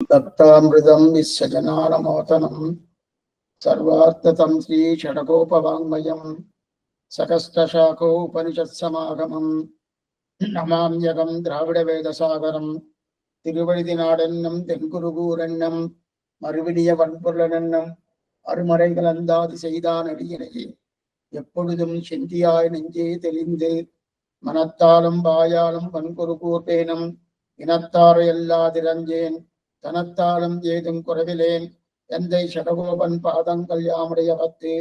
दत्तामृतं विश्वजनानमोतनं सर्वार्थतं श्रीषडगोपवाङ्मयं सकष्टशाखोपनिषत्समागमं नमाम्यहं द्राविडवेदसागरं திருவழுதிநாடென்னும் தென்குருகூரென்னும் மறுவிடிய வன்பொருளென்னும் அருமறை கலந்தாதி செய்தான் அடியினையே எப்பொழுதும் செந்தியாய் நெஞ்சே தெளிந்து மனத்தாலும் வாயாலும் வன்குருகூர் பேணும் இனத்தாரை எல்லாதிரஞ்சேன் தனத்தாலும் ஏதும் குறைவிலேன் எந்தை ஷடகோபன் பாதங்கள் யாமுடைய பத்து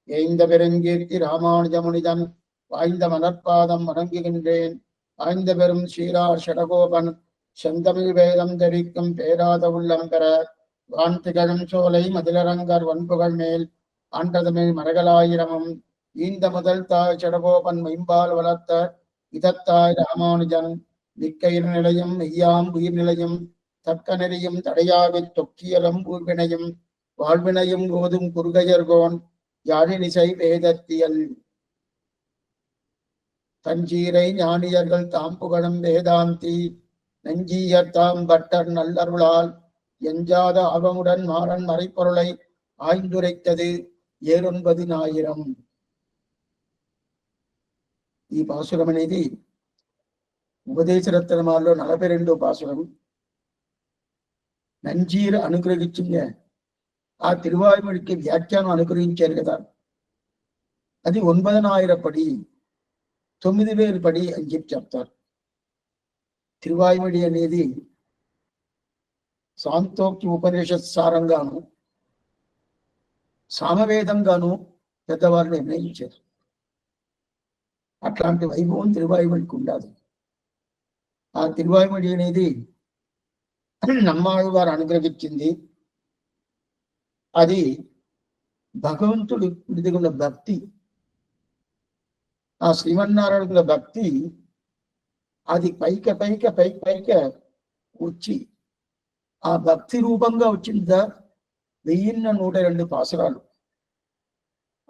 ஏய்ந்த பெருங்கீர்த்தி ராமானுஜமுனிதன் வாய்ந்த மலர்பாதம் வணங்குகின்றேன். ஆய்ந்த பெரும் ஸ்ரீரார் ஷடகோபன் செந்தமிழ் வேதம் தெரிக்கும் பேராத உள்ளம் பெற வான் திகழும் சோலை மதிலரங்கர் வன்புகள் மேல் ஆண்டதமிழ் மரகலாயிரமும் ஈந்த முதல் தாய் ஷடகோபன் மெய்ம்பால் வளர்த்த இதத்தாய் ராமானுஜன் மிக்க இருநிலையும் மெய்யாம் உயிர்நிலையும் தக்க நெறியும் தடையாவித் தொக்கியலும் ஊர்வினையும் வாழ்வினையும் ஓதும் குறுகையர்கோன் யாழினிசை வேதத்தியல் தஞ்சீரை ஞானியர்கள் தாம் புகழும் வேதாந்தி நெஞ்சீயர் தாம் பட்டர் நல்லருளால் எஞ்சாத ஆர்வமுடன் மாறன் மறைப்பொருளை ஆய்ந்துரைத்தது 19,000. ఈ పాసురం అనేది ఉపదేశ రత్నమాల్లో 42వ పాసురం. నంజీర అనుగ్రహించింది ఆ తిరువాయుమడికి వ్యాఖ్యానం అనుగ్రహించారు కదా, అది 9,000 పడి 9,000 పడి అని చెప్పి చెప్తారు. తిరువాయుమడి అనేది సాంతోక్తి ఉపనిషత్సారంగాను సామవేదంగాను పెద్దవారు నిర్ణయించారు. అట్లాంటి వైభవం తిరువాయుమడికి ఉండాలి. ఆ తిరువాయుమడి అనేది నమ్మాళ్ళవారు అనుగ్రహించింది. అది భగవంతుడి ఉన్న భక్తి, ఆ శ్రీమన్నారాయణ భక్తి అది పైకి వచ్చి ఆ భక్తి రూపంగా వచ్చిందా 1102 పాసురాలు.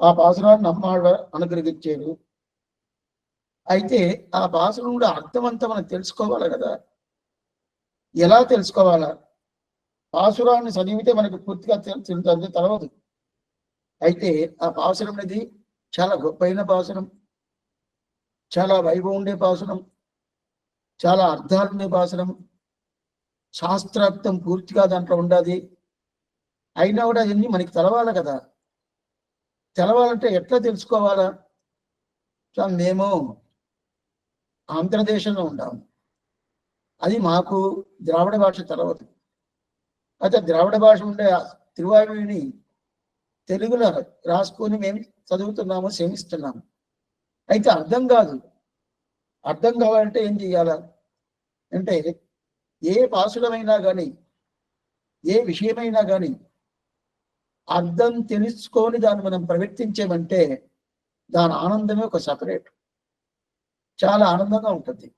ఆ పాసురాలు నమ్మాళ్ళవారు అనుగ్రహించారు. అయితే ఆ పాసురం కూడా అర్థమంతా మనం తెలుసుకోవాలి కదా. ఎలా తెలుసుకోవాలా? పాసురాన్ని చదివితే మనకు పూర్తిగా తెలుస్తుంది, తెలవదు. అయితే ఆ పాసురం అనేది చాలా గొప్పైన పాసురం, చాలా వైభవం ఉండే పాసురం, చాలా అర్థాలు ఉండే పాసురం, శాస్త్రార్థం పూర్తిగా దాంట్లో ఉండాలి. అయినా కూడా అవన్నీ మనకి తెలవాలి కదా. తెలవాలంటే ఎట్లా తెలుసుకోవాలా? మేము ఆంధ్రదేశంలో ఉంటాము, అది మాకు ద్రావిడ భాష తెలవదు. అయితే ద్రావిడ భాష ఉండే తిరువాయుమడిని తెలుగులో రాసుకొని మేము చదువుతున్నాము, సేవిస్తున్నాము. అయితే అర్థం కాదు. అర్థం కావాలంటే ఏం చెయ్యాలా అంటే, ఏ పాసురమైనా కానీ ఏ విషయమైనా కానీ అర్థం తెలుసుకొని దాన్ని మనం ప్రవర్తించామంటే దాని ఆనందమే ఒక సపరేట్, చాలా ఆనందంగా ఉంటుంది.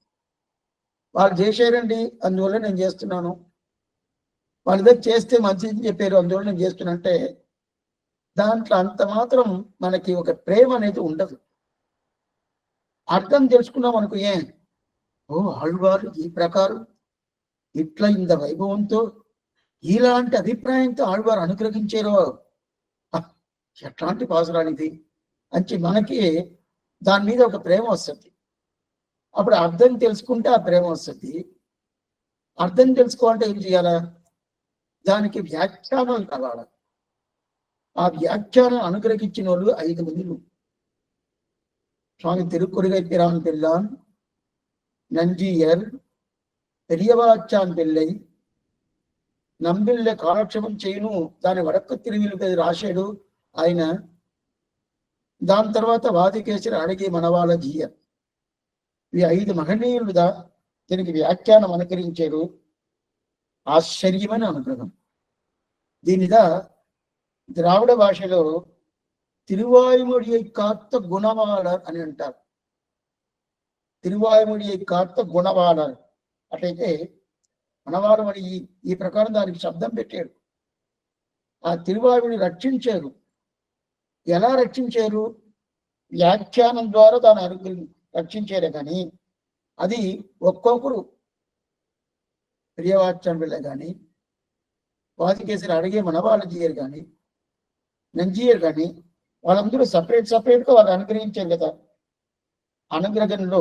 వాళ్ళు చేశారండి అందువల్ల నేను చేస్తున్నాను, వాళ్ళ దగ్గర చేస్తే మంచిది చెప్పారు అందువల్ల నేను చేస్తున్నంటే దాంట్లో అంత మాత్రం మనకి ఒక ప్రేమ అనేది ఉండదు. అర్థం తెలుసుకున్నాం అనుకో, ఆళ్వారు ఈ ప్రకారం ఇట్లా ఇంత వైభవంతో ఇలాంటి అభిప్రాయంతో ఆళ్వారు అనుగ్రహించారో, ఎట్లాంటి పాసురాలు ఇది అని మనకి దాని మీద ఒక ప్రేమ వస్తుంది. అప్పుడు అర్థం తెలుసుకుంటే ఆ ప్రేమ వస్తుంది. అర్థం తెలుసుకోవాలంటే ఏం చేయాలా? దానికి వ్యాఖ్యానాలు కావాలి. ఆ వ్యాఖ్యానం అనుగ్రహించిన వాళ్ళు 5 మంది. స్వామి తిరుక్కురుగై పిరాన్ పిల్లాన్, నంజీయర్, పెరియవాచాన్ పిల్లై, నంబిళ్ళ కాలక్షేపం చేయను దాని వడక్కు తిరిగి రాశాడు ఆయన. దాని తర్వాత వాదికేశ్వర అడిగి మనవాళ్ళ జీయర్, ఈ 5 మహనీయులుగా దీనికి వ్యాఖ్యానం అనుకరించారు. ఆశ్చర్యమైన అనుగ్రహం. దీనిదా ద్రావిడ భాషలో తిరువాయుమడిயை కాత్త గుణవాళర్ అని అంటారు. తిరువాయుమడిயை కాత్త గుణవాళర్ అట్లయితే మనవాళ్ళం అని ఈ ప్రకారం దానికి శబ్దం పెట్టాడు. ఆ తిరువాయుమడిని రక్షించారు. ఎలా రక్షించారు? వ్యాఖ్యానం ద్వారా దాన్ని రక్షించారే కానీ అది ఒక్కొక్కరు ప్రియవాచ్యం పిల్ల కానీ వాదికేశ్వరి అడిగే మనవాళ్ళు చేయరు కానీ నంజీయరు కానీ వాళ్ళందరూ సపరేట్గా వాళ్ళు అనుగ్రహించారు కదా. అనుగ్రహంలో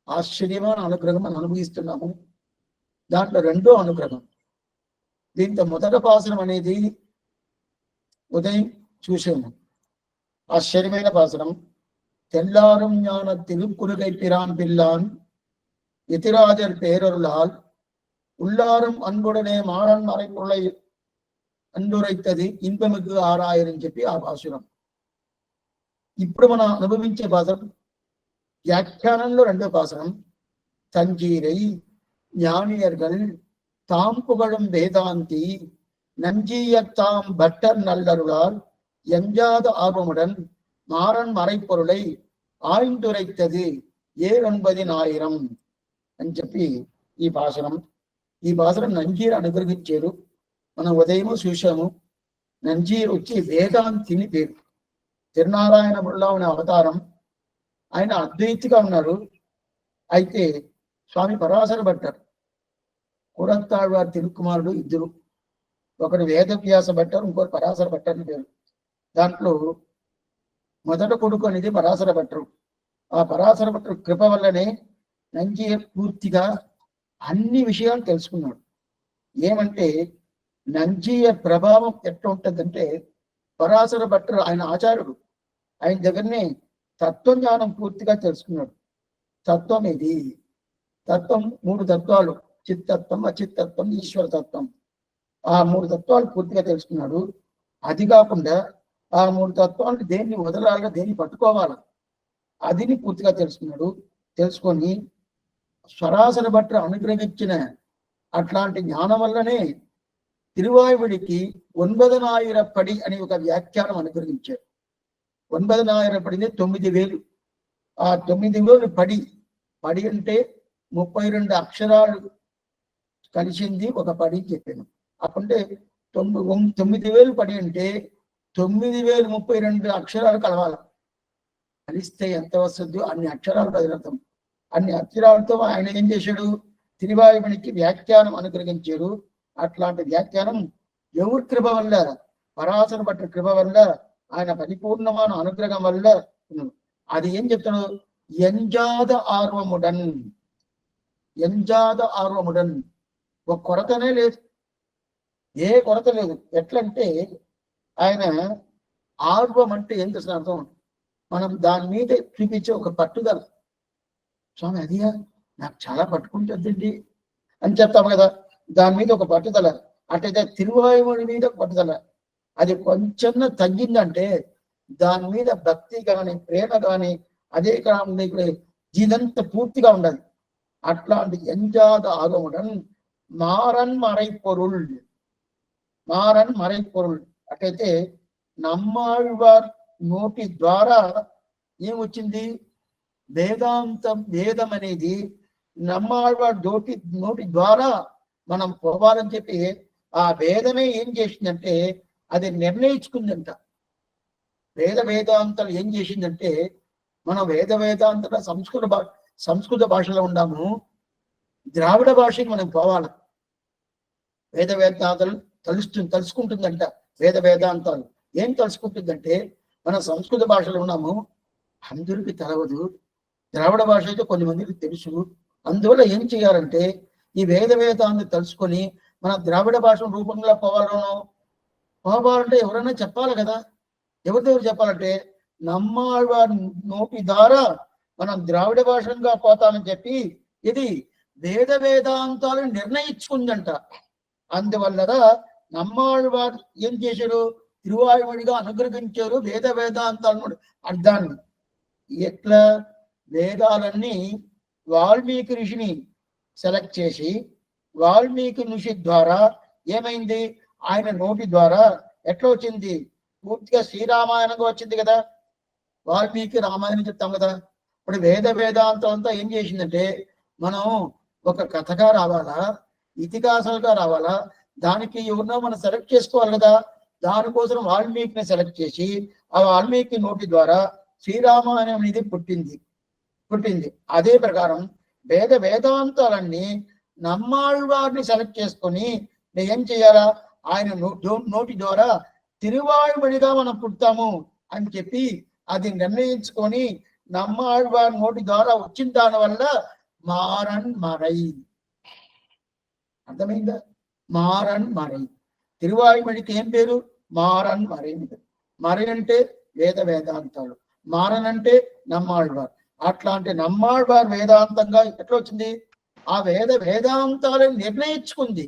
ఆశ్చర్యమైన అనుగ్రహం మనం అనుభవిస్తున్నాము. దాంట్లో రెండో అనుగ్రహం, దీంతో మొదటి పాసనం అనేది ఉదయం చూసాము, ఆశ్చర్యమైన పాసనం. తెల్లారం ஞான திருக்குறுகை பிரான் பிள்ளான் எதிராஜர் பேரருளால் உள்ளாரும் అన్బుడనే మారన్ మறைపొరుளை అందురైతది ఇంపమిగు ఆరాయని చెప్పి ఆ పాసురం. ఇప్పుడు మనం అనుభవించే పాసనం వ్యాఖ్యానంలో రెండో పాసనం. தஞ்சீரை ஞானியர்கள் தாம் புகழும் வேதாந்தி நஞ்சீயத்தாம் பட்டர் நல்லருளால் எஞ்சாத ஆர்வமுடன் మారన్ మరైపొరుளை ఆయిందురైతది 7,9,1000 అని చెప్పి ఈ భాషణం. ఈ భాషణం నంజీర్ అనుగ్రహించారు. మనం ఉదయము చూశాము. నంజీర్ వచ్చి వేదాంతిని పేరు. తిరునారాయణ ముల్లా అనే అవతారం. ఆయన అద్వైతిగా ఉన్నారు. అయితే స్వామి పరాశర భట్టర్, కురత్తాళ్వారి తిరుకుమారుడు ఇద్దరు. ఒకడు వేదవ్యాస భట్టర్, ఇంకోటి పరాశర భట్టర్ అని పేరు. దాంట్లో మొదట కొడుకు అనేది పరాశర భట్టర్. ఆ పరాశర భట్టర్ కృప వల్లనే నంజీయ పూర్తిగా అన్ని విషయాలు తెలుసుకున్నాడు. ఏమంటే నంజీయ ప్రభావం ఎట్లా ఉంటుందంటే, పరాశర భట్టర్ ఆయన ఆచార్యుడు, ఆయన దగ్గరనే తత్వజ్ఞానం పూర్తిగా తెలుసుకున్నాడు. తత్వం ఇది, తత్వం 3 తత్వాలు, చిత్తత్వం, అచిత్తత్వం, ఈశ్వర తత్వం. ఆ 3 తత్వాలు పూర్తిగా తెలుసుకున్నాడు. అది కాకుండా ఆ 3 తత్వాలను దేన్ని వదలాలా, దేన్ని పట్టుకోవాలా, అదిని పూర్తిగా తెలుసుకున్నాడు. తెలుసుకొని స్వరాసన భట్టర్ అనుగ్రహించిన అట్లాంటి జ్ఞానం వల్లనే తిరువాయుడికి 9,000 పడి అని ఒక వ్యాఖ్యానం అనుగ్రహించారు. 9,000 పడిని 9,000. ఆ 9,000 పడి అంటే 32 అక్షరాలు కలిసింది ఒక పడి చెప్పాను. అప్పుడే 9,000 పడి అంటే 9,032 అక్షరాలు కలవాలి. కలిస్తే ఎంత వస్తుందో అన్ని అక్షరాలు కదలతాం. అన్ని అక్షరాలతో ఆయన ఏం చేశాడు, తిరువాయుడికి వ్యాఖ్యానం అనుగ్రహించారు. అట్లాంటి వ్యాఖ్యానం ఎవరి కృప వల్ల, పరాశర భట్టర్ కృప వల్ల, ఆయన పరిపూర్ణమైన అనుగ్రహం వల్ల. అది ఏం చెప్తాడు, ఎంజాద ఆర్వముడన్. ఎంజాద ఆర్వముడన్, ఒక కొరతనే లేదు, ఏ కొరత లేదు. ఎట్లంటే ఆయన ఆర్వం అంటే ఏం తెలిసిన అర్థం, మనం దాని మీద చూపించే ఒక పట్టుదల. స్వామి అదియా నాకు చాలా పట్టుకుంటుందండి అని చెప్తాము కదా, దాని మీద ఒక పట్టుదల. అంటే తిరువాయుడి మీద పట్టుదల. అది కొంచెం తగ్గిందంటే దాని మీద భక్తి కానీ ప్రేమ కానీ అదే కాలంలో ఇదంతా పూర్తిగా ఉండదు. అట్లాంటి ఎంజాద ఆగముడన్ మారన్ మరైపొరుள். మారన్ మరైపొరుள் అట్లయితే నమ్మాళ్వార్ నోటి ద్వారా ఏమొచ్చింది, వేదాంతం, వేదం అనేది నమ్మాళ్వార్ నోటి ద్వారా మనం పోవాలని చెప్పి ఆ వేదమే ఏం చేసిందంటే అది నిర్ణయించుకుందంట. వేదాంతాలు ఏం చేసిందంటే, మనం వేదాంతాల సంస్కృత భాషలో ఉన్నాము, ద్రావిడ భాషకి మనం పోవాలి. వేదాంతాలు తలుసుకుంటుందంట. వేదాంతాలు ఏం తలుసుకుంటుందంటే, మనం సంస్కృత భాషలో ఉన్నాము, అందరికీ తెలవదు. ద్రావిడ భాష అయితే కొన్ని మందికి తెలుసు. అందువల్ల ఏం చేయాలంటే ఈ వేదాంతాన్ని తెలుసుకొని మన ద్రావిడ భాష రూపంలో పోవాలంటే ఎవరైనా చెప్పాలి కదా. ఎవరు చెప్పాలంటే నమ్మాళ్వారి నోటి ద్వారా మనం ద్రావిడ భాషగా పోతామని చెప్పి ఇది వేదాంతాలను నిర్ణయించుకుందంట. అందువల్ల నమ్మాళ్వారు ఏం చేశారు, తిరువాయుడిగా అనుగ్రహించారు వేదాంతాలను అర్థాన్ని. ఎట్లా వేదాలన్నీ వాల్మీకి ఋషిని సెలెక్ట్ చేసి వాల్మీకి ఋషి ద్వారా ఏమైంది, ఆయన నోటి ద్వారా ఎట్లా వచ్చింది, పూర్తిగా శ్రీరామాయణంగా వచ్చింది కదా. వాల్మీకి రామాయణం చెప్తాం కదా. ఇప్పుడు వేదాంతం అంతా ఏం చేసిందంటే, మనం ఒక కథగా రావాలా, ఇతిహాసాలుగా రావాలా, దానికి ఎవరినో మనం సెలెక్ట్ చేసుకోవాలి కదా. దానికోసం వాల్మీకిని సెలెక్ట్ చేసి ఆ వాల్మీకి నోటి ద్వారా శ్రీరామాయణం అనేది పుట్టింది. అదే ప్రకారం వేదాంతాలన్నీ నమ్మాళ్వారిని సెలెక్ట్ చేసుకొని ఏం చేయాలా, ఆయన నోటి ద్వారా తిరువాయుమడిగా మనం పుడతాము అని చెప్పి అది నిర్ణయించుకొని నమ్మాళ్వారి నోటి ద్వారా వచ్చిన దాని వల్ల మారన్ మరై. అర్థమైందా? మారన్ మరై. తిరువాయుమడికి ఏం పేరు? మారన్ మరై. మరై అంటే వేదాంతాలు, మారన్ అంటే నమ్మాళ్వారు. అట్లాంటి నమ్మాళ్వారు వేదాంతంగా ఎట్లా వచ్చింది? ఆ వేదాంతాలను నిర్ణయించుకుంది.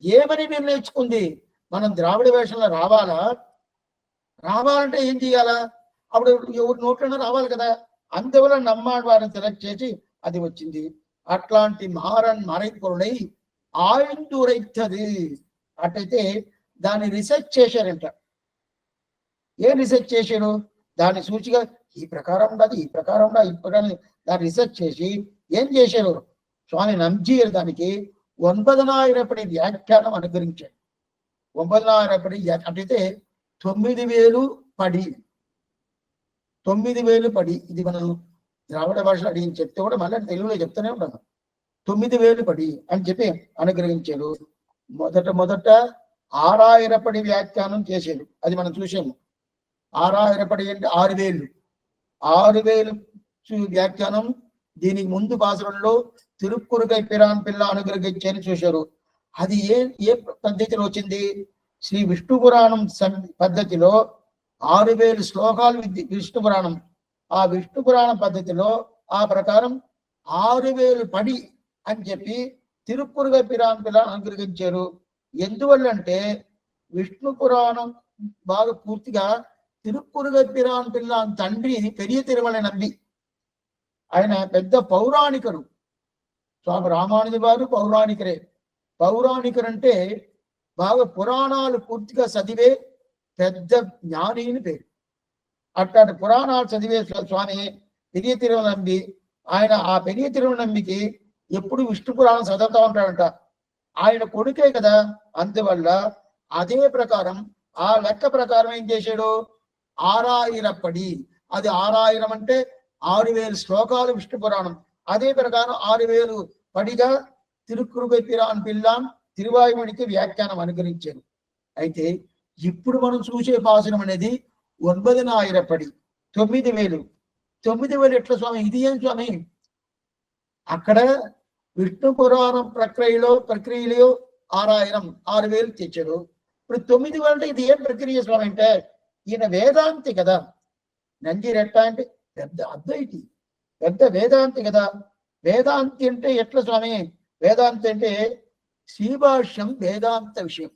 ఏమని నిర్ణయించుకుంది? మనం ద్రావిడ వేషంలో రావాలంటే ఏం చేయాలా? అప్పుడు ఎవరి నోట్లోనే రావాలి కదా. అందువల్ల నమ్మాళ్వారిని సెలెక్ట్ చేసి అది వచ్చింది. అట్లాంటి మారన్ మరై పొరుడై ఆయుందురైతది. అట్టయితే దాన్ని రీసెర్చ్ చేశారంట. ఏం రీసెర్చ్ చేశారు? దాని సూచిగా ఈ ప్రకారం ఉండదు, ఈ ప్రకారం ఉండదు, ఈ ప్రకారం దాన్ని రీసెర్చ్ చేసి ఏం చేశారు? స్వామి నంజీయర్ దానికి 9,000 వ్యాఖ్యానం అనుగ్రహించాడు. 9,000 అటైతే 9,000 పడి 9,000 పడి. ఇది మనం ద్రావిడ భాషలో అడిగి చెప్తే కూడా మళ్ళీ తెలుగులో చెప్తూనే ఉంటాను. 9,000 పడి అని చెప్పి అనుగ్రహించారు. మొదట 6,000 పడి వ్యాఖ్యానం చేశారు. అది మనం చూసాము. 6,000 పడి అంటే 6,000. 6,000 వ్యాఖ్యానం దీనికి ముందు పాసరంలో తిరుక్కురుగై పిరాన్ పిల్ల అనుగ్రహించారని చూశారు. అది ఏ పద్ధతిలో వచ్చింది? శ్రీ విష్ణు పురాణం పద్ధతిలో 6,000 శ్లోకాలు విష్ణు పురాణం. ఆ విష్ణు పురాణ పద్ధతిలో ఆ ప్రకారం 6,000 పడి అని చెప్పి తిరుక్కురుగై పిరాన్ పిల్ల అనుగ్రహించారు. ఎందువల్ల అంటే విష్ణు పురాణం బాగా పూర్తిగా తిరుక్కురుగై పిరాన్ పిల్ల తండ్రి పెరియ తిరుమల నంబి, ఆయన పెద్ద పౌరాణికుడు. స్వామి రామానుజ వారు పౌరాణికరే. పౌరాణికుడు అంటే బాగా పురాణాలు పూర్తిగా చదివే పెద్ద జ్ఞాని అని పేరు. అట్లాంటి పురాణాలు చదివే స్వామి పెరియ తిరుమల నంబి. ఆయన ఆ పెరియ తిరుమల నంబికి ఎప్పుడు విష్ణు పురాణం చదువుతూ ఉంటాడంట. ఆయన కొడుకే కదా. అందువల్ల అదే ప్రకారం ఆ లెక్క ప్రకారం ఏం చేశాడు? 6,000 పడి. అది 6,000 అంటే 6,000 శ్లోకాలు విష్ణు పురాణం. అదే ప్రకారం 6,000 పడిగా తిరుక్కురుగై పిరాన్ పిల్లాన్ తిరువాయుమడికి వ్యాఖ్యానం అనుగ్రహించారు. అయితే ఇప్పుడు మనం చూసే పాసనం అనేది 9,000 పడి 9,000. 9,000 ఎట్లా స్వామి? ఇది ఏం స్వామి? అక్కడ విష్ణు పురాణం ప్రక్రియలో 6,000 తెచ్చాడు. ఇప్పుడు 9,000 అంటే ఇది ఏం ప్రక్రియ స్వామి అంటే? ఈయన వేదాంతి కదా. నంజీర్ ఎట్లా అంటే పెద్ద అద్వైతి, పెద్ద వేదాంతి కదా. వేదాంతి అంటే ఎట్లా స్వామి? వేదాంతి అంటే శ్రీభాష్యం వేదాంత విషయం.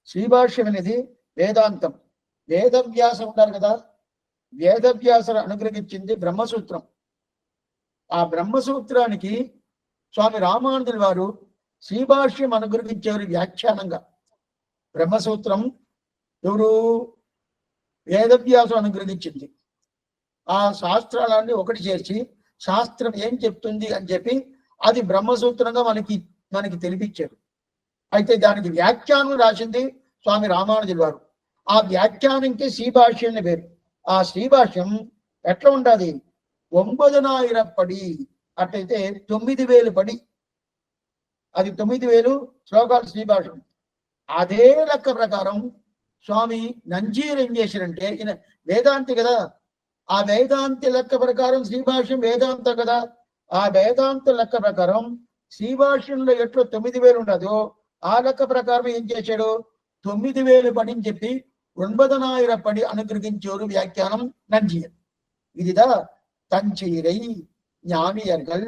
శ్రీభాష్యం అనేది వేదాంతం. వేదవ్యాసం ఉంటారు కదా, వేదవ్యాసం అనుగ్రహించింది బ్రహ్మసూత్రం. ఆ బ్రహ్మసూత్రానికి స్వామి రామానుజుల వారు శ్రీభాష్యం అనుగ్రహించారు వ్యాఖ్యానంగా. బ్రహ్మసూత్రం ఎవరు? వేదవ్యాసం అనుగ్రహించింది. ఆ శాస్త్రాలన్నీ ఒకటి చేర్చి శాస్త్రం ఏం చెప్తుంది అని చెప్పి అది బ్రహ్మసూత్రంగా మనకి తెలిపించారు. అయితే దానికి వ్యాఖ్యానం రాసింది స్వామి రామానుజుల వారు. ఆ వ్యాఖ్యానంకి శ్రీభాష్యం పేరు. ఆ శ్రీభాష్యం ఎట్లా ఉండాలి? 9,000 పడి. అట్లయితే 9,000 పడి. అది 9,000 శ్లోకాలు శ్రీభాష్యం. అదే లెక్క ప్రకారం స్వామి నంజీర్ ఏం చేశారంటే, ఈయన వేదాంతి కదా. ఆ వేదాంతి లెక్క ప్రకారం శ్రీభాష్యం వేదాంత కదా. ఆ వేదాంత లెక్క ప్రకారం శ్రీభాష్యంలో ఎట్లా 9,000 ఉండదో ఆ లెక్క ప్రకారం ఏం చేశాడు? 9,000 పడి అని చెప్పి 9,000 పడి అనుగ్రహించారు వ్యాఖ్యానం నంజీర్. ఇదిదా தஞ்சீரை ஞானியர்கள்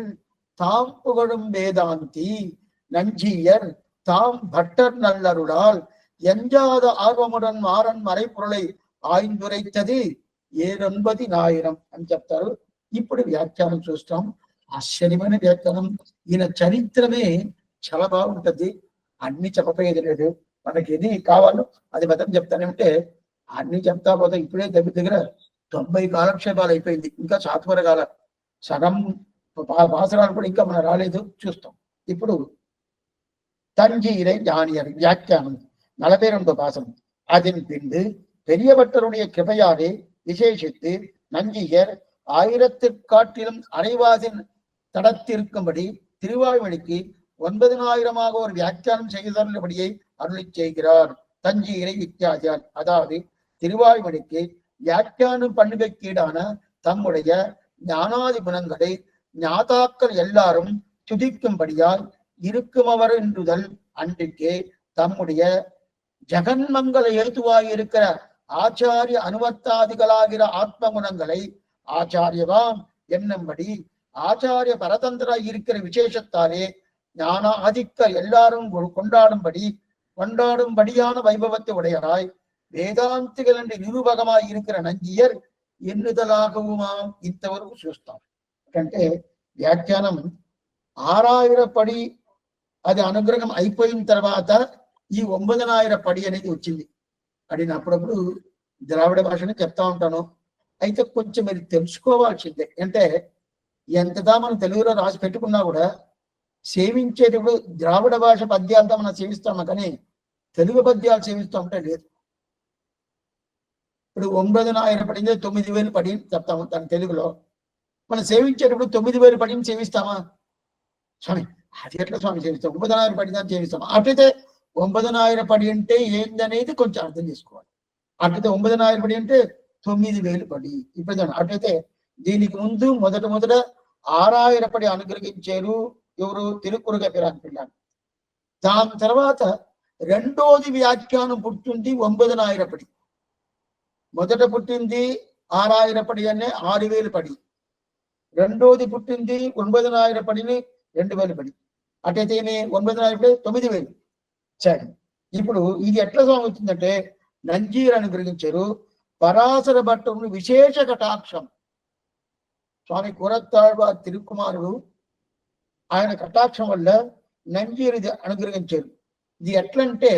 தாம் புகழும் வேதாந்தி நஞ்சியர் தாம் பட்டர் நல்லருளால் எஞ்சாத ఆర్వముடன் మారన్ మరై పొరలై ఆయుందురైతది 9,000 అని చెప్తారు. ఇప్పుడు వ్యాఖ్యానం చూస్తాం. ఆశ్చర్యమైన వ్యాఖ్యానం. ఈయన చరిత్రమే చాలా బాగుంటది. అన్ని చెప్పపోయేది లేదు. మనకి ఏది కావాలో అది మొత్తం చెప్తానంటే అన్ని చెప్తా పోతే ఇప్పుడే దగ్గర 90 కాలక్షేపాలు అయిపోయింది. ఇంకా చాతువర కాల సగం పాసరాలు కూడా ఇంకా మనం రాలేదు, చూస్తాం. ఇప్పుడు தஞ்சீரை ஞானியர் வியாக்கியானம் 42 பாசனம். அதன் பின்பு பெரியபட்டருடைய கிருபையாலே விசேஷித்து நஞ்சியர் 1000 காட்டிலும் அரைவாசின் தடத்திருக்கும்படி திருவாய்மொழிக்கு 9,000 ஒரு வியாக்கியானம் செய்தபடியை அருளி செய்கிறார் தஞ்சீரை வித்தியாஜான். அதாவது திருவாய்மொழிக்கு வியாக்கியானம் பண்ணுவதற்கீடான தம்முடைய ஞானாதி குணங்களை ஞாதாக்கள் எல்லாரும் துதிக்கும்படியால் இருக்குமவர் என்றுதல் அன்றைக்கே தம்முடைய ஜெகன்மங்கள ஏதுவாயிருக்கிற ஆச்சாரிய அனுவர்த்தாதிகளாகிற ஆத்ம குணங்களை ஆச்சாரியவாம் என்னும்படி ஆச்சாரிய பரதந்திர இருக்கிற விசேஷத்தாலே ஞான ஆதிக்க எல்லாரும் கொண்டாடும்படியான வைபவத்தை உடையராய் வேதாந்திகள் என்று நிரூபகமாய் இருக்கிற நஞ்சியர் ఎన్నుదలాగవుమాం ఇంతవరకు చూస్తాం. అంటే వ్యాఖ్యానం 6000 పడి అది అనుగ్రహం అయిపోయిన తర్వాత ఈ 9000 పడి అనేది వచ్చింది. అది అప్పుడప్పుడు ద్రావిడ భాషని చెప్తా ఉంటాను. అయితే కొంచెం మీరు తెలుసుకోవాల్సిందే. అంటే ఎంతదా మనం తెలుగులో రాసి పెట్టుకున్నా కూడా సేవించేటప్పుడు ద్రావిడ భాష పద్యాలతో మనం సేవిస్తాము, కానీ తెలుగు పద్యాలు సేవిస్తూ ఉంటే లేదు. ఇప్పుడు 9000 పడింది 9000 పడి చెప్తాము దాని తెలుగులో. మనం సేవించేటప్పుడు 9000 పడిని సేవిస్తామా? స్వామి అది ఎట్లా స్వామి సేవిస్తాం? 9000 పడిందని సేవిస్తామా? అట్లయితే 9000 పడి అంటే ఏందనేది కొంచెం అర్థం చేసుకోవాలి. అట్లయితే 9000 పడి అంటే 9000 పడి. ఇప్పుడు అట్లయితే దీనికి ముందు మొదట 6000 పడి అనుగ్రహించారు ఎవరు? తిరుక్కురుగ పిరాన్ పిల్లాడు. దాని తర్వాత రెండోది వ్యాఖ్యానం పుట్టింది 9000 పడి. మొదట పుట్టింది 6000 పడి అనే 6000 పడి. రెండోది పుట్టింది 9000 పడిని 2000 పడి. అటైతే 9000 పడి 9000. సరే, ఇప్పుడు ఇది ఎట్లా సాగుతుందంటే నంజీర్ అనుగ్రహించారు పరాశర భట్టుని విశేష కటాక్షం. స్వామి కూరత్తాళ్వార్ తిరుకుమారుడు ఆయన కటాక్షం వల్ల నంజీర్ ఇది అనుగ్రహించారు. ఇది ఎట్లంటే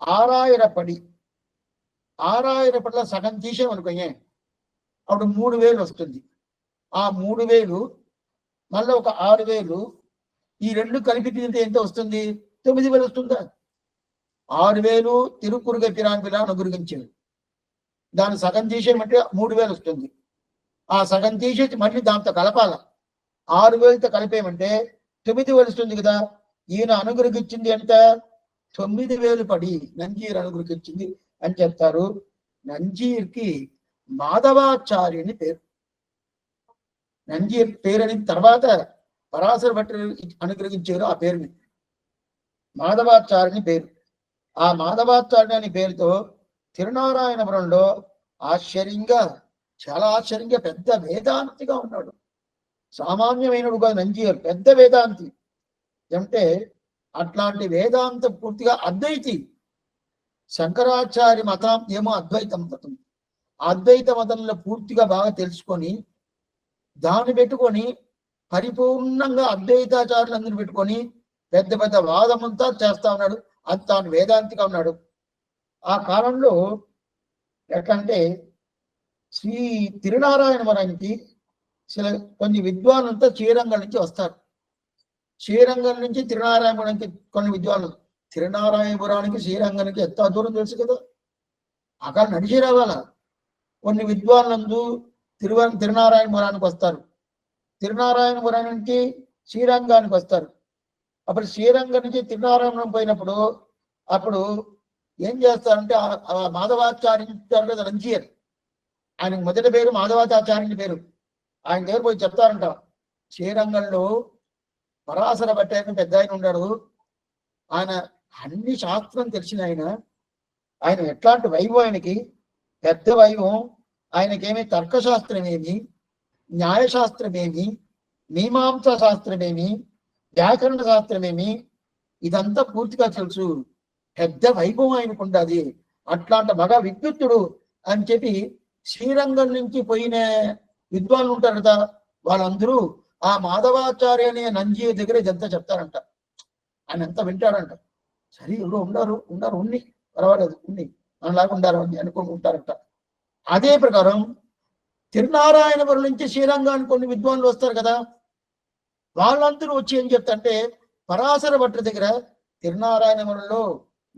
6000 పడి 6000 పట్ల సగం తీసేమనుకోయే అప్పుడు 3000 వస్తుంది. ఆ 3000 మళ్ళీ ఒక 6000 ఈ రెండు కలిపి తింటే ఎంత వస్తుంది? 9000 వస్తుందా? 6000 తిరుక్కురుగ పిరాన్ పిల్లాను అనుగ్రహించారు. దాన్ని సగం తీసేయమంటే 3000 వస్తుంది. ఆ సగం తీసేసి మళ్ళీ దాంతో కలపాల. 6000తో కలిపేయమంటే 9000 వస్తుంది కదా. ఈయన అనుగ్రహించింది ఎంత? 9000 పడి నంజీర్ అనుగ్రహించింది అని చెప్తారు. నంజీర్కి మాధవాచార్యుని పేరు. నంజీర్ పేరని తర్వాత పరాశర భట్టు అనుగ్రహించారు ఆ పేరుని. మాధవాచార్యుని పేరు. ఆ మాధవాచార్యుని అనే పేరుతో తిరునారాయణపురంలో ఆశ్చర్యంగా, చాలా ఆశ్చర్యంగా పెద్ద వేదాంతిగా ఉన్నాడు. సామాన్యమైనడు కాదు నంజీర్, పెద్ద వేదాంతి. అంటే అట్లాంటి వేదాంత పూర్తిగా అద్వైతి. శంకరాచార్య మతం ఏమో అద్వైత మతం. అద్వైత మతంలో పూర్తిగా బాగా తెలుసుకొని దాన్ని పెట్టుకొని పరిపూర్ణంగా అద్వైతాచార్యులందరూ పెట్టుకొని పెద్ద పెద్ద వాదమంతా చేస్తా ఉన్నాడు. అది తాను వేదాంతిగా ఉన్నాడు. ఆ కాలంలో ఎట్లంటే శ్రీ తిరునారాయణపురానికి కొన్ని విద్వానులతో శ్రీరంగం నుంచి వస్తారు. శ్రీరంగం నుంచి తిరునారాయణపురానికి కొన్ని విద్వానులు. తిరునారాయణపురానికి శ్రీరంగానికి ఎంత దూరం తెలుసు కదా. అక్కడ నడిచి రావాలా. కొన్ని విద్వానులందు తిరునారాయణపురానికి వస్తారు. తిరునారాయణపురం నుంచి శ్రీరంగానికి వస్తారు. అప్పుడు శ్రీరంగం నుంచి తిరునారాయణపురం పోయినప్పుడు అప్పుడు ఏం చేస్తారంటే మాధవాచార్య నంజీర్, ఆయనకు మొదటి పేరు మాధవాచార్యుని పేరు. ఆయన దగ్గర పోయి చెప్తారంట, శ్రీరంగంలో పరాశర భట్టు పెద్ద ఆయన ఉన్నాడు. ఆయన అన్ని శాస్త్రం తెలిసిన ఆయన ఎట్లాంటి వైభవం, ఆయనకి పెద్ద వైభవం. ఆయనకేమి తర్కశాస్త్రమేమి, న్యాయశాస్త్రమేమి, మీమాంసా శాస్త్రమేమి, వ్యాకరణ శాస్త్రమేమి, ఇదంతా పూర్తిగా తెలుసు. పెద్ద వైభవం ఆయనకు ఉండదు. అట్లాంటి మగ విద్యుత్తుడు అని చెప్పి శ్రీరంగం నుంచి పోయిన విద్వాన్లు ఉంటారు కదా, వాళ్ళందరూ ఆ మాధవాచార్య అనే నంజీర్ దగ్గర ఇదంతా చెప్తారంట. ఆయన అంతా వింటాడంట. సరే ఎవరో ఉన్నారు ఉన్ని పర్వాలేదు, ఉన్ని మనలాగా ఉండారు అని అనుకుంటారంట. అదే ప్రకారం తిరునారాయణపురం నుంచి శ్రీరంగానికి కొన్ని విద్వాన్లు వస్తారు కదా, వాళ్ళందరూ వచ్చి ఏం చెప్తారంటే పరాశర భట్టు దగ్గర తిరునారాయణపురంలో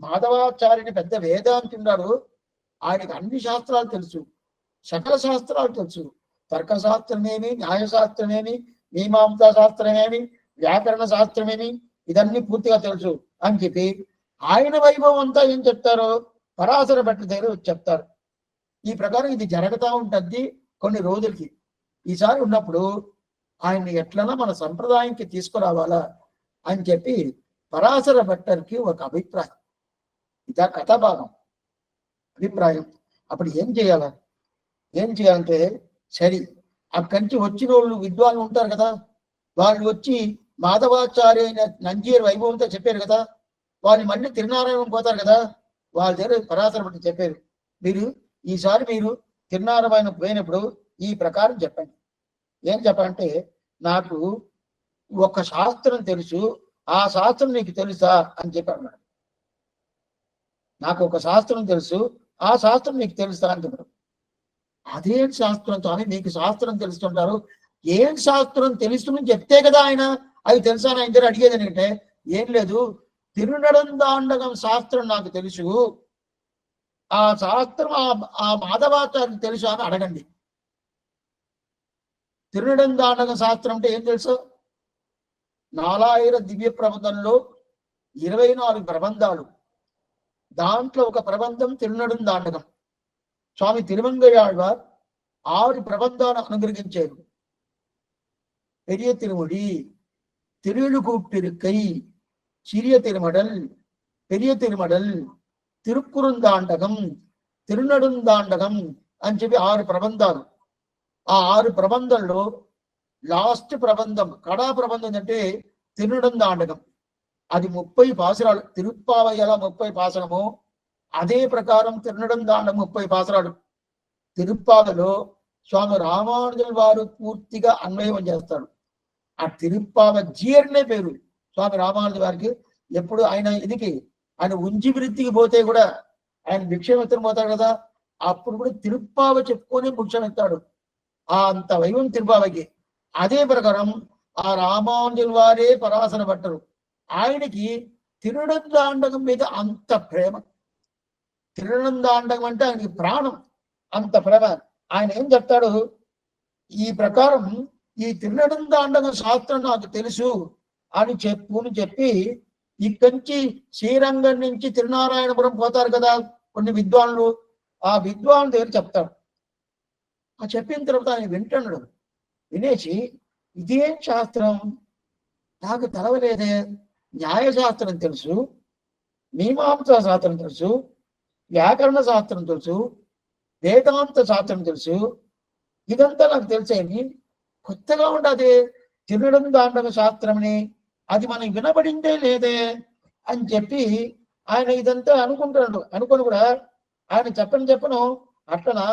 మాధవాచార్యుని పెద్ద వేదాంతి ఉన్నాడు. ఆయనకి అన్ని శాస్త్రాలు తెలుసు, సకల శాస్త్రాలు తెలుసు. తర్కశాస్త్రమేమి, న్యాయశాస్త్రమేమి, మీమాంసా శాస్త్రమేమి, వ్యాకరణ శాస్త్రమేమి, ఇదన్నీ పూర్తిగా తెలుసు అని చెప్పి ఆయన వైభవం అంతా ఏం చెప్తారో పరాశర భట్ల దగ్గర చెప్తారు. ఈ ప్రకారం ఇది జరుగుతూ ఉంటుంది కొన్ని రోజులకి. ఈసారి ఉన్నప్పుడు ఆయన్ని ఎట్లన్నా మన సంప్రదాయానికి తీసుకురావాలా అని చెప్పి పరాశర భట్టర్కి ఒక అభిప్రాయం. ఇదా కథాభాగం అభిప్రాయం. అప్పుడు ఏం చేయాలంటే సరి అక్కడి నుంచి వచ్చిన వాళ్ళు విద్వాన్లు ఉంటారు కదా, వాళ్ళు వచ్చి మాధవాచార్య అయిన నంజీర్ వైభవంతో చెప్పారు కదా, వాళ్ళు మళ్ళీ తిరునారాయణం పోతారు కదా, వాళ్ళ దగ్గర పరాశర భట్టు చెప్పారు, ఈసారి మీరు తిరునారాయణం పోయినప్పుడు ఈ ప్రకారం చెప్పండి. ఏం చెప్పాలంటే, నాకు ఒక శాస్త్రం తెలుసు, ఆ శాస్త్రం నీకు తెలుసా అని చెప్పాడు మేడం. నాకు ఒక శాస్త్రం తెలుసు, ఆ శాస్త్రం నీకు తెలుసా అని చెప్పాడు. అదేం శాస్త్రం స్వామి, మీకు శాస్త్రం తెలుస్తుంటారు, ఏం శాస్త్రం తెలుస్తుందని చెప్తే కదా ఆయన అది తెలుసా అని ఆయన దగ్గర అడిగేది. ఏంటంటే ఏం లేదు, తిరునడందాండకం శాస్త్రం నాకు తెలుసు, ఆ శాస్త్రం ఆ మాధవాచార్య తెలుసా అని అడగండి. తిరునడందాండకం శాస్త్రం అంటే ఏం తెలుసు? 4000 దివ్య ప్రబంధంలో 24 ప్రబంధాలు, దాంట్లో ఒక ప్రబంధం తిరునడందాండకం. స్వామి తిరుమంగయాళ్వార్ 6 ప్రబంధాలను అనుగ్రహించారు. పెరియ తిరుముడి, తిరులుకూప్పిరుకై, சிறிய திருமடல், பெரிய திருமடல், తిరుక్కురుందాండకం, తిరునడుందాండకం అని చెప్పి 6 ప్రబంధాలు. ఆ 6 ప్రబంధంలో లాస్ట్ ప్రబంధం, కడా ప్రబంధం అంటే తిరునడుందాండకం. అది 30 పాసురాలు. తిరుప్పావయ్యల 30 పాసరము, అదే ప్రకారం తిరునడుందాండకం 30 పాసరాలు. తిరుప్పావలో స్వామి రామానుజుల వారు పూర్తిగా అన్వయం చేస్తాడు. ఆ తిరుప్పావ జీర్ణే పేరు స్వామి రామానుజు వారికి. ఎప్పుడు ఆయన ఉంచి వృత్తికి పోతే కూడా, ఆయన భిక్షమెత్తని పోతాడు కదా, అప్పుడు కూడా తిరుప్పావ చెప్పుకొని భిక్షమెత్తాడు. అంత వైభవం తిరుప్పావకి. అదే ప్రకారం ఆ రామానుజుల వారే పరాశర భట్టరు. ఆయనకి తిరునందాండకం మీద అంత ప్రేమ. తిరునందాండకం అంటే ఆయనకి ప్రాణం, అంత ప్రేమ. ఆయన ఏం చెప్తాడు, ఈ ప్రకారం ఈ తిరునందాండకం శాస్త్రం నాకు తెలుసు అని చెప్పి ఇక్కడి నుంచి శ్రీరంగం నుంచి తిరునారాయణపురం పోతారు కదా కొన్ని విద్వాన్లు, ఆ విద్వాన్ దగ్గర చెప్తాడు. ఆ చెప్పిన తర్వాత ఆయన వింటున్నాడు. వినేసి ఇదేం శాస్త్రం నాకు తెలవలేదే, న్యాయశాస్త్రం తెలుసు, మీమాంసా శాస్త్రం తెలుసు, వ్యాకరణ శాస్త్రం తెలుసు, వేదాంత శాస్త్రం తెలుసు, ఇదంతా నాకు తెలిసేమి, కొత్తగా ఉండదే తిరునందాండక శాస్త్రంని, అది మనం వినబడిందే లేదే అని చెప్పి ఆయన ఇదంతా అనుకుంటున్నాడు. అనుకుని కూడా ఆయన చెప్పను అట్లనా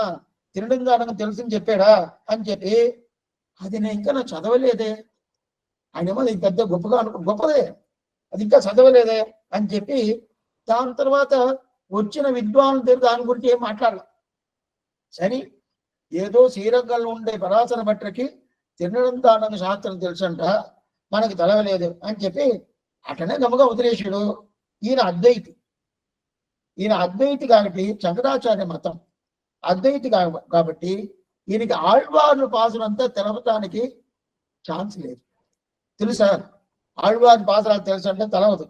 తిరునందాండకం తెలుసని చెప్పాడా అని చెప్పి, అది నేను ఇంకా నాకు చదవలేదే, ఆయన ఏమో అది పెద్ద గొప్పదే, అది ఇంకా చదవలేదే అని చెప్పి దాని తర్వాత వచ్చిన విద్వాంసుల దగ్గర దాని గురించి ఏం మాట్లాడాలి. సరే, ఏదో శ్రీరంగంలో ఉండే పరాశర భట్టకి తిరునందాండక శాస్త్రం తెలుసంట, మనకి తెలవలేదు అని చెప్పి అట్లనే గమగా వదిలేశాడు. ఈయన అద్వైతి కాబట్టి శంకరాచార్య మతం అద్వైతి కాబట్టి ఈయనకి ఆళ్వార్లు పాసులంతా తెలవటానికి ఛాన్స్ లేదు. తెలుసా ఆళ్వార్లు పాసురాలు తెలుసు అంటే తెలవదు.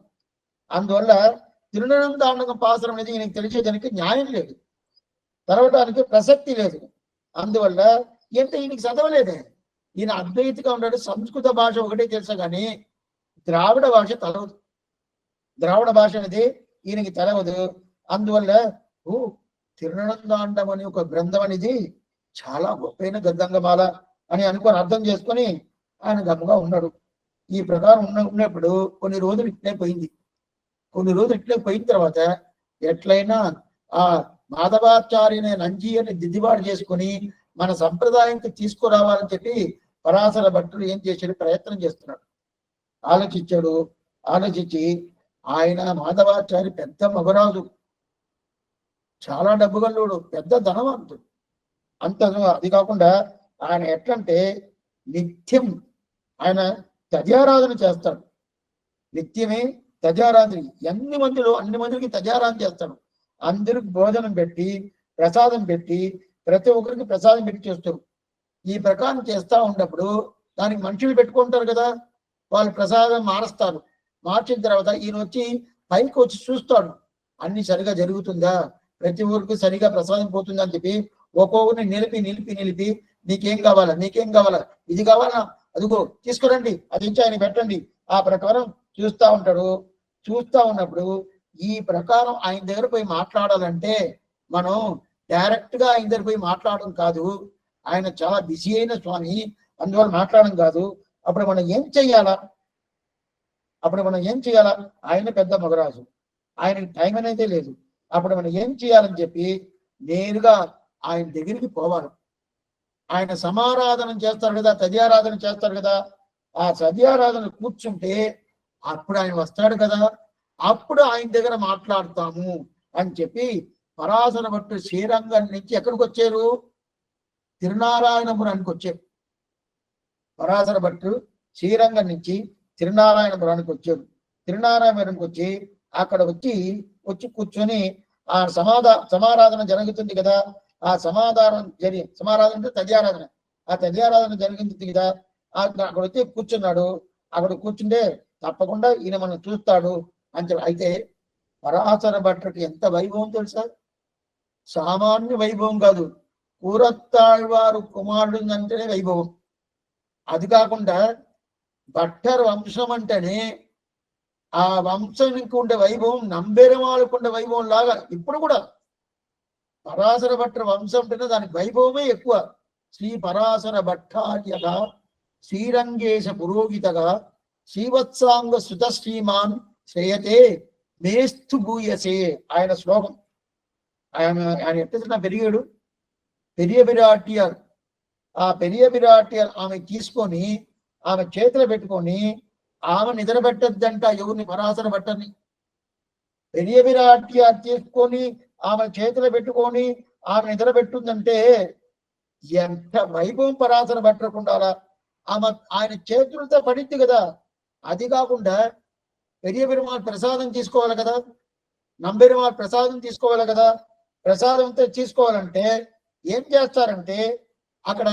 అందువల్ల తిరునందాండకం పాసురం అనేది ఈయనకి తెలిసేదానికి న్యాయం లేదు, తెలవటానికి ప్రసక్తి లేదు. అందువల్ల ఈయనకి చదవలేదే. ఈయన అద్వైతిగా ఉన్నాడు. సంస్కృత భాష ఒకటే తెలుసా కానీ ద్రావిడ భాష తెలవదు. ద్రావిడ భాష అనేది ఈయనకి తెలవదు. అందువల్ల తిరునందాండం అని ఒక గ్రంథం అనేది చాలా గొప్పైన గద్దంగమాల అని అనుకొని అర్థం చేసుకొని ఆయన గమ్మగా ఉన్నాడు. ఈ ప్రకారం ఉన్నప్పుడు కొన్ని రోజులు ఇట్లే పోయింది. కొన్ని రోజులు ఇట్లే పోయిన తర్వాత ఎట్లయినా ఆ మాధవాచార్యని నంజీయని దిద్దుబాటు చేసుకుని మన సంప్రదాయానికి తీసుకురావాలని చెప్పి పరాశర భట్టుడు ఏం చేశాడు, ప్రయత్నం చేస్తున్నాడు. ఆలోచించి ఆయన మాధవాచార్య పెద్ద మగరాజు, చాలా డబ్బు గల్లోడు, పెద్ద ధనవంతుడు. అది కాకుండా ఆయన ఎట్లంటే నిత్యం ఆయన తజారాధన చేస్తాడు. నిత్యమే తజారాధన, అన్ని మందికి తజారాధన చేస్తాడు. అందరికి భోజనం పెట్టి ప్రసాదం పెట్టి ప్రతి ఒక్కరికి ప్రసాదం పెట్టి చేస్తారు. ఈ ప్రకారం చేస్తా ఉన్నప్పుడు దానికి మనుషులు పెట్టుకుంటారు కదా, వాళ్ళు ప్రసాదం మార్చిన తర్వాత ఈయన వచ్చి పైకి వచ్చి చూస్తాడు, అన్ని సరిగా జరుగుతుందా, ప్రతి ఊరికి సరిగా ప్రసాదం పోతుందా అని చెప్పి ఒక్కొక్కరిని నిలిపి నిలిపి నిలిపి నీకేం కావాలా, నీకేం కావాలా, ఇది కావాలా, అదిగో తీసుకురండి, అది ఇచ్చి ఆయన పెట్టండి, ఆ ప్రకారం చూస్తా ఉంటాడు. చూస్తా ఉన్నప్పుడు ఈ ప్రకారం ఆయన దగ్గర పోయి మాట్లాడాలంటే మనం డైరెక్ట్ గా ఆయన దగ్గర పోయి మాట్లాడడం కాదు, ఆయన చాలా బిజీ అయిన స్వామి, అందువల్ల మాట్లాడడం కాదు. అప్పుడు మనం ఏం చెయ్యాలా, ఆయన పెద్ద మగరాజు, ఆయనకి టైం అనేది లేదు. అప్పుడు మనం ఏం చేయాలని చెప్పి నేరుగా ఆయన దగ్గరికి పోవాలి. ఆయన సమారాధన చేస్తారు కదా, తదియారాధన చేస్తారు కదా, ఆ తదియారాధన కూర్చుంటే అప్పుడు ఆయన వస్తాడు కదా, అప్పుడు ఆయన దగ్గర మాట్లాడతాము అని చెప్పి పరాశర భట్టు శ్రీరంగం నుంచి ఎక్కడికి వచ్చారు, తిరునారాయణపురానికి వచ్చారు. పరాశర భట్టు శ్రీరంగం నుంచి తిరునారాయణపురానికి వచ్చారు. తిరునారాయణపురానికి వచ్చి అక్కడ వచ్చి కూర్చొని ఆ సమారాధన జరుగుతుంది కదా, ఆ సమారాధన అంటే తదియారాధన, ఆ తదియారాధన జరిగింది కదా, అక్కడ వచ్చి కూర్చున్నాడు. అక్కడ కూర్చుంటే తప్పకుండా ఈయన మనం చూస్తాడు అని చెప్పి. అయితే పరాశర భట్టుకి ఎంత వైభవం తెలుసా, సామాన్య వైభవం కాదు, కూరత్తాళ్వారు కుమారుడు అంటేనే వైభవం. అది కాకుండా భట్టర్ వంశం అంటేనే ఆ వంశానికి ఉండే వైభవం నంబెరమాలకు ఉండే వైభవం లాగా ఇప్పుడు కూడా పరాశర భట్టర్ వంశం అంటేనే దానికి వైభవమే ఎక్కువ. శ్రీ పరాశర భట్టార్యగా శ్రీరంగేశ పురోహితగా శ్రీవత్సాంగ సుత శ్రీమాన్ శ్రేయతే మేస్తు భూయసే ఆయన శ్లోకం. ఆయన ఎట్లా పెరిగాడు, పెరియ బిరాటియర్, ఆ పెరియ బిరాటియర్ ఆమె తీసుకొని ఆమె చేతులు పెట్టుకొని ఆమె నిద్రపెట్టద్దంట ఎవరిని, పరాశర భట్టని. పెరియ బిరాటియర్ తీసుకొని ఆమె చేతులు పెట్టుకొని ఆమె నిద్రపెట్టుందంటే ఎంత వైభవం పరాశర భట్టకుండాలా. ఆయన చేతులతో పడింది కదా. అది కాకుండా పెరియ పెరుమాళ్ ప్రసాదం తీసుకోవాలి కదా, నంబెరుమాళ్ ప్రసాదం తీసుకోవాలి కదా. ప్రసాదంతో తీసుకోవాలంటే ఏం చేస్తారంటే అక్కడ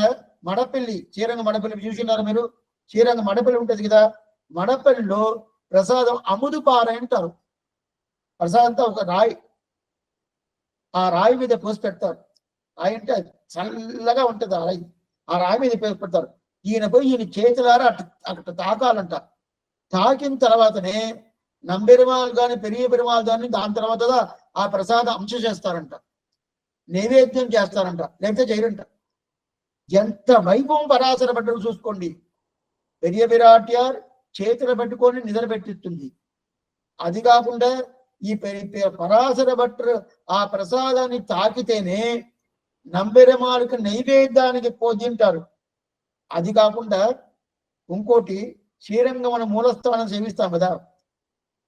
మడపల్లి, శ్రీరంగ మడపల్లి చూసినారు మీరు, శ్రీరంగ మడపల్లి ఉంటుంది కదా, మడపల్లిలో ప్రసాదం అముదు పార అంటారు. ప్రసాదంతో ఒక రాయి, ఆ రాయి మీద పోసి పెడతారు. రాయి అంటే చల్లగా ఉంటుంది ఆ రాయి, ఆ రాయి మీద పోసి పెడతారు. ఈయన పోయి ఈయన చేతులారా అక్కడ తాకాలంట. తాకిన తర్వాతనే నంబెరుమాల్ కానీ పెరియ పెరుమాల్ కానీ దాని తర్వాత ఆ ప్రసాదం అంశ చేస్తారంట, నైవేద్యం చేస్తారంట, లేకపోతే చేయరంట. ఎంత వైభవం పరాశర భట్టరు చూసుకోండి. పెరియ బిరాట్యార్ చేతులు పెట్టుకొని నిద్ర పెట్టిస్తుంది. అది కాకుండా ఈ పరాశర భట్టరు ఆ ప్రసాదాన్ని తాకితేనే నంబెరుమాలకు నైవేద్యానికి పోజింటారు. అది కాకుండా ఇంకోటి, శ్రీరంగం మూలస్థానం సేవిస్తాం కదా,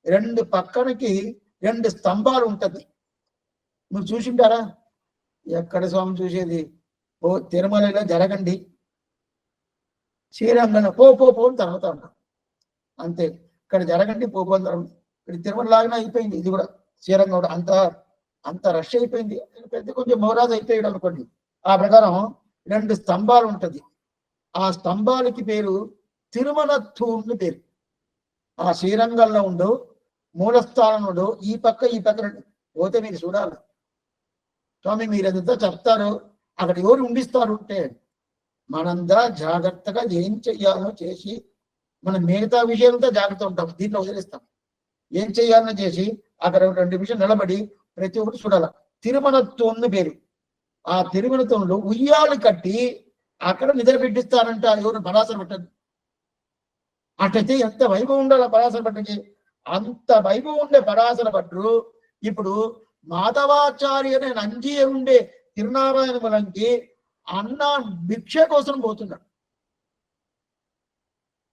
రెండు పక్కనకి రెండు స్తంభాలు ఉంటది. మీరు చూసింటారా? ఎక్కడ స్వామి చూసేది? ఓ తిరుమలలో జరగండి, శ్రీరంగం పో అని తర్వాత ఉంటాం అంతే. ఇక్కడ జరగండి పో ఇక్కడ తిరుమల లాగానే అయిపోయింది. ఇది కూడా శ్రీరంగం కూడా అంత రష్ అయిపోయింది. పెద్ద కొంచెం మౌరాజు అయిపోయాడు అనుకోండి. ఆ ప్రకారం రెండు స్తంభాలు ఉంటది. ఆ స్తంభాలకి పేరు తిరుమల తూర్లు పేరు. ఆ శ్రీరంగంలో ఉండు మూలస్థానంలో ఈ పక్క పోతే మీరు చూడాలి. స్వామి మీరంతా చెప్తారు, అక్కడ ఎవరు ఉండిస్తారు అంటే మనంతా జాగ్రత్తగా ఏం చెయ్యాలో చేసి మనం మిగతా విషయాలతో జాగ్రత్త ఉంటాం, దీంట్లో వదిలేస్తాం. ఏం చెయ్యాలో చేసి అక్కడ 2 నిమిషాలు నిలబడి ప్రతి ఒక్కటి చూడాలి. తిరుమల తోన్ను పేరు. ఆ తిరుమల తోన్లు ఉయ్యాలు కట్టి అక్కడ నిద్ర పెట్టిస్తారంట ఎవరు, పరాశర భట్టని. అట్లయితే ఎంత వైభవం ఉండాలి పరాశర భట్టకి. అంత వైభవం ఉండే పరాశర భట్టు ఇప్పుడు మాధవాచార్య అనే నంది ఉండే తిరునారాయణపురంకి అన్న భిక్ష కోసం పోతున్నాడు.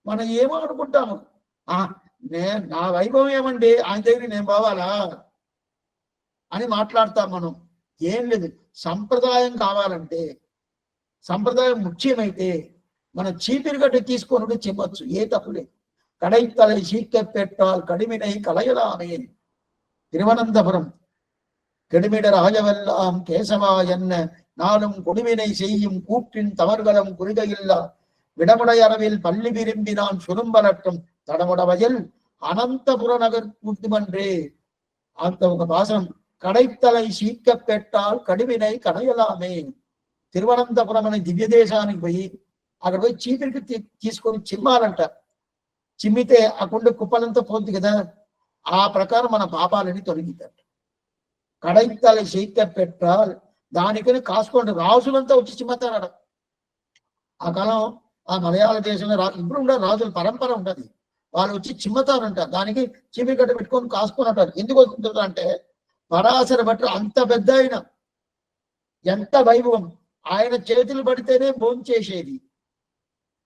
మనం ఏమో అనుకుంటాము, నా వైభవం ఏమండి, ఆయన దగ్గర నేను పోవాలా అని మాట్లాడతాం మనం. ఏం లేదు, సంప్రదాయం కావాలంటే, సంప్రదాయం ముఖ్యమైతే మనం చీపిరిగడ్డ తీసుకొని చెప్పచ్చు, ఏ తప్పు లేదు. కడైతలై సీక్క పెట్టాల్ కడిమినై కలయలామే. తిరువనంతపురం கெடுமிட ராஜவெல்லாம் கேசவா என்ன நாளும் கொடுவினை செய்யும் கூற்றின் தவறுகளும் குறிகையில்லா விடமுடை அரவில் பள்ளி விரும்பினான் சுரும்பலட்டும் தடமுட வயல் అనంతపుర నగర్ కూర్చుమండ్రే అంత ఒక భాషం కడైత్తలై సీక్క పెట్టాల్ కడివినై కడయలామే. తిరువనంతపురం అనే దివ్య దేశానికి పోయి అక్కడ పోయి చీపిరికి తీసుకొని చిమ్మాలంట. చిమ్మితే ఆ కుండ కుప్పలంతా పోద్ది కదా, ఆ ప్రకారం మన పాపాలని తొలగిద్దంట. కడైత్తలై సీక్క పెట్టాల్ దానికని కాసుకోండి, రాజులంతా వచ్చి చిమ్మతారట. ఆ కాలం ఆ మలయాళ దేశంలో ఇప్పుడు ఉండే రాజుల పరంపర ఉంటుంది, వాళ్ళు వచ్చి చిమ్మతారంట. దానికి చీమిగడ్డ పెట్టుకొని కాసుకొని అంటారు. ఎందుకు వస్తుంటారు అంటే పరాశర భట్టు అంత పెద్ద ఆయన, ఎంత వైభవం, ఆయన చేతులు పడితేనే భోజనం చేసేది.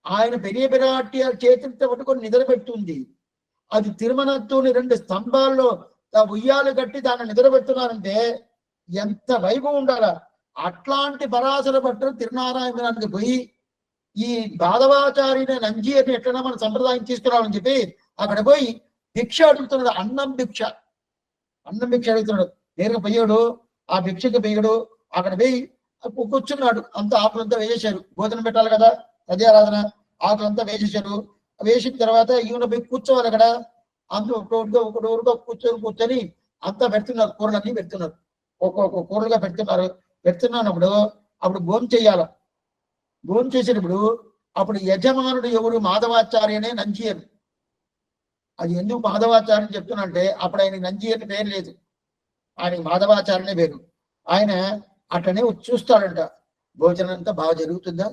ఆయన పెరియ పెరాటి చేతులతో పట్టుకొని నిద్రపెట్టుంది. అది తిరుమలతోని 2 స్తంభాల్లో ఉయ్యాలు కట్టి దాన్ని నిద్రపెడుతున్నారంటే ఎంత వైభవం ఉండాలా. అట్లాంటి పరాశర భట్టు తిరునారాయణానికి పోయి ఈ బాధవాచార్య నంజి అని ఎట్లన్నా మన సంప్రదాయం తీసుకురావాలని చెప్పి అక్కడ పోయి భిక్ష అడుగుతున్నాడు. అన్నం భిక్ష అడుగుతున్నాడు. నేరుగా పోయాడు, ఆ భిక్షకి పోయాడు. అక్కడ పోయి కూర్చున్నాడు. అంత ఆకులంతా వేసేశారు, భోజనం పెట్టాలి కదా, సద్యారాధన, ఆకులంతా వేసేశారు. వేసిన తర్వాత ఈయన పోయి కూర్చోవాలి అక్కడ. అందులో ఒకటోరుగా కూర్చొని అంతా పెడుతున్నారు, కూరలన్నీ పెడుతున్నారు, ఒక్కొక్క కూరలుగా పెడుతున్నప్పుడు అప్పుడు భోజనం చేయాలి. భోజనం చేసేటప్పుడు అప్పుడు యజమానుడు ఎవరు? మాధవాచార్యనే నంజీయర్. అది ఎందుకు మాధవాచార్యం చెప్తున్నా అంటే అప్పుడు ఆయన నంజీయర్ పేరు లేదు, ఆయన మాధవాచార్యనే పేరు. ఆయన అట్లనే చూస్తాడంట, భోజనం అంతా బాగా జరుగుతుందా,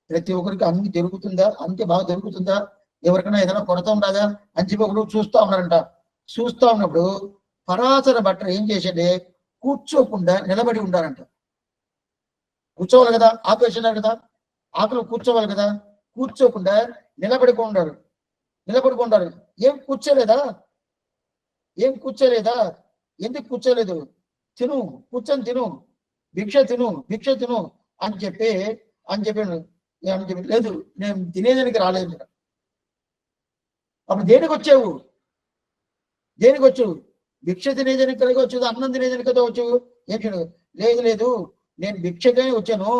ప్రతి ఒక్కరికి అన్ని జరుగుతుందా, అంతే బాగా జరుగుతుందా, ఎవరికైనా ఏదైనా కొరత ఉండదా అని చెప్పి ఒకరు చూస్తా ఉన్నారంట. చూస్తా ఉన్నప్పుడు పరాశర భట్టు ఏం చేసేది, కూర్చోకుండా నిలబడి ఉండాలంట. కూర్చోవాలి కదా, ఆపేసినారు కదా, ఆకులు కూర్చోవాలి కదా, కూర్చోకుండా నిలబడుకుంటారు. ఏం కూర్చోలేదా ఎందుకు కూర్చోలేదు, కూర్చొని తిను, భిక్ష తిను అని చెప్పి లేదు, నేను తినేదానికి రాలేదు. అప్పుడు దేనికి వచ్చావు? భిక్ష తినేదానికి కలిగి వచ్చు, అన్నం తినేదానికి కదా వచ్చు. ఏం లేదు, నేను భిక్షకే వచ్చాను,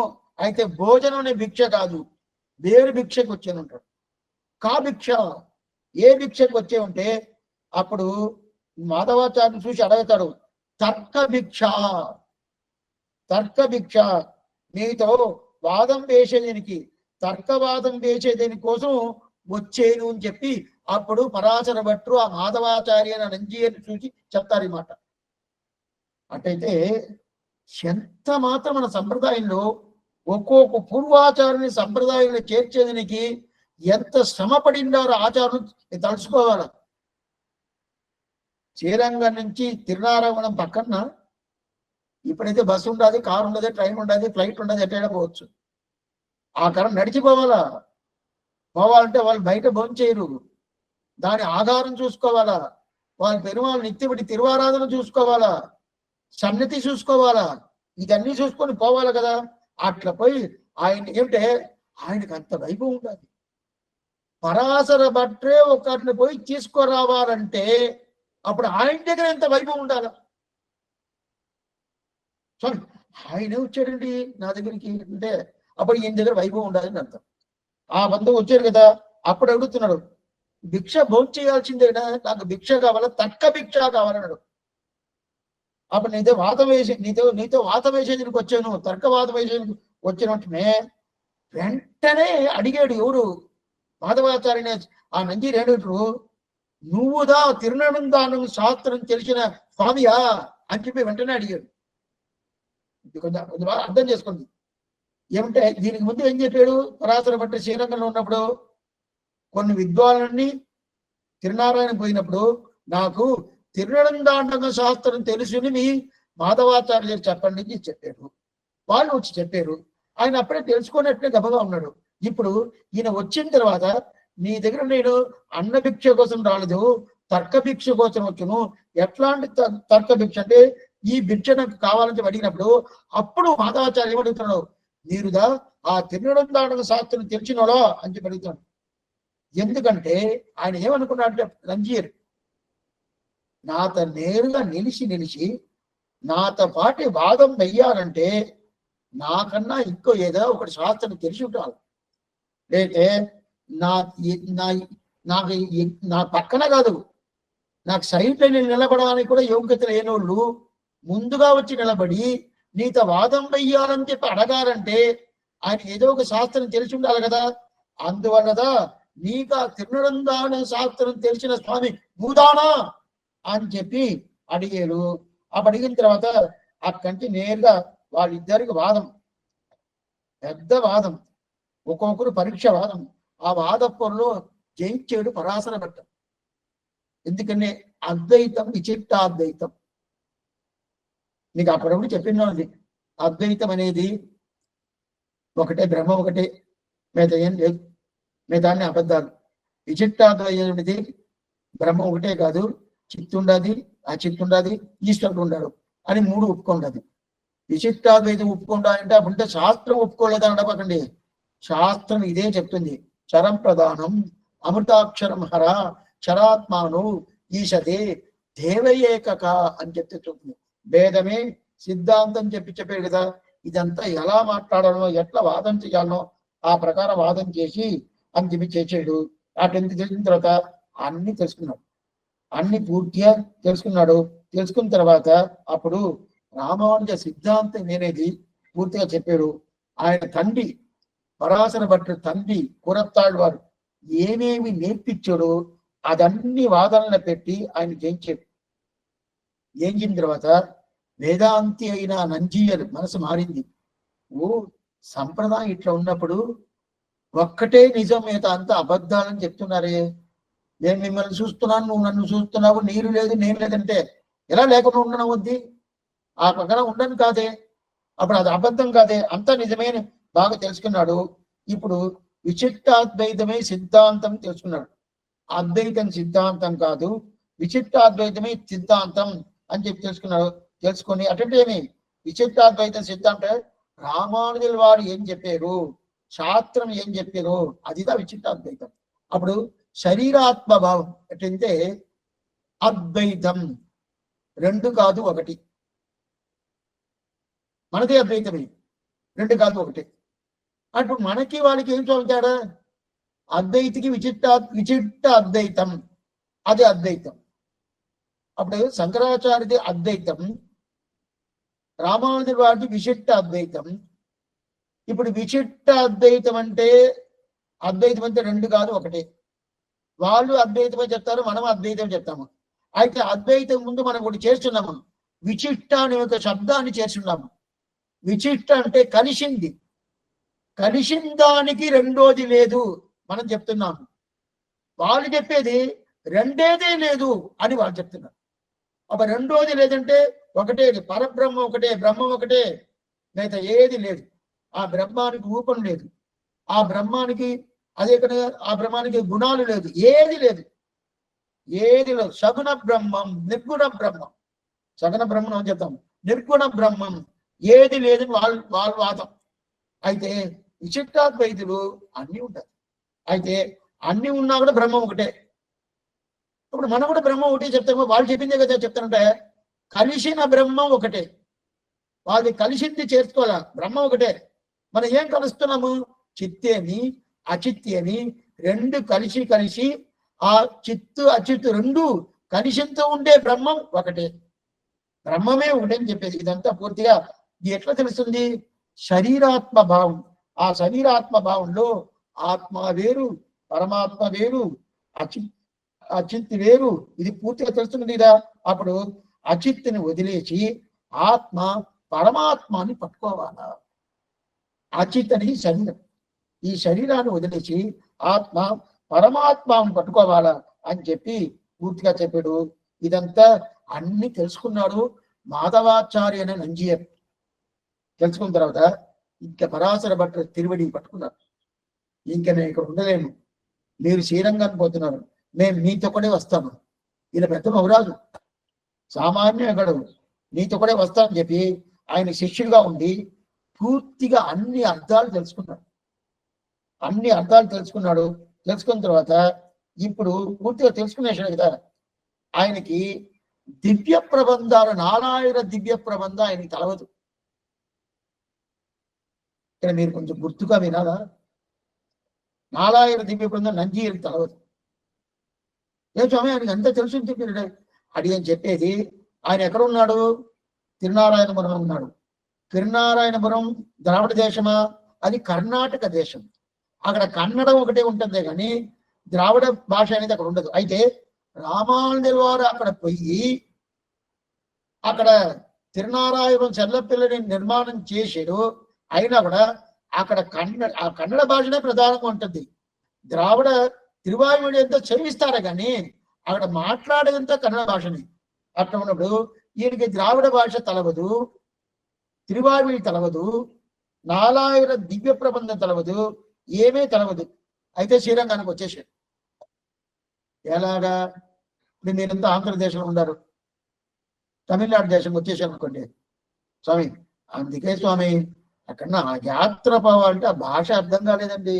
అయితే భోజనం అనే భిక్ష కాదు, వేరు భిక్షకు వచ్చాను అంటాడు. కా భిక్ష, ఏ భిక్షకు వచ్చే ఉంటే అప్పుడు మాధవాచార్యుని చూసి అడుగుతాడు, తర్క భిక్ష, నీతో వాదం వేసేదానికి, తర్కవాదం వేసేదేని కోసం వచ్చేను అని చెప్పి అప్పుడు పరాశర భట్టు ఆ మాధవాచార్య నంజీయని చూసి చెప్తారు ఈ మాట. అట్టయితే ఎంత మాత్రం మన సంప్రదాయంలో ఒక్కొక్క పూర్వాచారుని సంప్రదాయంలో చేర్చేదానికి ఎంత శ్రమ పడిండారో ఆచారం తలుచుకోవాలి. శ్రీరంగం నుంచి తిరునారాయణం పక్కన ఇప్పుడైతే బస్సు ఉండదు, కారు ఉండదు, ట్రైన్ ఉండదు, ఫ్లైట్ ఉండదు, ఎట్టయినా పోవచ్చు. ఆ కారం పోవాలంటే వాళ్ళు బయట భోజనం చేయరు, దాని ఆధారం చూసుకోవాలా, వాళ్ళ పెరుమాళ్ళు నిత్యపటి తిరువారాధన చూసుకోవాలా, సన్నిధి చూసుకోవాలా, ఇదన్నీ చూసుకొని పోవాలి కదా. అట్లా పోయి ఆయన ఏమిటే ఆయనకు అంత వైభవం ఉండాలి. పరాశర భట్టే ఒకరిని పోయి తీసుకురావాలంటే అప్పుడు ఆయన దగ్గర ఎంత వైభవం ఉండాలి. చూడండి, ఆయన వచ్చాడండి నా దగ్గరికి అంటే అప్పుడు ఈయన దగ్గర వైభవం ఉండాలని అర్థం. ఆ బంధువు వచ్చారు కదా, అప్పుడు అడుగుతున్నాడు, భిక్ష భోజనం చేయాల్సిందేనా, నాకు భిక్ష కావాలా, తక్క భిక్ష కావాలన్నాడు. అప్పుడు నీతో వాతం వేసేందుకు వచ్చాను, తర్కవాతం వేసేందుకు వచ్చిన వెంటనే అడిగాడు ఎవరు? మాధవాచార్యుని ఆ నంజి రేణుడు, నువ్వుదా తిరునందానం శాస్త్రం తెలిసిన స్వామియా అని చెప్పి వెంటనే అడిగాడు. కొంచెం బాగా అర్థం చేసుకోండి. ఏమంటే దీనికి ముందు ఏం చెప్పాడు? పరాశర భట్టు శ్రీరంగంలో ఉన్నప్పుడు కొన్ని విద్వాలన్నీ తిరునారాయణ పోయినప్పుడు నాకు తిరునందాండక శాస్త్రం తెలుసుని మీ మాధవాచార్య చెప్పండి అని చెప్పారు. వాళ్ళు వచ్చి చెప్పారు. ఆయన అప్పుడే తెలుసుకున్నట్లే గబగా ఉన్నాడు. ఇప్పుడు ఈయన వచ్చిన తర్వాత నీ దగ్గర నేను అన్న భిక్ష కోసం రాలేదు, తర్క భిక్ష కోసం వచ్చును. ఎట్లాంటి తర్క భిక్ష అంటే ఈ భిక్ష నాకు కావాలని అడిగినప్పుడు అప్పుడు మాధవాచార్య ఏమడుగుతున్నాడు, మీరుదా ఆ తిరునందాండక శాస్త్రం తెలిసినోడా అని చెప్పి అడుగుతున్నాడు. ఎందుకంటే ఆయన ఏమనుకున్నాడంటే రంజీర్ నాతో నేరుగా నిలిచి నాతో పాటి వాదం వెయ్యాలంటే నాకన్నా ఇంకో ఏదో ఒకటి శాస్త్రం తెలిసి ఉండాలి. లేతే నా పక్కన కాదు, నాకు సైట్లో నేను నిలబడడానికి కూడా యోగ్యత లేనోళ్ళు ముందుగా వచ్చి నిలబడి నీతో వాదం వెయ్యాలని చెప్పి అడగాలంటే ఆయన ఏదో ఒక శాస్త్రం తెలిసి ఉండాలి కదా. అందువల్లదా నీకు ఆ తిరునందాన శాస్త్రం తెలిసిన స్వామి భూదానా అని చెప్పి అడిగారు. అప్పుడు అడిగిన తర్వాత అక్కడి నేరుగా వాళ్ళిద్దరికి వాదం, పెద్ద వాదం, ఒక్కొక్కరు పరీక్ష వాదం. ఆ వాదపురంలో జయించాడు పరాశర భట్ట. ఎందుకని అద్వైతం విచిత్తాద్వైతం. నీకు అప్పుడప్పుడు చెప్పినది అద్వైతం అనేది ఒకటే, బ్రహ్మ ఒకటే, మిగతా ఏం లేదు, మిగతాన్ని అబద్ధాలు. విచిత్తాద్వైతం అనేది బ్రహ్మ ఒకటే కాదు, చిత్తుండది, అచిత్తుండది, ఈశ్వరుడు ఉండడు అని మూడు ఒప్పుకుండదు. విచిత్తాద్వైతం ఒప్పుకుంటానంటే అప్పుడంటే శాస్త్రం ఒప్పుకోలేదని అడగకండి. శాస్త్రం ఇదే చెప్తుంది. చరం ప్రధానం అమృతాక్షరం హర చరాత్మాను ఈశదే దేవయేకక అని చెప్తే చూస్తుంది. భేదమే సిద్ధాంతం చెప్పాడు కదా. ఇదంతా ఎలా మాట్లాడాలో, ఎట్లా వాదం చేయాలనో ఆ ప్రకారం వాదం చేసి అని చెప్పి చేసాడు. ఆ 10th తెలిసిన తర్వాత అన్ని తెలుసుకున్నాడు, అన్ని పూర్తిగా తెలుసుకున్నాడు. తెలుసుకున్న తర్వాత అప్పుడు రామానుజ సిద్ధాంతం అనేది పూర్తిగా చెప్పాడు. ఆయన తండ్రి పరాశర భట్టు తండ్రి కూరత్తాడు వారు ఏమేమి నేర్పించాడో అదన్ని వాదనలు పెట్టి ఆయన జయించాడు. జయించిన తర్వాత వేదాంతి అయిన నంజీయర్ మనసు మారింది. ఓ సంప్రదాయం ఇట్లా ఉన్నప్పుడు ఒక్కటే నిజం, మిగతా అంతా అబద్ధాలని చెప్తున్నారే. నేను మిమ్మల్ని చూస్తున్నాను, నువ్వు నన్ను చూస్తున్నావు, నీరు లేదు నేను లేదంటే ఎలా లేకుండా ఉండడం వద్ది? ఆ ప్రకారం ఉండను కాదే, అప్పుడు అది అబద్ధం కాదే, అంతా నిజమే బాగా తెలుసుకున్నాడు. ఇప్పుడు విచిత్తాద్వైతమే సిద్ధాంతం తెలుసుకున్నాడు. అద్వైతం సిద్ధాంతం కాదు, విచిత్తాద్వైతమే సిద్ధాంతం అని చెప్పి తెలుసుకున్నాడు. తెలుసుకొని అటంటే ఏమి విచిత్తాద్వైతం సిద్ధాంతం రామానుజుల వారు ఏం చెప్పారు, శాస్త్రం ఏం చెప్పారు, అదిదా విచిత్తాద్వైతం. అప్పుడు శరీరాత్మ భావం అంటే అద్వైతం రెండు కాదు ఒకటి, మనదే అద్వైతమే రెండు కాదు ఒకటి. అప్పుడు మనకి వాళ్ళకి ఏం చదువుతాడా? అద్వైతికి విచిట్ట అద్వైతం, అది అద్వైతం. అప్పుడు శంకరాచార్యది అద్వైతం, రామానుజుల వారిది విశిష్ట అద్వైతం. ఇప్పుడు విశిష్ట అద్వైతం అంటే అద్వైతం అంటే రెండు కాదు ఒకటే. వాళ్ళు అద్వైతమే చెప్తారు, మనం అద్వైతం చెప్తాము. అయితే అద్వైతం ముందు మనం ఒకటి చేస్తున్నాము, విశిష్ట అనే ఒక శబ్దాన్ని చేస్తున్నాము. విశిష్ట అంటే కలిసింది, కలిసిన దానికి రెండోది లేదు మనం చెప్తున్నాము. వాళ్ళు చెప్పేది రెండేదే లేదు అని వాళ్ళు చెప్తున్నారు. అప్పుడు రెండోది లేదంటే ఒకటే, పరబ్రహ్మ ఒకటే, బ్రహ్మం ఒకటే, మిగతా ఏది లేదు. ఆ బ్రహ్మానికి రూపం లేదు, ఆ బ్రహ్మానికి అదే కదా, ఆ బ్రహ్మానికి గుణాలు లేదు, ఏది లేదు, ఏది లేదు. సగుణ బ్రహ్మం, నిర్గుణ బ్రహ్మం. సగుణ బ్రహ్మం అని చెప్తాం, నిర్గుణ బ్రహ్మం ఏది లేదని వాళ్ళ వాదం. అయితే విచిత్రాద్వైతులు అన్నీ ఉంటాయి. అయితే అన్ని ఉన్నా కూడా బ్రహ్మం ఒకటే. ఇప్పుడు మనం కూడా బ్రహ్మం ఒకటే చెప్తాము, వాళ్ళు చెప్పిందే కదా చెప్తానంటే కలిసిన బ్రహ్మం ఒకటే, వాళ్ళది కలిసింది చేర్చుకోవాలా, బ్రహ్మం ఒకటే. మనం ఏం కలుస్తున్నాము? చిత్తేని అచిత్యని రెండు కలిసి ఆ చిత్తు అచిత్తు రెండు కలిసితో ఉండే బ్రహ్మం ఒకటే, బ్రహ్మమే ఒకటే అని చెప్పేది. ఇదంతా పూర్తిగా ఎట్లా తెలుస్తుంది? శరీరాత్మ భావం. ఆ శరీరాత్మ భావంలో ఆత్మ వేరు, పరమాత్మ వేరు, అచిత్ వేరు, ఇది పూర్తిగా తెలుస్తుంది కదా. అప్పుడు అచిత్తుని వదిలేసి ఆత్మ పరమాత్మాన్ని పట్టుకోవాలా. అచిత్ అనేది శరీరం, ఈ శరీరాన్ని వదిలేసి ఆత్మ పరమాత్మను పట్టుకోవాలా అని చెప్పి పూర్తిగా చెప్పాడు. ఇదంతా అన్ని తెలుసుకున్నాడు మాధవాచార్య అనే నంజీయర్. తెలుసుకున్న తర్వాత ఇంకా పరాశర భట్ట తిరువడి పట్టుకున్నారు. ఇంకా నేను ఇక్కడ ఉండలేను, మీరు శ్రీరంగానికి పోతున్నారు, మేము మీతో కూడా వస్తాము. ఈయన పెద్ద మౌరాజు, సామాన్యుడు, నీతో కూడా వస్తామని చెప్పి ఆయన శిష్యుడిగా ఉండి పూర్తిగా అన్ని అర్థాలు తెలుసుకున్నాడు. అన్ని అర్థాలు తెలుసుకున్నాడు. తెలుసుకున్న తర్వాత ఇప్పుడు పూర్తిగా తెలుసుకునేసాడు కదా, ఆయనకి దివ్య ప్రబంధాలు, నారాయణ దివ్య ప్రబంధం ఆయనకి తెలవదు. ఇక్కడ మీరు కొంచెం గుర్తుగా వినాలా, నారాయణ దివ్య ప్రబంధం నంజీయరికి తెలవదు. ఏ స్వామి ఆయనకి అంతా తెలుసు చెప్పాడు. అది అని చెప్పేది ఆయన ఎక్కడ ఉన్నాడు? తిరునారాయణపురం ఉన్నాడు. తిరునారాయణపురం ద్రావిడ దేశమా? అది కర్ణాటక దేశం. అక్కడ కన్నడం ఒకటే ఉంటుంది కానీ ద్రావిడ భాష అనేది అక్కడ ఉండదు. అయితే రామానుజుల వారు అక్కడ పోయి అక్కడ తిరునారాయణపురం చెల్లపిల్లని నిర్మాణం చేసాడు. అయినా కూడా అక్కడ కన్నడ భాషనే ప్రధానంగా ఉంటుంది. ద్రావిడ తిరువాయుడు ఎంతో చదివిస్తారు కానీ అక్కడ మాట్లాడేదంతా కన్నడ భాషని. అట్లా ఉన్నప్పుడు ఈయనకి ద్రావిడ భాష తలవదు, తిరువాయుడు తలవదు, నాలాయుర దివ్య ప్రబంధం తలవదు, ఏమీ తలవదు. అయితే శ్రీరంగానికి వచ్చేసాడు. ఎలాగా? ఇప్పుడు మీరంతా ఆంధ్రదేశంలో ఉన్నారు, తమిళనాడు దేశం వచ్చేసాను అనుకోండి స్వామి. అందుకే స్వామి అక్కడ యాత్ర పోవాలంటే ఆ భాష అర్థం కాలేదండి.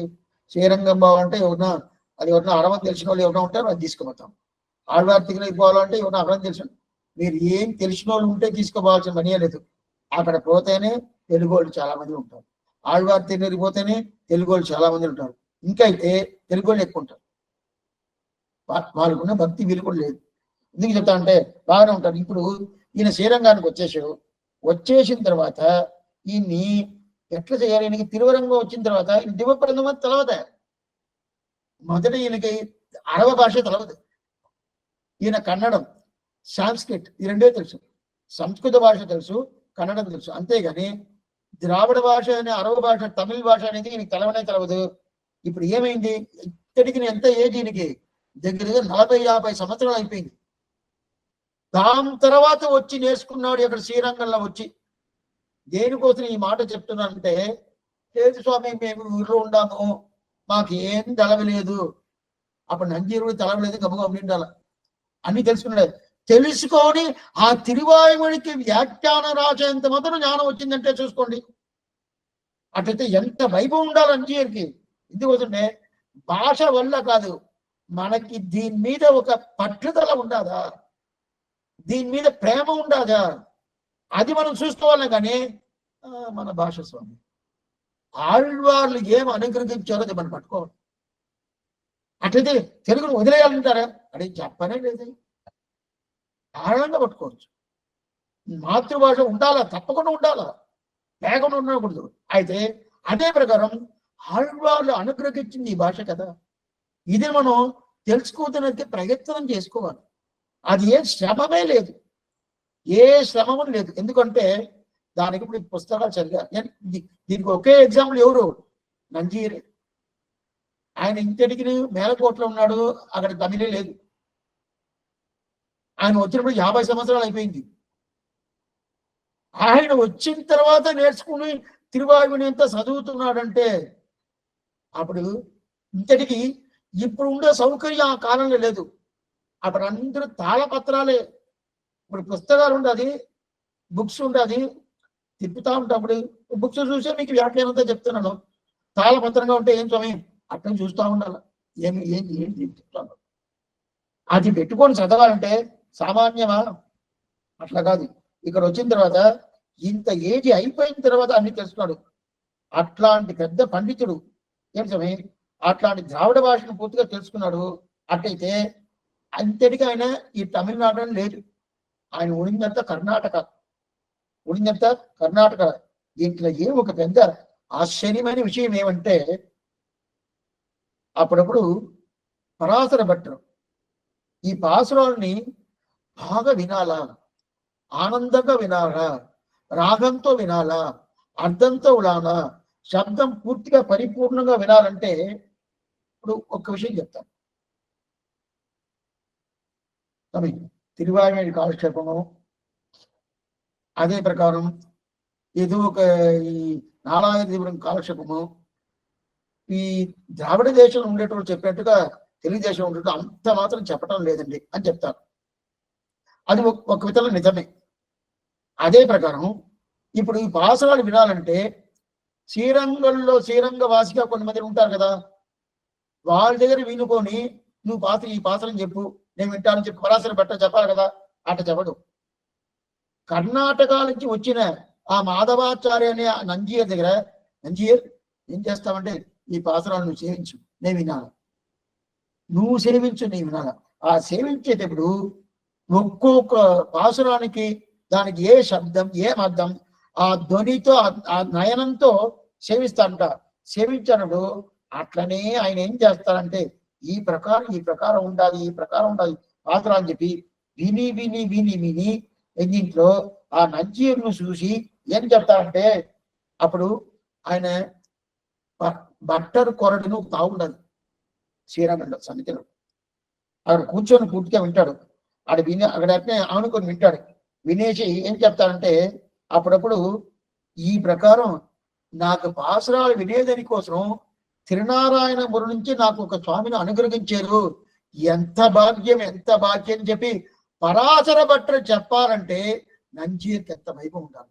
శ్రీరంగం పోవాలంటే ఎవరన్నా అరవం తెలిసిన వాళ్ళు ఎవరైనా ఉంటారో అది తీసుకుపోతాం. ఆళ్వార్ తిరుగు పోవాలంటే ఎవరైనా అరవం తెలిసిన, మీరు ఏం తెలిసిన వాళ్ళు ఉంటే తీసుకోవాల్సిన పని లేదు. అక్కడ పోతేనే తెలుగు వాళ్ళు చాలా మంది ఉంటారు. ఆళ్వార్ తిరుగు పోతేనే తెలుగు వాళ్ళు చాలా మంది ఉంటారు. ఇంకా అయితే తెలుగు వాళ్ళు ఎక్కువ ఉంటారు. వాళ్ళకున్న భక్తి వీలు కూడా లేదు. ఎందుకు చెప్తా అంటే బాగానే ఉంటారు. ఇప్పుడు ఈయన శ్రీరంగానికి వచ్చేసిన తర్వాత ఈయన్ని ఎట్లా చేయాలి? ఈయనకి తిరువరంగం వచ్చిన తర్వాత ఈయన దివ్యప్రబంధం తెలవదు. మొదట ఈయనకి అరవ భాష తెలవదు. ఈయన కన్నడం, సాంస్క్రిట్ ఈ రెండే తెలుసు. సంస్కృత భాష తెలుసు, కన్నడం తెలుసు. అంతేగాని ద్రావిడ భాష అనే అరవ భాష, తమిళ భాష అనేది ఈయనకి తెలవదు. ఇప్పుడు ఏమైంది? ఇక్కడికి ఎంత ఏజ్ ఈయనకి? దగ్గరగా 40-50 సంవత్సరాలు అయిపోయింది. దాని తర్వాత వచ్చి నేర్చుకున్నాడు ఇక్కడ శ్రీరంగంలో వచ్చి. దేనికోసం ఈ మాట చెప్తున్నానంటే, లేదు స్వామి మేము ఊళ్ళో ఉన్నాము, మాకు ఏం తెలవలేదు. అప్పుడు నంజీరుడు తెలవలేదు, గబగబా ఉండాల అన్ని తెలుసుకున్నాడు. తెలుసుకొని ఆ తిరువాయుమడికి వ్యాఖ్యానం రాసేంత మాత్రం జ్ఞానం వచ్చిందంటే చూసుకోండి. అట్లయితే ఎంత వైభవం ఉండాలి నంజీరుకి. ఎందుకోసంటే భాష వల్ల కాదు, మనకి దీని మీద ఒక పట్టుదల ఉండాదా, దీని మీద ప్రేమ ఉండాదా, అది మనం చూసుకోవాలి. కానీ మన భాష స్వామి ఆళ్వార్లు ఏం అనుగ్రహించారో అది మనం పట్టుకోవాలి. అట్లయితే తెలుగును వదిలేయాలంటారా? అది చెప్పనే లేదు. ఆనందంగా పట్టుకోవచ్చు. మాతృభాష ఉండాలా, తప్పకుండా ఉండాలా, లేకుండా ఉండకూడదు. అయితే అదే ప్రకారం ఆళ్వార్లు అనుగ్రహించింది ఈ భాష కదా, ఇది మనం తెలుసుకోవడానికి ప్రయత్నం చేసుకోవాలి. అది ఏ శ్రమమే లేదు, ఏ శ్రమము లేదు. ఎందుకంటే దానికి ఇప్పుడు పుస్తకాలు చదివా. దీనికి ఒకే ఎగ్జాంపుల్ ఎవరు? నంజీరే. ఆయన ఇంటికి మేలకోట్లో ఉన్నాడు, అక్కడ తమిళే లేదు. ఆయన వచ్చినప్పుడు 50 సంవత్సరాలు అయిపోయింది. ఆయన వచ్చిన తర్వాత నేర్చుకుని తిరువాయుని ఎంత చదువుతున్నాడంటే, అప్పుడు ఇంతటికి ఇప్పుడు ఉండే సౌకర్యం ఆ కాలంలో లేదు. అప్పుడు అందరూ తాళపత్రాలే. ఇప్పుడు పుస్తకాలు ఉండదు, బుక్స్ ఉండదు, తిప్పుతా ఉంటాప్పుడు బుక్స్ చూసే మీకు వ్యాఖ్యానంతో చెప్తున్నాను. తాళపత్రంగా ఉంటే ఏం స్వామి అట్లా చూస్తూ ఉండాలి. ఏం చెప్తాను, అది పెట్టుకొని చదవాలంటే సామాన్యమా? అట్లా కాదు. ఇక్కడ వచ్చిన తర్వాత ఇంత ఏజ్ అయిపోయిన తర్వాత అన్ని తెలుసుకున్నాడు. అట్లాంటి పెద్ద పండితుడు ఏం స్వామి, అట్లాంటి ద్రావిడ భాషను పూర్తిగా తెలుసుకున్నాడు. అట్లయితే అంతటికి ఆయన ఈ తమిళనాడు లేదు, ఆయన ఉండిందంతా కర్ణాటక. దీంట్లో ఒక పెద్ద ఆశ్చర్యమైన విషయం ఏమంటే, అప్పుడప్పుడు పరాశర భట్టు ఈ పాసురాల్ని బాగా వినాలా, ఆనందంగా వినాలా, రాగంతో వినాలా, అర్థంతో వినాలా, శబ్దం పూర్తిగా పరిపూర్ణంగా వినాలంటే ఇప్పుడు ఒక్క విషయం చెప్తాను. తిరువాయుమడి కాలక్షేపము, అదే ప్రకారం ఏదో ఒక ఈ నారాయణపురం కాలక్షేపము, ఈ ద్రావిడ దేశంలో ఉండేటోళ్ళు చెప్పినట్టుగా తెలుగుదేశం ఉండేట్టు అంత మాత్రం చెప్పటం లేదండి అని చెప్తారు. అది ఒక విధంగా నిజమే. అదే ప్రకారం ఇప్పుడు ఈ పాసరాలు వినాలంటే శ్రీరంగంలో శ్రీరంగ వాసిగా కొంతమంది ఉంటారు కదా, వాళ్ళ దగ్గర వినుకొని నువ్వు ఈ పాసరం చెప్పు, నేను వింటానని చెప్పి పరాశర భట్ట చెప్పాలి కదా, అట చెప్పడు. కర్ణాటక నుంచి వచ్చిన ఆ మాధవాచార్య అనే నంజీర్ దగ్గర, నంజీర్ ఏం చేస్తామంటే ఈ పాసరాలు నువ్వు సేవించు, నేను వినాల, నువ్వు సేవించు, నేను వినాల. ఆ సేవించేటప్పుడు ఒక్కొక్క పాసురానికి దానికి ఏ శబ్దం ఏ అర్థం ఆ ధ్వనితో ఆ నయనంతో సేవిస్తారంట. సేవించినప్పుడు అట్లనే ఆయన ఏం చేస్తారంటే ఈ ప్రకారం ఉండాలి, ఈ ప్రకారం ఉండాలి పాత్ర అని చెప్పి విని విని విని విని దీంట్లో ఆ నంజీరును చూసి ఏం చెప్తారంటే అప్పుడు ఆయన బట్టర్ కొరడును తాగుండదు శ్రీరంగంలో సన్నిధిలో అక్కడ కూర్చొని పూర్తిగా వింటాడు. ఆడ విని అక్కడ ఆనుకొని వింటాడు. వినేసి ఏం చెప్తారంటే అప్పుడప్పుడు ఈ ప్రకారం నాకు పాసురాలు వినేదని కోసం తిరునారాయణపురి నుంచి నాకు ఒక స్వామిని అనుగ్రహించారు, ఎంత భాగ్యం ఎంత భాగ్యం చెప్పి పరాశర భట్టరు చెప్పాలంటే నంజీరికి ఎంత వైభవం ఉండాలి,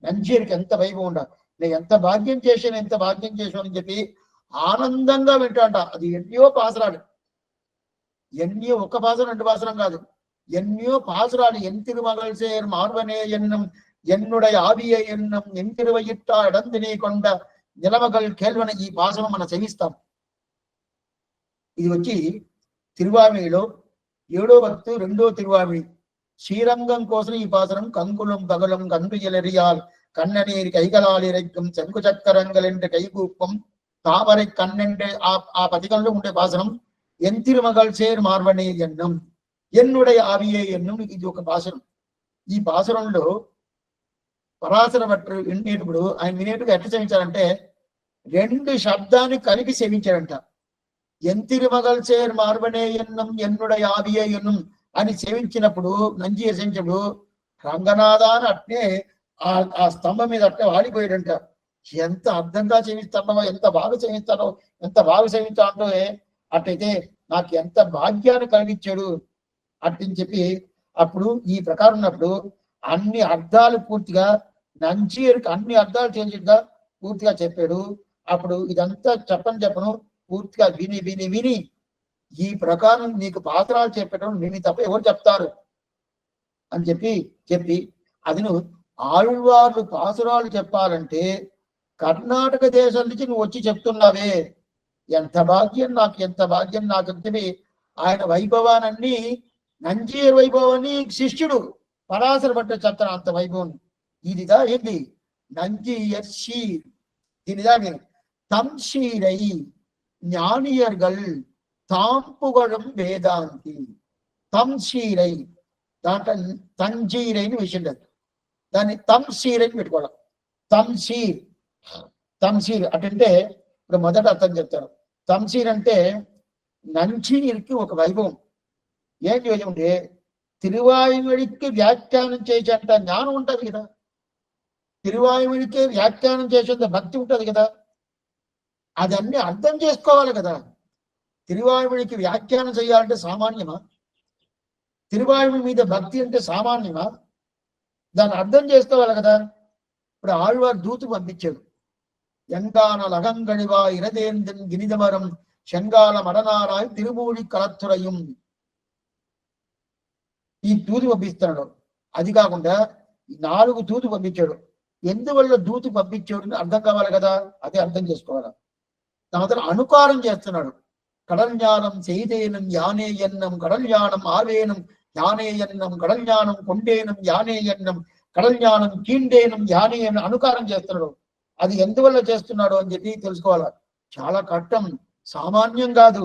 నంజీరికి ఎంత వైభవం ఉండాలి. నేను ఎంత భాగ్యం చేశాను ఎంత భాగ్యం చేశాను అని చెప్పి ఆనందంగా వింటాంట. అది ఎన్నో పాసురాలు, ఎన్నో ఒక పాసురం రెండు పాసురం కాదు, ఎన్నో పాసురాలు. తిరుమగల్ సేర్ మార్వనే ఎన్నం என்னுடைய ஆவியை என்னும் என் திருவையிட்டா இடந்தினை கொண்ட నిలవగల్ కేల్వన ఈ పాసనం మనం సేవిస్తాం. ఇది వచ్చి తిరువామిలో 7వ భక్తు 2వ తిరువామి శ్రీరంగం కోసం ఈ పాసనం కంకులం పగలం కందు ఎలరియాల్ కన్ననీరి కైగలాలిరగ్గం శంకు చక్కరంగలెంట కైగూపం తామரை కన్నెంటే ఆ పదికంలో ఉండే పాసనం ఎన్ తిరుమగల్ సేర్ మార్వనే ఎన్నం ఎన్నుడై ఆవియే ఎన్నం. ఇది ఒక పాసనం. ఈ పాసనంలో పరాశర భట్టరు వినేటప్పుడు ఆయన వినేట్టుగా ఎట్లా సేవించారంటే 2 శబ్దాన్ని కలిపి సేవించారంట. ఎంతిరుమగల్ సేర్ మార్వనే ఎన్నం ఎన్నుడై ఆవియే ఎన్నం అని సేవించినప్పుడు నంజి సేవించినప్పుడు రంగనాథ అని అట్నే ఆ స్తంభం మీద అట్నే వాడిపోయాడంట. ఎంత అర్థంగా సేవిస్తానో ఎంత బాగా సేవిస్తానో ఎంత బాగా సేవిస్తానో అట్టయితే నాకు ఎంత భాగ్యాన్ని కలిగించాడు అట్టని చెప్పి అప్పుడు ఈ ప్రకారం ఉన్నప్పుడు అన్ని అర్థాలు పూర్తిగా నంజీరుకి అన్ని అర్థాలు తెలిసిగా పూర్తిగా చెప్పాడు. అప్పుడు ఇదంతా చెప్పను పూర్తిగా విని విని విని ఈ ప్రకారం నీకు పాత్రాలు చెప్పడం విని తప్ప ఎవరు చెప్తారు అని చెప్పి అదిను ఆళ్వార్లు పాసురాలు చెప్పాలంటే కర్ణాటక దేశం నుంచి నువ్వు వచ్చి చెప్తున్నావే ఎంత భాగ్యం నాకు ఎంత భాగ్యం నాకు అని ఆయన వైభవాన్ని నంజీర్ వైభవాన్ని శిష్యుడు పరాశర భట్టరు చెప్తాను అంత వైభవం. ఇదిదా ఏంటి నంజీయర్ షీర్ దీనిదా నేను తంశీరై ஞானியர்கள் தாம் புகழும் వేదాంతి తంశీరై దాంట్లో తంజీరైని విషయం లేదు, దాన్ని తంశీర్ అని పెట్టుకోవాలి. తంశీర్ అంటే ఇప్పుడు మొదట అర్థం చెప్తారు. తంశీర్ అంటే నంజీర్కి ఒక వైభవం. ఏంటి వైభవం అంటే తిరువాయుమడికి వ్యాఖ్యానం చేసేంత జ్ఞానం ఉంటుంది కదా, తిరువాయుమడికి వ్యాఖ్యానం చేసేంత భక్తి ఉంటుంది కదా, అదన్నీ అర్థం చేసుకోవాలి కదా. తిరువాయుమడికి వ్యాఖ్యానం చేయాలంటే సామాన్యమా? తిరువాయుమడి మీద భక్తి అంటే సామాన్యమా? దాన్ని అర్థం చేసుకోవాలి కదా. ఇప్పుడు ఆళ్వారు దూతు పంపించాడు. ఎంగాన లగంగడివా ఇరదేందన్ గినిదమరం శంగాల మడనారాయ్ తిరుమూడి కలత్తురయం ఈ దూతి పంపిస్తున్నాడు. అది కాకుండా 4 దూతు పంపించాడు. ఎందువల్ల దూతి పంపించాడు అర్థం కావాలి కదా, అదే అర్థం చేసుకోవాలి. దాని అనుకారం చేస్తున్నాడు. కడల్ జ్ఞానం செய்தேனம் யானே ఎన్నం కడల్ జ్ఞానం ఆవేనం యానే ఎన్నం కడల్ జ్ఞానం కొండేనం యానే ఎన్నం కడల్ జ్ఞానం కీండేనం యానే అని అనుకారం చేస్తున్నాడు. అది ఎందువల్ల చేస్తున్నాడు అని చెప్పి తెలుసుకోవాలి. చాలా కష్టం, సామాన్యం కాదు.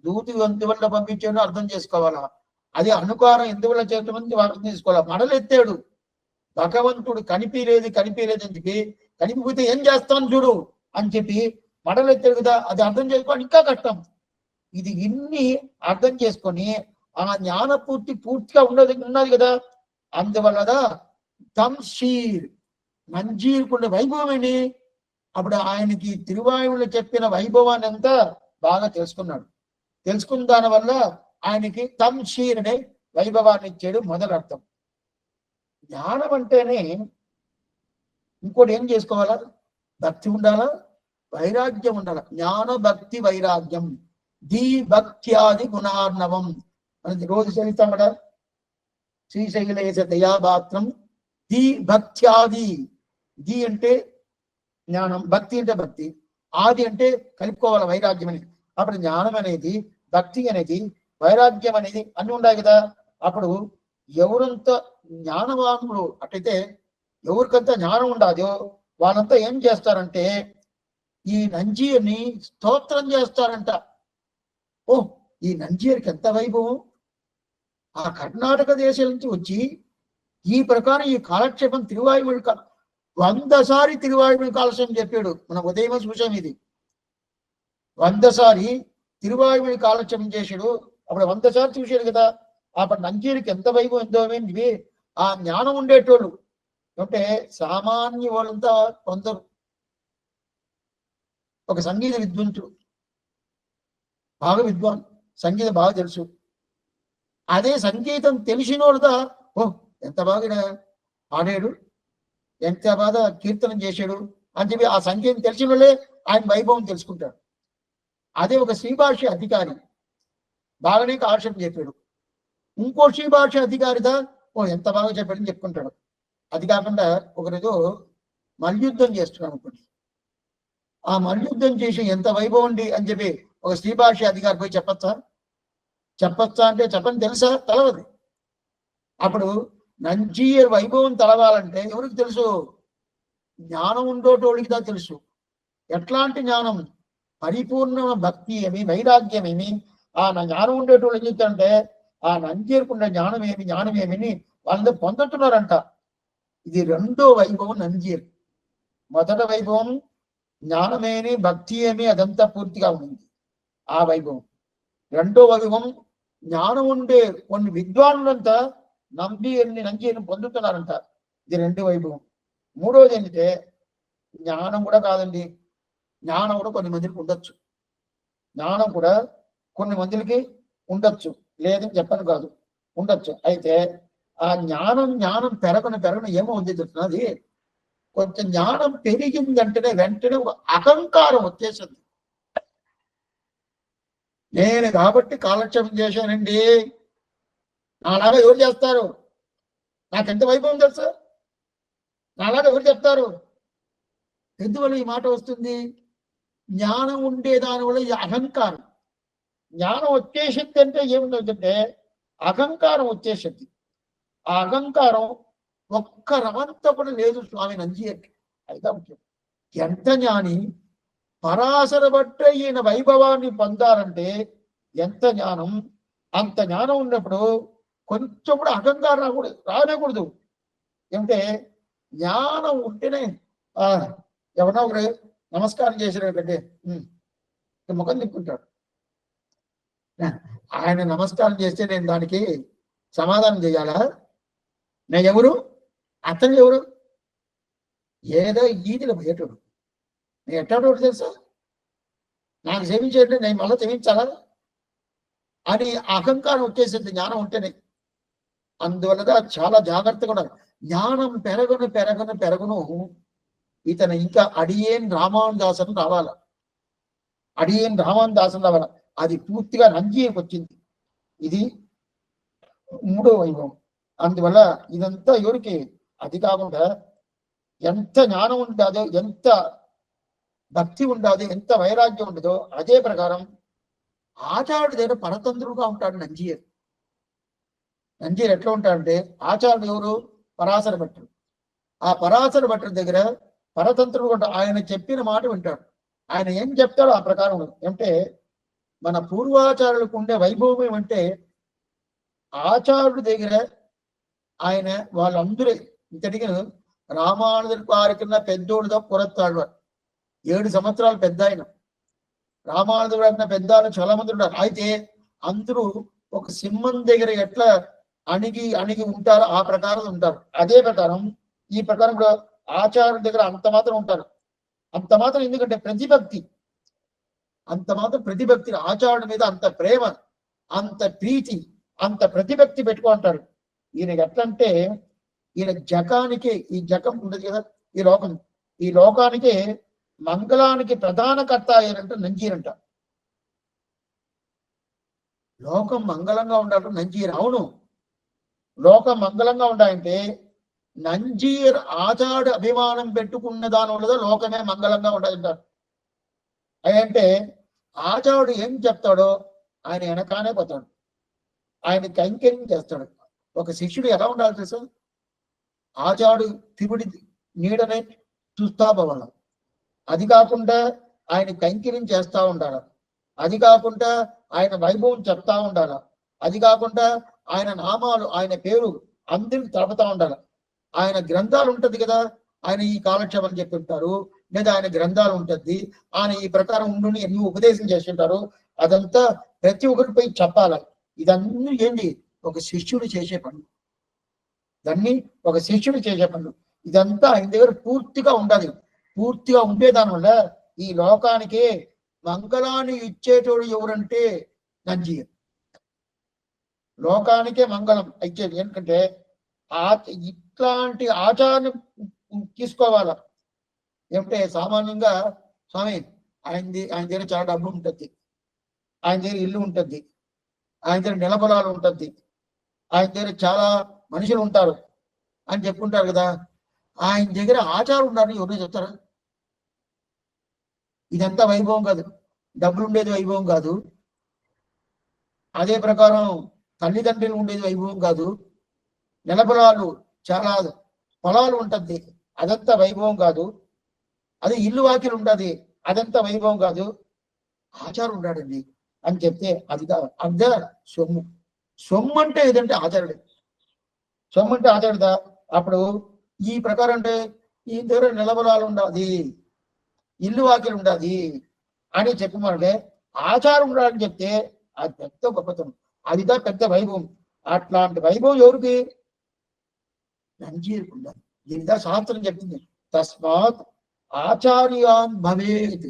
దూతి ఎందువల్ల పంపించాడో అర్థం చేసుకోవాలా. అది అనుకారం ఎందువల్ల చేస్తామని అర్థం చేసుకోవాలి. మడలెత్తాడు భగవంతుడు కనిపించలేదు అని చెప్పి కనిపిపోతే ఏం చేస్తాను చూడు అని చెప్పి మడలెత్తాడు కదా, అది అర్థం చేసుకోవాలి ఇంకా కష్టం. ఇది ఇన్ని అర్థం చేసుకొని ఆ జ్ఞాన పూర్తిగా ఉన్నది కదా. అందువల్ల తంశీర్ నంజీర్కుండే వైభవమేని అప్పుడు ఆయనకి తిరువాయువులు చెప్పిన వైభవాన్ని అంతా బాగా తెలుసుకున్న దాని వల్ల ఆయనకి తంశీర్ అనే వైభవాన్ని ఇచ్చాడు. మొదటి అర్థం. జ్ఞానం అంటేనే ఇంకోటి ఏం చేసుకోవాలా? భక్తి ఉండాలా, వైరాగ్యం ఉండాలా. జ్ఞాన భక్తి వైరాగ్యం ధీ భక్త్యాది గుణార్ణవం అని రోజు చదివిస్తాం కదా. శ్రీశైలేశ దయాపాత్రం ధీ భక్త్యాది. ధీ అంటే జ్ఞానం, భక్తి అంటే భక్తి, ఆది అంటే కలుపుకోవాలి వైరాగ్యం అని. అప్పుడు జ్ఞానం అనేది భక్తి అనేది వైరాగ్యం అనేది అన్ని ఉన్నాయి కదా. అప్పుడు ఎవరంత జ్ఞానవానులు అట్టయితే ఎవరికంతా జ్ఞానం ఉండదో వాళ్ళంతా ఏం చేస్తారంటే ఈ నంజీర్ని స్తోత్రం చేస్తారంట. ఓ, ఈ నంజీర్కి ఎంత వైభవం! ఆ కర్ణాటక దేశం నుంచి వచ్చి ఈ ప్రకారం ఈ కాలక్షేపం తిరువాయుమొഴി 100 సారి తిరువాయుమొഴి కాలక్షేపం చెప్పాడు. మనం ఉదయం చూసాం. ఇది 100 సారి తిరువాయుమొഴి కాలక్షేపం చేశాడు. అప్పుడు 100 సార్లు చూశాడు కదా. అప్పుడు నంజీరికి ఎంత వైభవం ఎంతో ఇవి ఆ జ్ఞానం ఉండేటోళ్ళు అంటే సామాన్య వాళ్ళంతా కొందరు. ఒక సంగీత విద్వాంసుడు, బాగా విద్వాన్, సంగీతం బాగా తెలుసు. అదే సంగీతం తెలిసిన వాళ్ళదా, ఓ ఎంత బాగా ఆడాడు, ఎంత బాగా కీర్తనం చేశాడు అని చెప్పి ఆ సంగీతం తెలిసిన వాళ్ళే ఆయన వైభవం తెలుసుకుంటాడు. అదే ఒక శ్రీభాష అధికారి బాగానే కాలక్షేపం చెప్పాడు, ఇంకో శ్రీభాష అధికారిదా, ఓ ఎంత బాగా చెప్పాడని చెప్పుకుంటాడు. అది కాకుండా ఒకరితో మల్యుద్ధం చేస్తున్నాడు అనుకోండి, ఆ మల్యుద్ధం చేసి ఎంత వైభవం అండి అని చెప్పి ఒక శ్రీభాష అధికారి పోయి చెప్పచ్చా అంటే చెప్పని తెలుసా? తెలవదు. అప్పుడు నంజీర్ వైభవం తెలవాలంటే ఎవరికి తెలుసు? జ్ఞానం ఉండేటోడికి దా తెలుసు. ఎట్లాంటి జ్ఞానం? పరిపూర్ణ భక్తి ఏమి, వైరాగ్యం ఏమి. ఆ జ్ఞానం ఉండేటోళ్ళు ఏం చెప్తారంటే ఆ నంజీర్కున్న జ్ఞానం ఏమిని వాళ్ళందరూ పొందుతున్నారంట. ఇది రెండో వైభవం నంజీర్. మొదటి వైభవం జ్ఞానమేమి, భక్తి ఏమి, అదంతా పూర్తిగా ఉంది ఆ వైభవం. రెండో వైభవం జ్ఞానం ఉండే కొన్ని విద్వానులంతా నంజీర్ని పొందుతున్నారంట. ఇది రెండు వైభవం. మూడోది ఏంటంటే జ్ఞానం కూడా కాదండి, జ్ఞానం కూడా కొన్ని మందికి ఉండొచ్చు, జ్ఞానం కూడా కొన్ని మందికి ఉండొచ్చు, లేదని చెప్పను కాదు, ఉండొచ్చు. అయితే ఆ జ్ఞానం పెరగను ఏమవుతుంది చెప్తున్నది, కొంచెం జ్ఞానం పెరిగిందంటేనే వెంటనే ఒక అహంకారం వచ్చేసింది. నేను కాబట్టి కాలక్షేపం చేశానండి, నాలాగా ఎవరు చేస్తారు, నాకెంత వైభవం తెలుసు, నాలాగా ఎవరు చెప్తారు. ఎందువల్ల ఈ మాట వస్తుంది? జ్ఞానం ఉండే దానివల్ల ఈ అహంకారం. జ్ఞానం వచ్చేసింది అంటే ఏముందంటే అహంకారం వచ్చేసింది. ఆ అహంకారం ఒక్క రవంత కూడా లేదు స్వామి నంజీర్కి. అయితే ముఖ్యం. ఎంత జ్ఞాని పరాశర బట్టే ఈయన వైభవాన్ని పొందాలంటే ఎంత జ్ఞానం, అంత జ్ఞానం ఉన్నప్పుడు కొంచెం కూడా అహంకారం రానేకూడదు. ఏమంటే జ్ఞానం ఉంటేనే ఎవరన్నా ఒకరు నమస్కారం చేసినట్టే ముఖం తిప్పుకుంటాడు. ఆయన నమస్కారం చేస్తే నేను దానికి సమాధానం చేయాలా? నేను ఎవరు, అతను ఎవరు? ఏదో ఈదిలో పోయేటోడు, నేను ఎట్టాడోడు తెలుసా, నాకు సేవించేటంటే నేను మళ్ళీ సేవించాలా అని అహంకారం వచ్చేసింది జ్ఞానం ఉంటేనే. అందువల్ల చాలా జాగ్రత్తగా ఉండాలి. జ్ఞానం పెరగను ఇతను ఇంకా అడియేన్ రామాను దాసన్ రావాల, అడియేన్ రామాను దాసన్ రావాల. అది పూర్తిగా నంజీర్కి వచ్చింది. ఇది మూడో వైభవం. అందువల్ల ఇదంతా ఎవరికి? అది కాకుండా ఎంత జ్ఞానం ఉండదో, ఎంత భక్తి ఉండదో, ఎంత వైరాగ్యం ఉండదో అదే ప్రకారం ఆచార్యుడి దగ్గర పరతంత్రుడుగా ఉంటాడు నంజీర్. నంజీర్ ఎట్లా ఉంటాడంటే ఆచార్యుడు ఎవరు? పరాశర భట్టుడు. ఆ పరాశర భట్టుడి దగ్గర పరతంత్రుడు ఉంటాడు. ఆయన చెప్పిన మాట వింటాడు. ఆయన ఏం చెప్తాడో ఆ ప్రకారం అంటే మన పూర్వాచార్యులకు ఉండే వైభవం ఏమంటే ఆచార్యుడి దగ్గర ఆయన వాళ్ళందరూ ఇంతటికి రామానుజుడి వారి కింద పెద్దోడుగా పురత్తాడు, 7 సంవత్సరాలు పెద్ద ఆయన. రామానుజుడు అన్న పెద్ద చాలా మంది ఉన్నారు. అయితే అందరూ ఒక సింహం దగ్గర ఎట్లా అణిగి ఉంటారో ఆ ప్రకారం ఉంటారు. అదే ప్రకారం ఈ ప్రకారం కూడా ఆచార్యుడి దగ్గర అంత మాత్రం ఉంటారు. అంత మాత్రం ఎందుకంటే ప్రతిభక్తి, అంత మాత్రం ప్రతిభక్తి, ఆచార్యుడి మీద అంత ప్రేమ, అంత ప్రీతి, అంత ప్రతిభక్తి పెట్టుకుంటారు. ఈయనకి ఎట్లంటే ఈయన జకానికి, ఈ జకం ఉండదు కదా, ఈ లోకానికి మంగళానికి ప్రధాన కర్త అయ్యారంట నంజీరంట. లోకం మంగళంగా ఉండాలంటే నంజీర్. అవును, లోకం మంగళంగా ఉండాలంటే నంజీర్ ఆచార్యుడు అభిమానం పెట్టుకున్న దాని వల్ల లోకమే మంగళంగా ఉండాలంటారు. అంటే ఆచార్యుడు ఏం చెప్తాడో ఆయన వెనకానే పోతాడు. ఆయన కైంకర్యం చేస్తాడు. ఒక శిష్యుడు ఎలా ఉండాలి తెలుసా? ఆచాడు తిరుడి నీడనే చూస్తా పోవాలి. అది కాకుండా ఆయన కైంకర్యం చేస్తా ఉండాలి. అది కాకుండా ఆయన వైభవం చెప్తా ఉండాలి. అది కాకుండా ఆయన నామాలు, ఆయన పేరు అందరికి తలపుతా ఉండాలి. ఆయన గ్రంథాలు ఉంటది కదా, ఆయన ఈ కాలక్షేపం చెప్తుంటారు, లేదా ఆయన గ్రంథాలు ఉంటుంది, ఆయన ఈ ప్రకారం ఉండుని ఎన్ని ఉపదేశం చేస్తుంటారు, అదంతా ప్రతి ఒక్కరిపై చెప్పాలి. ఇదన్నీ ఏంటి? ఒక శిష్యుడు చేసే పనులు. దాన్ని ఒక శిష్యుడు చేసే పనులు. ఇదంతా ఆయన దగ్గర పూర్తిగా ఉండాలి. పూర్తిగా ఉండే దానివల్ల ఈ లోకానికి మంగళాన్ని ఇచ్చేటోడు ఎవరంటే నంజీర్. లోకానికే మంగళం ఇచ్చేది. ఎందుకంటే ఇట్లాంటి ఆచారం తీసుకోవాలా. ఏమంటే సామాన్యంగా స్వామి ఆయన దగ్గర చాలా డబ్బు ఉంటుంది, ఆయన దగ్గర ఇల్లు ఉంటుంది, ఆయన దగ్గర నిలబలాలు ఉంటుంది, ఆయన దగ్గర చాలా మనుషులు ఉంటారు అని చెప్పుకుంటారు కదా. ఆయన దగ్గర ఆచారం ఉండాలని ఎవరిని చెప్తారా? ఇదంతా వైభవం కాదు, డబ్బులు ఉండేది వైభవం కాదు. అదే ప్రకారం తల్లిదండ్రులు ఉండేది వైభవం కాదు. నిలబలాలు చాలా పొలాలు ఉంటుంది, అదంతా వైభవం కాదు. అది ఇల్లు వాకిలు ఉంటుంది, అదంతా వైభవం కాదు. ఆచారం ఉన్నాడండి అని చెప్తే అది అదే సొమ్ము. సొమ్ము అంటే ఏదంటే ఆచారుడు. సొమ్ము అంటే ఆచారుదా. అప్పుడు ఈ ప్రకారం అంటే ఈ దగ్గర నిలబలాలు ఉండదు, ఇల్లు వాకిలు ఉండదు అని చెప్పమంటే ఆచారం ఉండాలని చెప్తే అది పెద్ద గొప్పతనం, అదిదా పెద్ద వైభవం. అట్లాంటి వైభవం ఎవరికి? నంజీరుకు ఉండాలి. దీనిదా శాస్త్రం చెప్పింది, తస్మాత్ ఆచార్యాన్ భవేద్,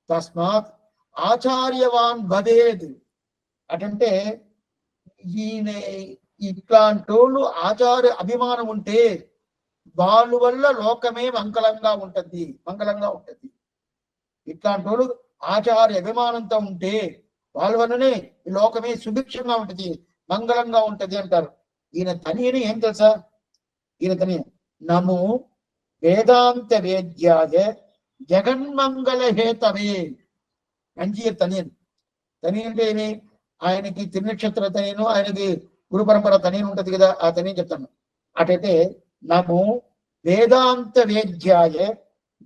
తస్మాత్ ఆచార్యవాన్ భవేద్. అటంటే ఈయన ఇట్లాంటి వాళ్ళు ఆచార్య అభిమానం ఉంటే వాళ్ళ వల్ల లోకమే మంగళంగా ఉంటుంది, మంగళంగా ఉంటుంది. ఇట్లాంటి వాళ్ళు ఆచార్య అభిమానంతో ఉంటే వాళ్ళ వల్లనే లోకమే సుభిక్షంగా ఉంటుంది, మంగళంగా ఉంటుంది అంటారు. ఈయన తనియని ఏం తెలుసా? ఈయన తని నమో వేదాంత వేద్యాయ జగన్మంగళ హేతవే. మంచి తనియన్. తని అంటే ఏమి? ఆయనకి తిరునక్షత్ర తనియను, ఆయనకి గురు పరంపర తనియను ఉంటుంది కదా, ఆ తనియని చెప్తాను. అటైతే నమో వేదాంత వేద్యాయ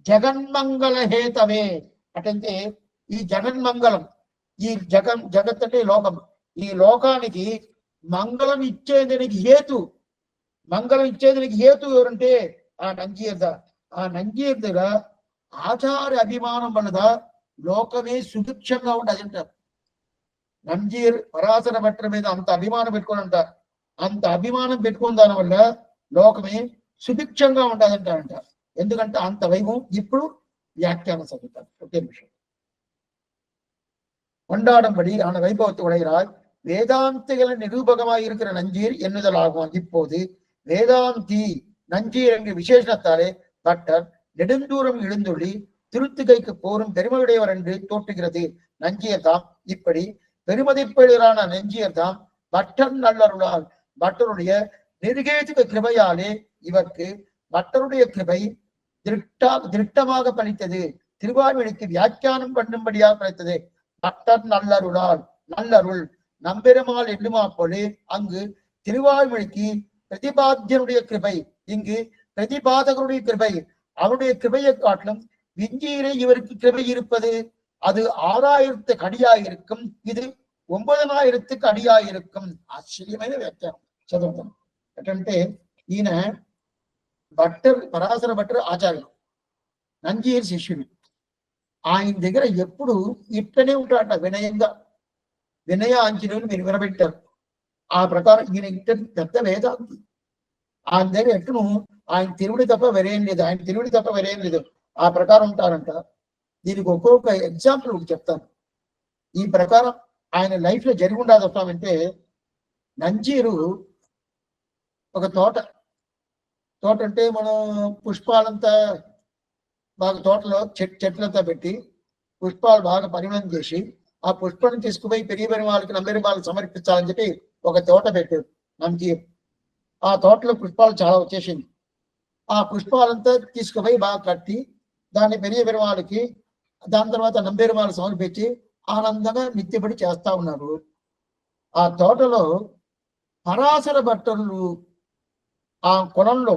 జగన్మంగళ హేతవే. అటంటే ఈ జగన్మంగళం, ఈ జగత్ అంటే లోకం, ఈ లోకానికి మంగళం ఇచ్చేదానికి హేతు, మంగళం ఇచ్చేదానికి హేతు ఎవరంటే ఆ నంజీర్ద. ఆ నంజీర్దగ ఆచార అభిమానం వల్లద లోకమే సుభిక్షంగా ఉండదు అంటారు. నంజీర్ పరాశర భట్టర్ మీద అంత అభిమానం పెట్టుకొని అంటారు. అంత అభిమానం పెట్టుకున్న దాని వల్ల లోకమే సుభిక్షంగా ఉండదంటారంట. ఎందుకంటే అంత వైభవం. ఇప్పుడు వ్యాఖ్యానం చదువుతారు. ఒకే విషయం. கொண்டாடும்படி ஆன வைபவத்தை உடைகிறார். வேதாந்திகளை நிரூபகமாக இருக்கிற நஞ்சீர் என்னுதலாகும். இப்போது வேதாந்தி நஞ்சீர் என்ற விசேஷத்தாலே பட்டர் நெடுந்தூரம் எழுந்துள்ளி திருத்துகைக்கு போரும் பெருமையுடையவர் என்று தோற்றுகிறது. நஞ்சியர் தாம். இப்படி பெருமதிப்பெயரான நஞ்சியர் தாம் பட்டர் நல்லருளால் பட்டருடைய நிருகேதுக கிருபையாலே இவருக்கு பட்டருடைய கிருபை திருட்டமாக பலித்தது. திருவாய்மொழிக்கு வியாக்கியானம் பண்ணும்படியாக பலித்தது. பட்டர் நல்லருளால், நல்லருள் நம்பெருமாள் எண்ணுமா போலே அங்கு திருவாய்மொழிக்கு பிரதிபாத்தியனுடைய கிருபை, இங்கு பிரதிபாதகருடைய கிருபை. அவருடைய கிருபையை காட்டிலும் விஞ்சீரை இவருக்கு கிருபை இருப்பது. அது 6000 அடியாயிருக்கும், இது 9000 అడియాயிருக்கும். ఆశ్చర్యమైన వ్యాఖ్యానం చదువుతాం. ఏంటంటే ఈయన భట్టర్, పరాశర భట్టర్ ఆచార్యుడు, నంజీర్ శిష్యుడు. ఆయన దగ్గర ఎప్పుడు ఇట్టనే ఉంటాడట, వినయంగా. వినయ ఆంజనేయులు మీరు వినబెట్టారు. ఆ ప్రకారం ఈయన ఇంట పెద్ద వేదాంతి. ఆయన దగ్గర ఎట్టును ఆయన తిరువుడి తప్ప వేరేం లేదు, ఆయన తిరువుడి తప్ప వేరేం లేదు. ఆ ప్రకారం ఉంటారంట. దీనికి ఒక్కొక్క ఎగ్జాంపుల్ చెప్తాను. ఈ ప్రకారం ఆయన లైఫ్ లో జరిగి ఉండదు. వస్తామంటే నంజీరు ఒక తోట అంటే మనం పుష్పాలంతా బాగా తోటలో చెట్లంతా పెట్టి పుష్పాలు బాగా పరిమళం చేసి ఆ పుష్పాన్ని తీసుకుపోయి పెరిగి వాళ్ళకి నంబరి వాళ్ళకి సమర్పించాలని చెప్పి ఒక తోట పెట్టారు నంజీర్. ఆ తోటలో పుష్పాలు చాలా వచ్చేసింది. ఆ పుష్పాలంతా తీసుకుపోయి బాగా కట్టి దాన్ని పెరిగి వాళ్ళకి, దాని తర్వాత నంబేరు వాళ్ళు సమర్పించి ఆనందంగా నిత్యపడి చేస్తా ఉన్నారు. ఆ తోటలో పరాశర భట్టలు ఆ కులంలో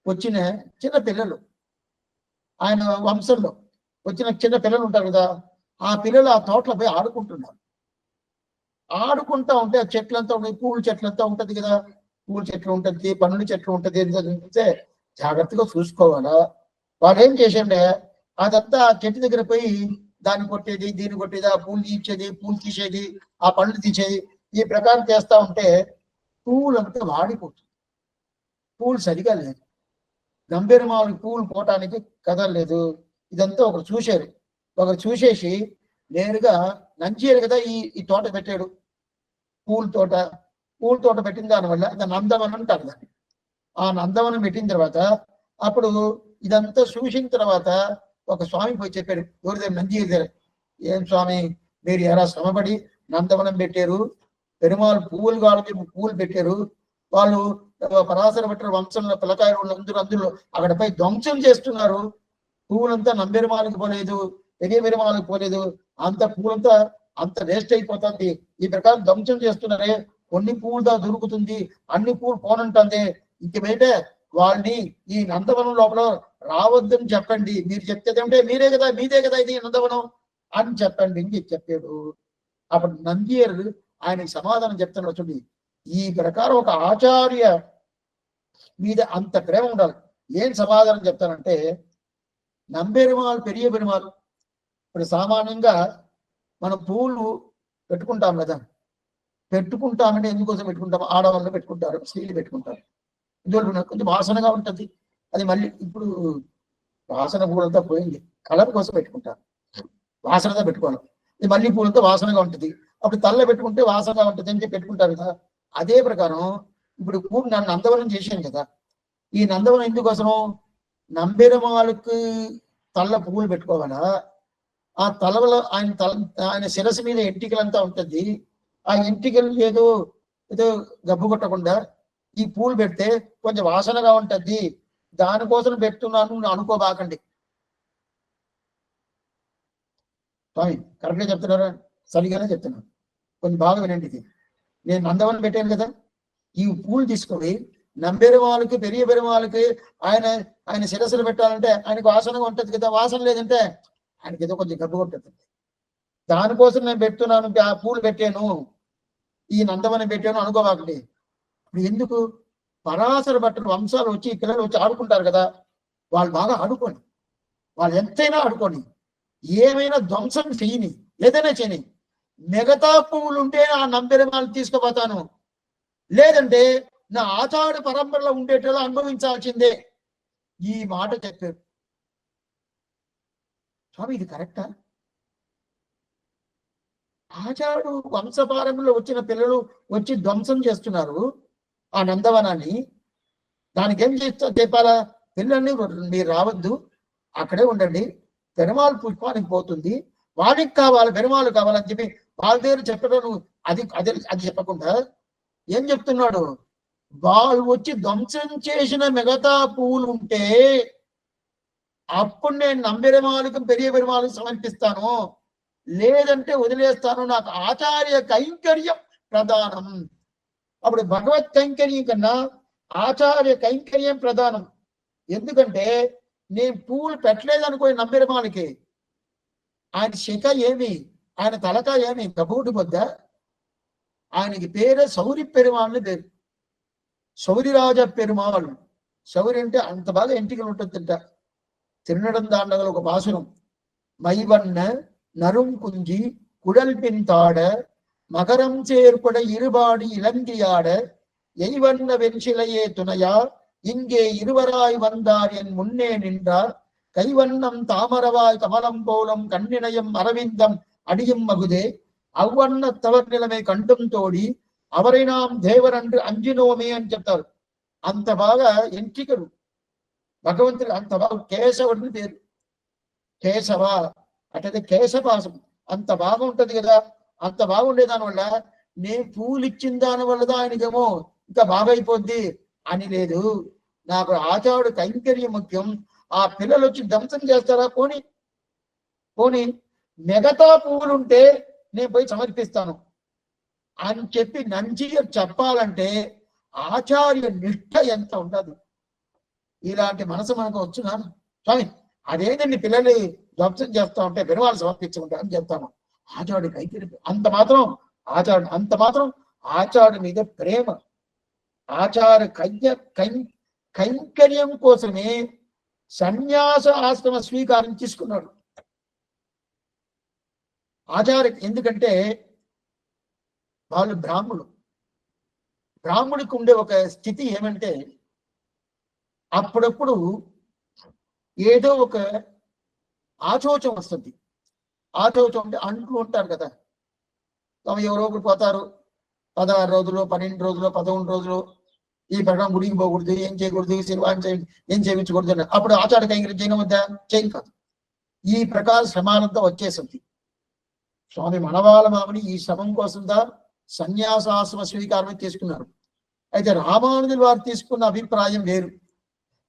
వచ్చిన చిన్న పిల్లలు, ఆయన వంశంలో వచ్చిన చిన్న పిల్లలు ఉంటారు కదా, ఆ పిల్లలు ఆ తోటలో పోయి ఆడుకుంటున్నారు. ఆడుకుంటా ఉంటే ఆ చెట్లంతా ఉన్నాయి, పూల చెట్లంతా ఉంటది కదా, పూల చెట్లు ఉంటుంది, పండ్ల చెట్లు ఉంటుంది. అంటే జాగ్రత్తగా చూసుకోవాలా. వాళ్ళు ఏం చేసిండే, అదంతా చెట్టు దగ్గర పోయి దాన్ని కొట్టేది, దీన్ని కొట్టేది, ఆ పూలు తీసేది, పూలు తీసేది, ఆ పండ్లు తీసేది, ఈ ప్రకారం చేస్తా ఉంటే పూలంతా వాడిపోతుంది. పూలు సరిగా లేదు, గంభీరమావులు పూలు పోవటానికి కదలలేదు. ఇదంతా ఒకరు చూశారు. ఒకరు చూసేసి నేరుగా నంచేరు కదా ఈ తోట పెట్టాడు, పూల తోట పెట్టిన దానివల్ల దాన్ని నందవనం అంటారు దాన్ని. ఆ నందవనం పెట్టిన తర్వాత అప్పుడు ఇదంతా చూసిన తర్వాత ఒక స్వామి పోయి చెప్పాడు, ఎవరిదే నంజీరి, ఏం స్వామి మీరు ఎలా శ్రమపడి నందవనం పెట్టారు, పెరుమాళ్ళు పువ్వులు కావాలి పువ్వులు పెట్టారు, వాళ్ళు పరాశర భట్టర్ వంశంలో పిల్లకాయలు అందులో అక్కడపై ధ్వంసం చేస్తున్నారు, పువ్వులంతా నంబెరుమాలకు పోలేదు, పెరియ పెరుమాలకు పోలేదు, అంత పువ్వులంతా అంత వేస్ట్ అయిపోతుంది, ఈ ప్రకారం ధ్వంసం చేస్తున్నారే, కొన్ని పువ్వులతో దొరుకుతుంది, అన్ని పువ్వులు పోనంటుంది, ఇంకేంటే వాళ్ళని ఈ నందవనం లోపల రావద్దని చెప్పండి, మీరు చెప్తే అంటే మీదే కదా ఇది నందవనం అని చెప్పండి అని చెప్పాడు. అప్పుడు నందియర్ ఆయనకి సమాధానం చెప్తున్నాడు. చూడండి, ఈ ప్రకారం ఒక ఆచార్య మీద అంత ప్రేమ ఉండాలి. ఏం సమాధానం చెప్తానంటే, నంబెరుమాలు పెరియ పెరుమాలు, ఇప్పుడు సామాన్యంగా మనం పూలు పెట్టుకుంటాం కదా, పెట్టుకుంటామంటే ఎందుకోసం పెట్టుకుంటాం, ఆడవాళ్ళు పెట్టుకుంటారు, స్త్రీలు పెట్టుకుంటారు, ఇందులో కొంచెం వాసనగా ఉంటుంది. అది మళ్ళీ ఇప్పుడు వాసన పూలంతా పోయింది, కలర్ కోసం పెట్టుకుంటారు, వాసనగా పెట్టుకోవాలి. ఇది మళ్ళీ పూలతో వాసనగా ఉంటుంది, అప్పుడు తల్ల పెట్టుకుంటే వాసనగా ఉంటుంది అని చెప్పి పెట్టుకుంటారు కదా. అదే ప్రకారం ఇప్పుడు పూలు నన్ను నందవనం చేశాను కదా, ఈ నందవనం ఎందుకోసము, నంబెరుమాలకు తల్ల పువ్వులు పెట్టుకోవాలా, ఆ తలవలో ఆయన శిరస్సు మీద ఎంటికలంతా ఉంటుంది, ఆ ఎంటికలు ఏదో గబ్బు కొట్టకుండా ఈ పూలు పెడితే కొంచెం వాసనగా ఉంటుంది, దానికోసం పెడుతున్నాను అనుకోబాకండి. స్వామి కరెక్ట్గా చెప్తున్నారా, సరిగానే చెప్తున్నాను, కొంచెం బాగా వినండి. ఇది నేను నందవనం పెట్టాను కదా, ఈ పూలు తీసుకొని నంబెరుమాలకి పెరియ పెరుమాలకి ఆయన శిరస్సులు పెట్టాలంటే ఆయనకు వాసనగా ఉంటుంది కదా, వాసన లేదంటే ఆయనకి ఏదో కొంచెం గబ్బు కొట్టుతుంది, దానికోసం నేను పెడుతున్నాను, ఆ పూలు పెట్టాను, ఈ నందవనం పెట్టాను అనుకోవాకండి. ఎందుకు, పరాశర భట్టర్ వంశాలు వచ్చి పిల్లలు వచ్చి ఆడుకుంటారు కదా, వాళ్ళు బాగా ఆడుకోండి, వాళ్ళు ఎంతైనా ఆడుకోండి, ఏమైనా ధ్వంసం చేయని, ఏదైనా చేయని, మిగతా పువ్వులు ఉంటే ఆ నంబెరుమాలను తీసుకుపోతాను, లేదంటే నా ఆచార పరంపరలో ఉండేటలా అనుభవించాల్సిందే, ఈ మాట చెప్పారు. స్వామి ఇది కరెక్టా? ఆచారుడు వంశపారంలో వచ్చిన పిల్లలు వచ్చి ధ్వంసం చేస్తున్నారు ఆ నందవనాన్ని, దానికి ఏం చెప్పాలా, పిల్లల్ని మీరు రావద్దు, అక్కడే ఉండండి, పెరుమాళ్ పుష్పానికి పోతుంది, వాడికి కావాలి పెరుమాళ్ళు కావాలని చెప్పి వాళ్ళ దగ్గర చెప్పడం, అది చెప్పకుండా ఏం చెప్తున్నాడు, వాళ్ళు వచ్చి ధ్వంసం చేసిన మిగతా పువ్వులు ఉంటే అప్పుడు నేను నంబెరుమాలకు పెరియ పెరుమాలకు సమర్పిస్తాను, లేదంటే వదిలేస్తాను, నాకు ఆచార్య కైంకర్యం ప్రధానం. అప్పుడు భగవత్ కైంకర్యం కన్నా ఆచార్య కైంకర్యం ప్రధానం. ఎందుకంటే నేను పూలు పెట్టలేదనుకో నంబెరుమాలకి, ఆయన శిఖ ఏమి, ఆయన తలక ఏమి కబూటి వద్ద, ఆయనకి పేరే సౌరి పెరుమాళ్ళని పేరు, సౌరిరాజ పెరుమాళ్ళు. సౌరి అంటే అంత బాగా ఎంటికలు ఉంటుందంట. తిరునడందాండగల ఒక భాషణం, మైవన్న நரும் குஞ்சி குழல் பின் தாட மகரம் சேர்பட இருபாடி இளங்கியாட எய்வண்ண வெண்சிலையே துணையா இங்கே இருவராய் வந்தார் என் முன்னே நின்றார் கைவண்ணம் தாமரவாய் கமலம் போலும் கண்ணிணையும் அரவிந்தம் அடியும் மகுதே అవ్వన్న తవర్ నిలమే కంఠం తోడి అవரை నాం దేవరండ్రు అంజినోమే అని చెప్తారు. అంత బాగా ఎంటికలు భగవంతుడు, అంత బాగా కేశవుడిని పేరు, కేశవ అంటే కేశపాసం అంత బాగా ఉంటది కదా. అంత బాగుండే దానివల్ల నేను పూలు ఇచ్చిన దాని వల్ల ఆయనకేమో ఇంకా బాగైపోద్ది అని లేదు, నాకు ఆచారుడు కైంకర్యం ముఖ్యం. ఆ పిల్లలు వచ్చి ధ్వంసం చేస్తారా, పోని మిగతా పువ్వులుంటే నేను పోయి సమర్పిస్తాను, అని చెప్పి నంజీయర్ చెప్పాలంటే ఆచార్య నిష్ఠ ఎంత ఉండదు. ఇలాంటి మనసు మనకు వచ్చునా స్వామి? అదేంటండి పిల్లల్ని ధ్వంసం చేస్తా ఉంటే వినవాళ్ళు సమర్పించుకుంటా అని చెప్తాను. ఆచార్యుడి కైకర్యం అంత మాత్రం ఆచార్యుడి మీద ప్రేమ. ఆచార్య కైంకర్యం కోసమే సన్యాస ఆశ్రమ స్వీకారం తీసుకున్నాడు ఆచార్య. ఎందుకంటే వాళ్ళు బ్రాహ్మణుడికి ఉండే ఒక స్థితి ఏమంటే అప్పుడప్పుడు ఏదో ఒక ఆచోచం వస్తుంది. ఆచోచం అంటే అంట్లు ఉంటారు కదా, ఎవరో ఒకరు పోతారు 16 రోజులు 12 రోజులు 11 రోజులు ఈ ప్రకారం గుడికి పోకూడదు, ఏం చేయకూడదు, ఏం చేయించకూడదు అని. అప్పుడు ఆచార్య కైంకర్యం చేయడం వద్దా? చేయం కాదు. ఈ ప్రకార శ్రమానంతా వచ్చేసింది. స్వామి మనవాళ్ళ మామని ఈ శ్రమం కోసందా సన్యాసాశ్రమ స్వీకారమే తీసుకున్నారు. అయితే రామానుజులు వారు తీసుకున్న అభిప్రాయం వేరు,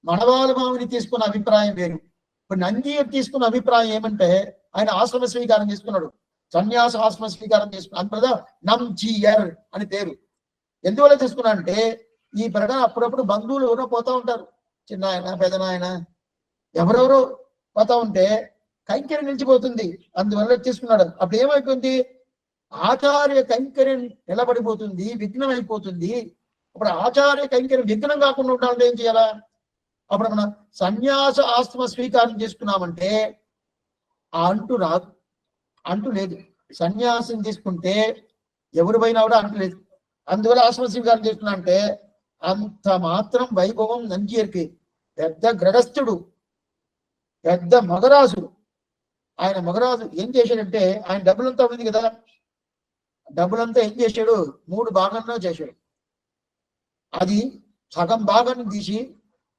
మనవాళ్ళ మామని తీసుకున్న అభిప్రాయం వేరు. ఇప్పుడు నందీయర్ తీసుకున్న అభిప్రాయం ఏమంటే ఆయన ఆశ్రమ స్వీకారం తీసుకున్నాడు, సన్యాస ఆశ్రమ స్వీకారం తీసుకున్నాడు. అందులో నంజీయర్ అని పేరు. ఎందువల్ల తీసుకున్నా అంటే ఈ ప్రకారం అప్పుడప్పుడు బంధువులు ఎవరో పోతా ఉంటారు, చిన్న ఆయన పెదనాయన ఎవరెవరో పోతా ఉంటే కైంకర్యం నిలిచిపోతుంది. అందువల్ల తీసుకున్నాడు. అప్పుడు ఏమైపోతుంది? ఆచార్య కైంకర్యం నిలబడిపోతుంది, విఘ్నం అయిపోతుంది. అప్పుడు ఆచార్య కైంకర్యం విఘ్నం కాకుండా ఉండాలంటే ఏం చేయాలా? అప్పుడు మనం సన్యాస ఆశ్రమ స్వీకారం చేసుకున్నామంటే ఆ అంటు రాదు, అంటు లేదు. సన్యాసం తీసుకుంటే ఎవరి పైన కూడా అంటు లేదు. అందువల్ల ఆశ్రమ స్వీకారం చేసుకున్నా అంటే అంత మాత్రం వైభవం నంజీయర్కి. పెద్ద గ్రహస్థుడు, పెద్ద మగరాజు. ఆయన మగరాజు ఏం చేశాడంటే ఆయన డబ్బులంతా ఉంది కదా, డబ్బులంతా ఏం చేశాడు? 3 భాగంలో చేశాడు. అది సగం భాగాన్ని తీసి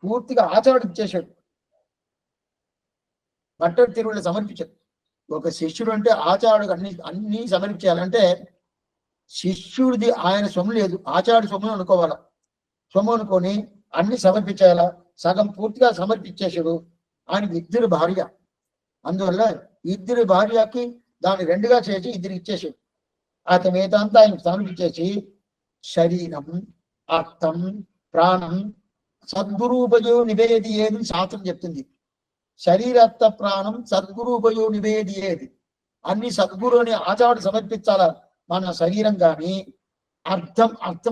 పూర్తిగా ఆచార్యుడికి ఇచ్చేశాడు, బట్టలు తిరుగుళ్ళు సమర్పించాడు. ఒక శిష్యుడు అంటే ఆచార్యుడికి అన్ని సమర్పించాలంటే శిష్యుడిది ఆయన సొమ్ము లేదు, ఆచార్యుడి సొమ్ము అనుకోవాలా. సొమ్ము అనుకొని అన్ని సమర్పించాలా. సగం పూర్తిగా సమర్పించేశాడు. ఆయనకి 2 భార్య. అందువల్ల 2 భార్యకి దాన్ని 2గా చేసి 2 ఇచ్చేసాడు. అతని మిగతాంతా ఆయన సమర్పించేసి శరీరం అర్థం ప్రాణం సద్గురూపయో నివేదియేది శాస్త్రం చెప్తుంది. శరీరత్త ప్రాణం సద్గురూపయో నివేదియేది. అన్ని సద్గురుని ఆచార్యుడు సమర్పించాల. మన శరీరం కానీ అర్థం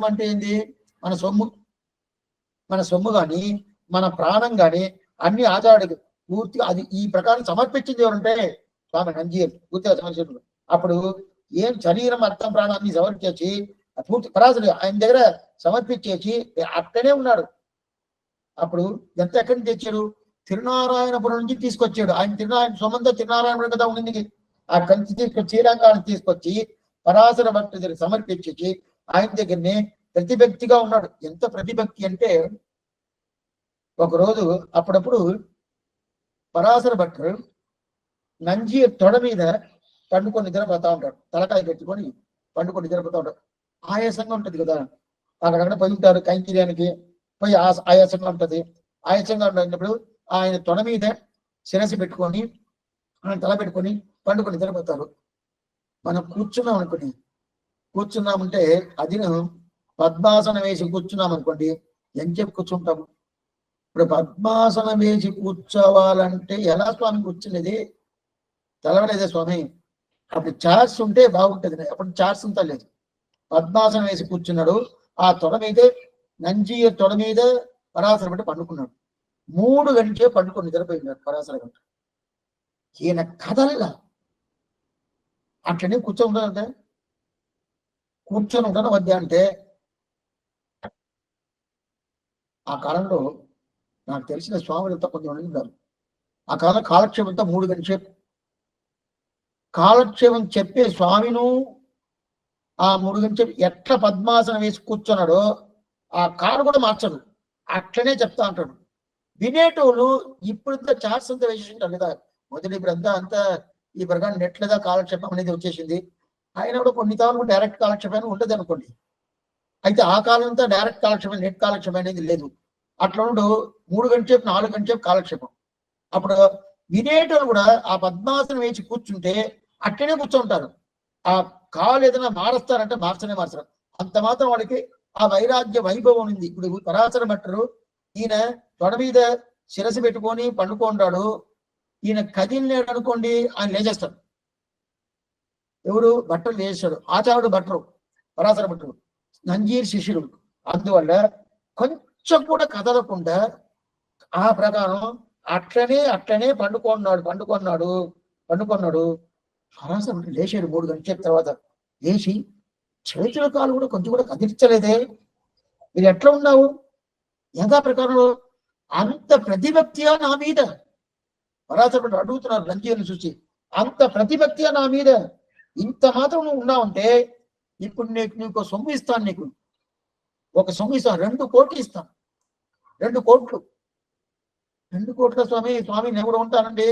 అంటే ఏంది? మన సొమ్ము కానీ మన ప్రాణం కానీ అన్ని ఆచార్యుడికి పూర్తిగా అది ఈ ప్రకారం సమర్పించింది ఎవరంటే స్వామి నంజీయర్ పూర్తిగా సమర్పించారు. అప్పుడు ఏం శరీరం అర్థం ప్రాణాన్ని సమర్పించేసి పూర్తి పరాశరుడు ఆయన దగ్గర సమర్పించేసి అక్కడే ఉన్నాడు. అప్పుడు ఎంత ఎక్కడి నుంచి తెచ్చాడు? తిరునారాయణపురం నుంచి తీసుకొచ్చాడు. ఆయన సొమ్మంతా తిరునారాయణపురం కదా ఉండింది. ఆ కంచి తీసుకొచ్చి శ్రీరంగాన్ని తీసుకొచ్చి పరాశర భక్తుడి దగ్గర సమర్పించేసి ఆయన దగ్గరనే ప్రతిభక్తిగా ఉన్నాడు. ఎంత ప్రతిభక్తి అంటే ఒకరోజు అప్పుడప్పుడు పరాశర భక్తుడు నంజీయర్ తొడ మీద పండుకొని నిద్రపోతా ఉంటాడు, తలకాయ పెట్టుకొని పండుకొని నిద్రపోతా ఉంటాడు. ఆయాసంగా ఉంటది కదా, అక్కడక్కడ పోయి ఉంటారు కైంకర్యానికి, పోయి ఆయాసంగా ఉంటది. ఆయాసంగా ఉన్నప్పుడు ఆయన తొడ మీద శిరస్సు పెట్టుకొని ఆయన తల పెట్టుకొని పండుకొని నిద్రపోతారు. మనం కూర్చున్నామంటే అది పద్మాసనం వేసి కూర్చున్నాం అనుకోండి, ఏం చెప్పి కూర్చుంటాము? ఇప్పుడు పద్మాసనం వేసి కూర్చోవాలంటే ఎలా స్వామి కూర్చునేది? తెలవలేదే స్వామి. అప్పుడు చార్స్ ఉంటే బాగుంటుంది, అప్పుడు చార్స్ అంతా లేదు. పద్మాసనం వేసి కూర్చున్నాడు. ఆ తొడ మీద నంజీయర్ తొడ మీద పరాశర భట్టు పండుకున్నాడు. 3 గంటలే పండుకొని నిద్రపోయినాడు పరాశర భట్టు. ఈయన కదల్లా, అట్లనే కూర్చొని ఉండడం వద్ద అంటే ఆ కాలంలో నాకు తెలిసిన స్వాములంతా కొంతమంది ఉన్నారు. ఆ కాలం కాలక్షేపం అంతా 3 గంటల సేపు కాలక్షేపం చెప్పే స్వామిను ఆ 3 గంటలు ఎట్లా పద్మాసనం వేసి కూర్చున్నాడో ఆ కారు కూడా మార్చడు, అట్లనే చెప్తా అంటాడు. వినేటోళ్ళు ఇప్పుడంతా చార్ట్స్ అంతా వేసేసింటారు కదా, మొదటి ఇప్పుడు అంతా ఈ ప్రకారం నెట్లదా కాలక్షేపం అనేది వచ్చేసింది. ఆయన కూడా కొన్ని తాను డైరెక్ట్ కాలక్షేపం ఉంటుంది అనుకోండి. అయితే ఆ కాలం అంతా డైరెక్ట్ కాలక్షేపం, నెట్ కాలక్షేపం అనేది లేదు. అట్లా ఉండు 3 గంటల సేపు 4 గంటల సేపు కాలక్షేపం. అప్పుడు వినేటోళ్ళు కూడా ఆ పద్మాసనం వేసి కూర్చుంటే అట్లనే కూర్చుంటారు. ఆ కాలు ఏదైనా మారుస్తారంటే మార్చరు. అంత మాత్రం వాడికి ఆ వైరాగ్య వైభవం ఉంది. ఇప్పుడు పరాశర భట్టరు ఈయన తొడ మీద శిరసి పెట్టుకొని పండుకుంటాడు. ఈయన కదిలినాడు అనుకోండి, ఆయన లేచేస్తాడు. ఎవరు? భట్టరు లేచాడు. ఆచార్యుడు భట్టరు, పరాశర భట్టరు నంజీర్ శిష్యుడు. అందువల్ల కొంచెం కూడా కదలకుండా ఆ ప్రకారం అట్లనే పండుకున్నాడు. పరాశర భట్టరు లేచాడు 3 గంటల తర్వాత. లేచి చేతుల కాలు కూడా కొంచెం కూడా కదిలించలేదే, మీరు ఎట్లా ఉన్నావు? యథా ప్రకారంలో అంత ప్రతిభక్తియా నా మీద? పరాశర భట్టరు అడుగుతున్నారు నంజీర్ని చూసి, అంత ప్రతిభక్తియా నా మీద? ఇంత మాత్రం నువ్వు ఉన్నావంటే ఇప్పుడు నీకు సొమ్ము ఇస్తాను. నీకు ఒక సొమ్ము ఇస్తాను, 2 కోట్లు ఇస్తాను. 2 కోట్లు. 2 కోట్ల స్వామి నేను కూడా ఉంటానండి,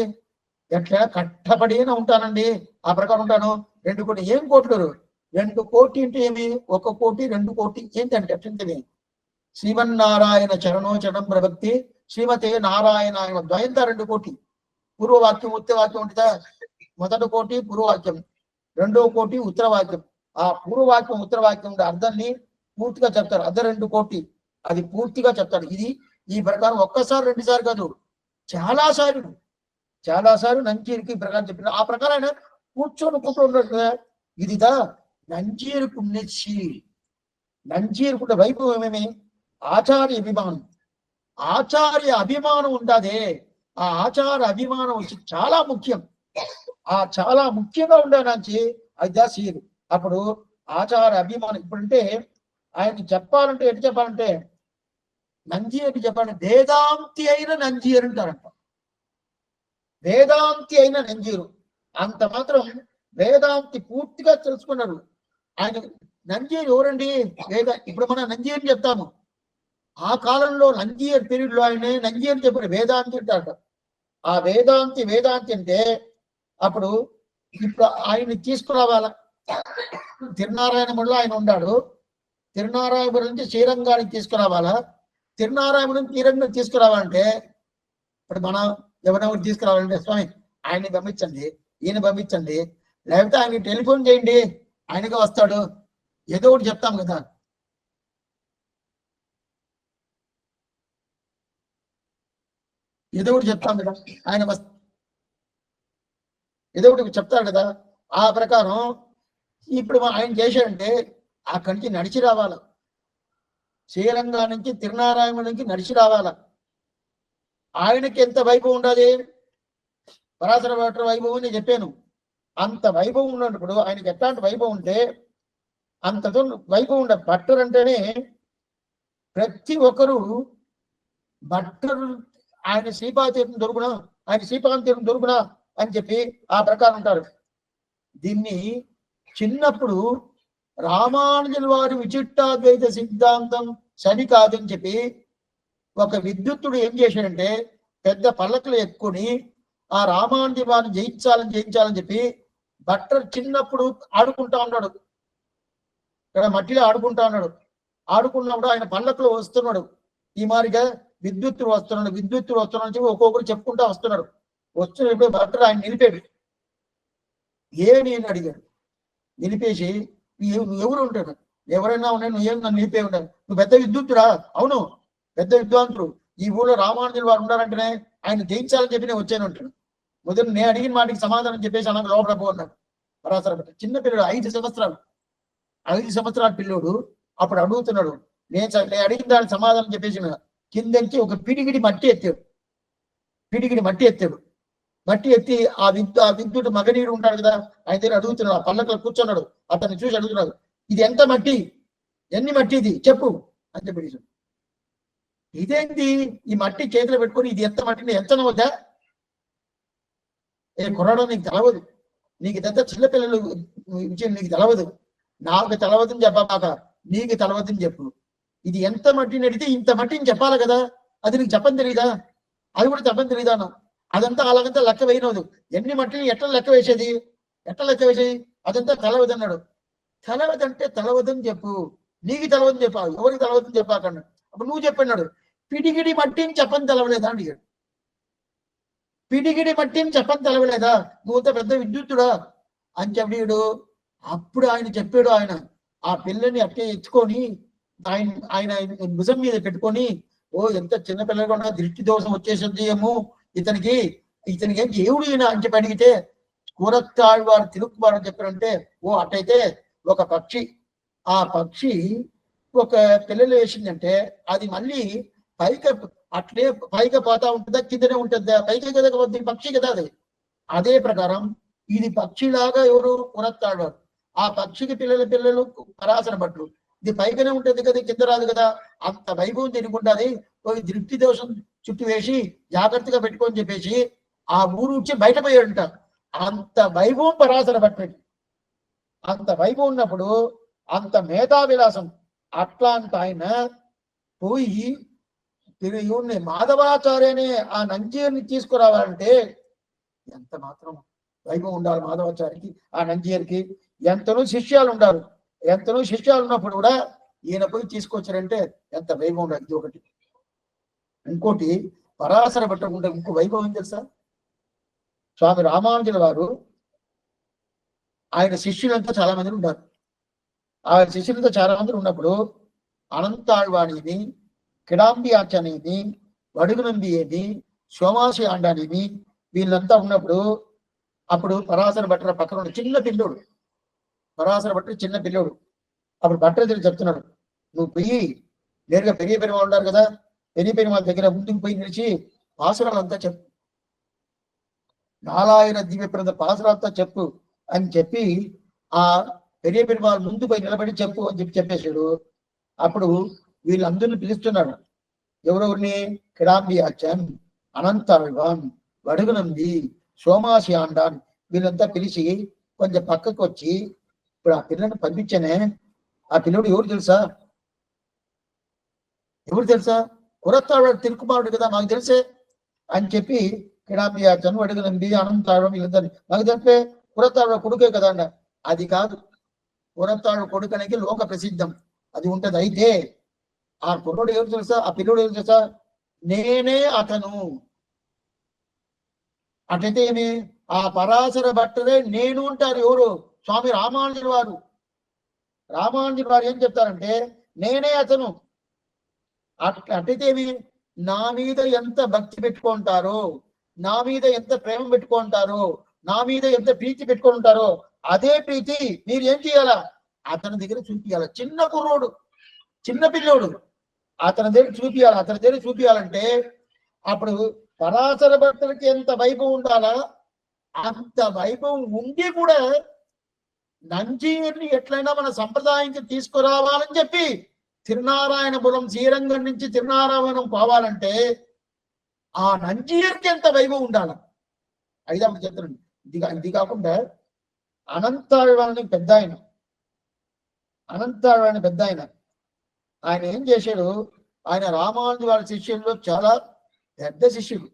ఎట్లా కట్టబడినా ఉంటానండి, ఆ ప్రకారం ఉంటాను. 2 కోట్లు ఏం కోట్లు? 2 కోటి అంటే ఏమి? 1 కోటి 2 కోటి ఏంటంటే అట్లంటే శ్రీమన్నారాయణ చరణోచరణం ప్రభక్తి శ్రీమతే నారాయణ ద్వయంత 2 కోటి. పూర్వవాక్యం ఉత్తరవాక్యం ఉంటుందా? మొదటి కోటి పూర్వవాక్యం, 2వ కోటి ఉత్తరవాక్యం. ఆ పూర్వవాక్యం ఉత్తరవాక్యం అర్థాన్ని పూర్తిగా చెప్తారు. అర్ధ 2 కోటి అది పూర్తిగా చెప్తాడు. ఇది ఈ ప్రకారం ఒక్కసారి 2 సార్లు కాదు, చాలా సార్లు నంజీరికి ఈ ప్రకారం చెప్పిన. ఆ ప్రకారం ఆయన కూర్చున్నట్టు ఇదిదా నంజీరుకున్నచ్చి. నంజీరుకున్న వైభవం ఏమేమి? ఆచార్య అభిమానం ఉండదే. ఆ ఆచార అభిమానం వచ్చి చాలా ముఖ్యం. ఆ చాలా ముఖ్యంగా ఉండడానికి అది సీరు. అప్పుడు ఆచార అభిమానం ఇప్పుడంటే ఆయన చెప్పాలంటే ఎటు చెప్పాలంటే నంజీరు చెప్పాలంటే వేదాంతి అయిన నంజీరు అంటారంట. వేదాంతి అయిన నంజీరు అంత మాత్రం వేదాంతి పూర్తిగా తెలుసుకున్నారు ఆయన. నంజీరు ఎవరండి? ఇప్పుడు మనం నంజీరు చెప్తాము. ఆ కాలంలో నంజీరు పీరియడ్ లో ఆయన నంజీరు చెప్పిన వేదాంతి అంటారు. ఆ వేదాంతి అంటే అప్పుడు ఇప్పుడు ఆయన్ని తీసుకురావాల. తిరునారాయణములో ఆయన ఉన్నాడు. తిరునారాయణపురం నుంచి శ్రీరంగానికి తీసుకురావాలా. తిరునారాయణపురం శ్రీరంగం తీసుకురావాలంటే ఇప్పుడు మనం ఎవరెవరు తీసుకురావాలంటే స్వామి ఆయన్ని పంపించండి, ఈయన పంపించండి, లేకపోతే ఆయనకి టెలిఫోన్ చేయండి, ఆయనగా వస్తాడు, ఏదో ఒకటి చెప్తాం కదా. ఏదో ఒకటి చెప్తాం కదా, ఆయన ఏదో ఒకటి చెప్తాడు కదా. ఆ ప్రకారం ఇప్పుడు ఆయన చేశాడంటే అక్కడి నుంచి నడిచి రావాల. శ్రీరంగా నుంచి తిరునారాయణ నుంచి నడిచి రావాల. ఆయనకి ఎంత వైభవం ఉండాలి? పరాశర భట్టర్ వైభవం నేను చెప్పాను. అంత వైభవం ఉన్నప్పుడు ఆయనకి ఎట్లాంటి వైభవం ఉంటే అంత వైభవం ఉండ. భట్టర్ అంటేనే ప్రతి ఒక్కరూ భట్టర్ ఆయన శ్రీపాదతీర్థం దొరుకునా, ఆయన శ్రీపాదతీర్థం దొరుకునా అని చెప్పి ఆ ప్రకారం ఉంటారు. దీన్ని చిన్నప్పుడు రామానుజుల వారి విచిష్టాద్వైత సిద్ధాంతం సరి కాదని చెప్పి ఒక విద్యుత్తుడు ఏం చేశాడంటే పెద్ద పల్లకులు ఎక్కుని ఆ రామానుజ వారిని జయించాలని చెప్పి భట్టర్ చిన్నప్పుడు ఆడుకుంటా ఉన్నాడు. ఇక్కడ మట్టిలో ఆడుకుంటా ఉన్నాడు. ఆడుకున్నప్పుడు ఆయన పల్లకులు వస్తున్నాడు. ఈ మారిగా విద్యుత్తుడు వస్తున్నాడు చెప్పి ఒక్కొక్కరు చెప్పుకుంటా వస్తున్నాడు. వస్తున్నప్పుడు భట్టర్ ఆయన నిలిపాడు. నేను అడిగాడు. నిలిపేసి ఎవరు ఉంటాడు? ఎవరైనా ఉన్నాయి, నువ్వేం నన్ను నిలిపే ఉంటాను? నువ్వు పెద్ద విద్యుత్తుడా? అవును, పెద్ద విద్వాంతుడు. ఈ ఊళ్ళో రామానుజులు వారు ఉన్నారంటేనే ఆయన జయించాలని చెప్పి నేను వచ్చాను అంటాడు. మొదలు నేను అడిగిన మాటకి సమాధానం చెప్పేసి అన్నది లోపల పోన్నాడు. పరాశర చిన్న పిల్లడు 5 సంవత్సరాల పిల్లోడు. అప్పుడు అడుగుతున్నాడు. నేను అడిగిన దానికి సమాధానం చెప్పేసి కిందకి ఒక పిడిగిడి మట్టి ఎత్తాడు. మట్టి ఎత్తి ఆ విద్యుత్ మగనీడు ఉంటాడు కదా, ఆయన దగ్గర అడుగుతున్నాడు. ఆ పల్లకలో కూర్చున్నాడు. అతన్ని చూసి అడుగుతున్నాడు, ఇది ఎంత మట్టి, ఎన్ని మట్టి ఇది చెప్పు అని చెప్పి. ఇదేంటి ఈ మట్టి చేతిలో పెట్టుకొని ఇది ఎంత మట్టిని ఎంతనవద్దా? కుర్రాడో నీకు తెలవదు, నీకు ఇదంతా చిన్నపిల్లలు విషయం నీకు తెలవదు, నాకు తెలవదని చెప్పాక నీకు తెలవదని చెప్పు. ఇది ఎంత మట్టిని అడిగితే ఇంత మట్టిని చెప్పాలి కదా, అది నీకు చెప్పని తెలియదా? అది కూడా చెప్పని తెలియదా? అదంతా అలాగంతా లెక్క వేయనవదు. ఎన్ని మట్టిని ఎట్లా లెక్క వేసేది? అదంతా తెలవదు అన్నాడు. తెలవదంటే తెలవదని చెప్పు, నీకు తెలవదని చెప్పా, ఎవరికి తెలవదని చెప్పాకన్నా. అప్పుడు నువ్వు చెప్పన్నాడు, పిడిగిడి మట్టిని చెప్పని తెలవలేదా అడిగాడు. పిడిగిడి మట్టిని చెప్పని తెలవలేదా? నువ్వు అంత పెద్ద విద్యుత్తుడా అని చెప్పాడు. అప్పుడు ఆయన చెప్పాడు, ఆయన ఆ పిల్లని అట్టే ఎత్తుకొని ఆయన ఆయన భుజం మీద పెట్టుకొని, ఓ ఎంత చిన్న పిల్లగా ఉన్నా దృష్టి దోషం వచ్చేసింది ఏమో ఇతనికి, ఇతనికి ఏం దేవుడు ఈయన అని చెప్పి అడిగితే, కూరత్తాళ్వారు తిరుక్కుమారు చెప్పారంటే, ఓ అట్టయితే ఒక పక్షి, ఆ పక్షి ఒక పిల్లలు వేసిందంటే అది మళ్ళీ పైకి అట్లే పైకి పోతా ఉంటుందా కిందనే ఉంటుందా? పైకి కదా, పక్షి కదా అది. అదే ప్రకారం ఇది పక్షిలాగా ఎవరు కూరత్తాళ్వారు, ఆ పక్షికి పిల్లలు పరాశర భట్లు, ఇది పైగానే ఉంటుంది కదా, కింద రాదు కదా, అంత వైభవం తిరుగుంటుంది. దృష్టి దోషం చుట్టూ వేసి జాగ్రత్తగా పెట్టుకొని చెప్పేసి ఆ ఊరు వచ్చి బయటపోయాడంట. అంత వైభవం పరాశర భట్లకి. అంత వైభవం ఉన్నప్పుడు అంత మేధావిలాసం అట్లాంటి ఆయన పోయి ఇవన్నీ మాధవాచార్యనే ఆ నంజీర్ని తీసుకురావాలంటే ఎంత మాత్రం వైభవం ఉండాలి మాధవాచార్యకి, ఆ నంజీర్కి. ఎంతనో శిష్యాలు ఉండాలి, ఎంతనో శిష్యాలు ఉన్నప్పుడు కూడా ఈయన పోయి తీసుకొచ్చారంటే ఎంత వైభవం ఉండాలి. ఇది ఒకటి. ఇంకోటి పరాశర భట్టుంటే ఇంకో వైభవం తెలుసా? స్వామి రామానుజుల వారు ఆయన శిష్యులంతా చాలా మంది ఉన్నారు. ఆ శిష్యులతో చాలా మంది ఉన్నప్పుడు అనంతాళ్వాణిని, కిడాంబి ఆచనేని, వడుగునంబి ఏని, సోమాసి ఆండానేని వీళ్ళంతా ఉన్నప్పుడు అప్పుడు పరాశర భట్టర్ పక్కన ఉన్న చిన్న పిల్లోడు, పరాశర భట్టర్ చిన్న పిల్లోడు, అప్పుడు భట్టర్ చెప్తున్నాడు, నువ్వు పోయి నేరుగా పెరియ పెరుమాళ్ళు ఉన్నారు కదా, పెరియ పెరుమాళ్ళ దగ్గర ముందుకు పోయి నిలిచి పాసురాలంతా చెప్పు, 4000 దివ్యప్రద పాసురాలతో చెప్పు అని చెప్పి ఆ పెరియ పెరుమాళ్ ముందు పోయి నిలబడి చెప్పు అని చెప్పి చెప్పేశాడు. అప్పుడు వీళ్ళందరినీ పిలుస్తున్నాడు. ఎవరెవరిని? కిడాంబి ఆచాన్, అనంతాళ్వాన్, వడుగునంబి, సోమాసి ఆండాన్ వీళ్ళంతా పిలిచి కొంచెం పక్కకు వచ్చి, ఇప్పుడు ఆ పిల్లని పంపించానే, ఆ పిల్లడు ఎవరు తెలుసా? ఎవరు తెలుసా? కురత్తాళ్వాడు తిరుకుమారుడు కదా, మాకు తెలిసే అని చెప్పి కిడాంబి ఆచాన్, వడుగునంబి, అనంతాళ్వాన్ వీళ్ళందరినీ మాకు తెలిపే, కురత్తాళ్వాడు కొడుకే కదా అన్న. అది కాదు, కురత్తాళ్వాడు కొడుకనికి లోక ప్రసిద్ధం అది ఉంటది. అయితే ఆ కుర్రోడు ఎవరు తెలుసా? ఆ పిల్లోడు ఎవరు తెలుసా? నేనే అతను. అటైతే ఏమి? ఆ పరాశర భట్టరే నేను అంటారు. ఎవరు? స్వామి రామానుజుల వారు. రామానుజుల వారు ఏం చెప్తారంటే నేనే అతను. అటైతే ఏమి? నా మీద ఎంత భక్తి పెట్టుకుంటారో, నా మీద ఎంత ప్రేమ పెట్టుకుంటారో, నా మీద ఎంత ప్రీతి పెట్టుకుంటారో అదే ప్రీతి మీరు ఏం చేయాలా? అతని దగ్గర చూపించాల. చిన్న కుర్రోడు, చిన్న పిల్లోడు, అతని దగ్గర చూపించాలి. అతని దగ్గర చూపించాలంటే అప్పుడు పరాశర భక్తులకి ఎంత వైభవం ఉండాలా, అంత వైభవం ఉండి కూడా నంజీర్ని ఎట్లయినా మన సంప్రదాయానికి తీసుకురావాలని చెప్పి తిరునారాయణపురం శ్రీరంగం నుంచి తిరునారాయణం పోవాలంటే ఆ నంజీర్కి ఎంత వైభవం ఉండాల. ఐదవ చెప్తున్నాను. ఇది కాకుండా అనంతాళ్వాణి పెద్ద ఆయన, అనంతాళ్వాణి పెద్ద ఆయన, ఆయన ఏం చేశాడు? ఆయన రామానుజు వారి శిష్యుల్లో చాలా పెద్ద శిష్యుడు,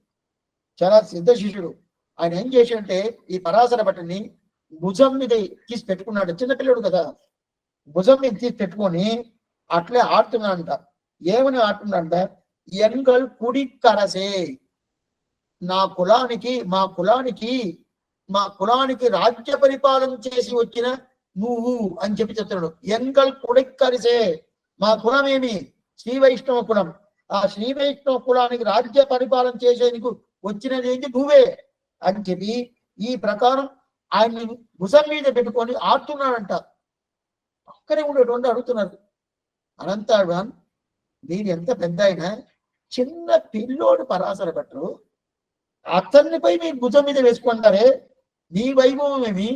చాలా సిద్ధ శిష్యుడు. ఆయన ఏం చేశాడంటే ఈ పరాశర భట్టుని భుజం మీద తీసి పెట్టుకున్నాడు. చిన్నపిల్లడు కదా, భుజం మీద తీసి పెట్టుకొని అట్లే ఆడుతున్నాడంట. ఏమని ఆడుతున్నాడంట? ఎంగల్ కుడి కరసే, నా కులానికి మా కులానికి రాజ్య పరిపాలన చేసి వచ్చిన నువ్వు అని చెప్పి చెప్తున్నాడు. ఎంగల్ కుడి కరిసే, మా కులం ఏమి? శ్రీ వైష్ణవ కులం. ఆ శ్రీ వైష్ణవ కులానికి రాజ్య పరిపాలన చేసేందుకు వచ్చినది ఏంటి? నువ్వే అని చెప్పి ఈ ప్రకారం ఆయన్ని భుజం మీద పెట్టుకొని ఆడుతున్నాడంట. పక్కనే ఉండేటువంటి అడుగుతున్నారు, అనంతాళ్వాన్ మీరు ఎంత పెద్ద అయినా చిన్న పిల్లోడు పరాశర భట్టరు, అతన్ని పోయి మీరు భుజం మీద వేసుకుంటారే, నీ వైభవం ఏమి,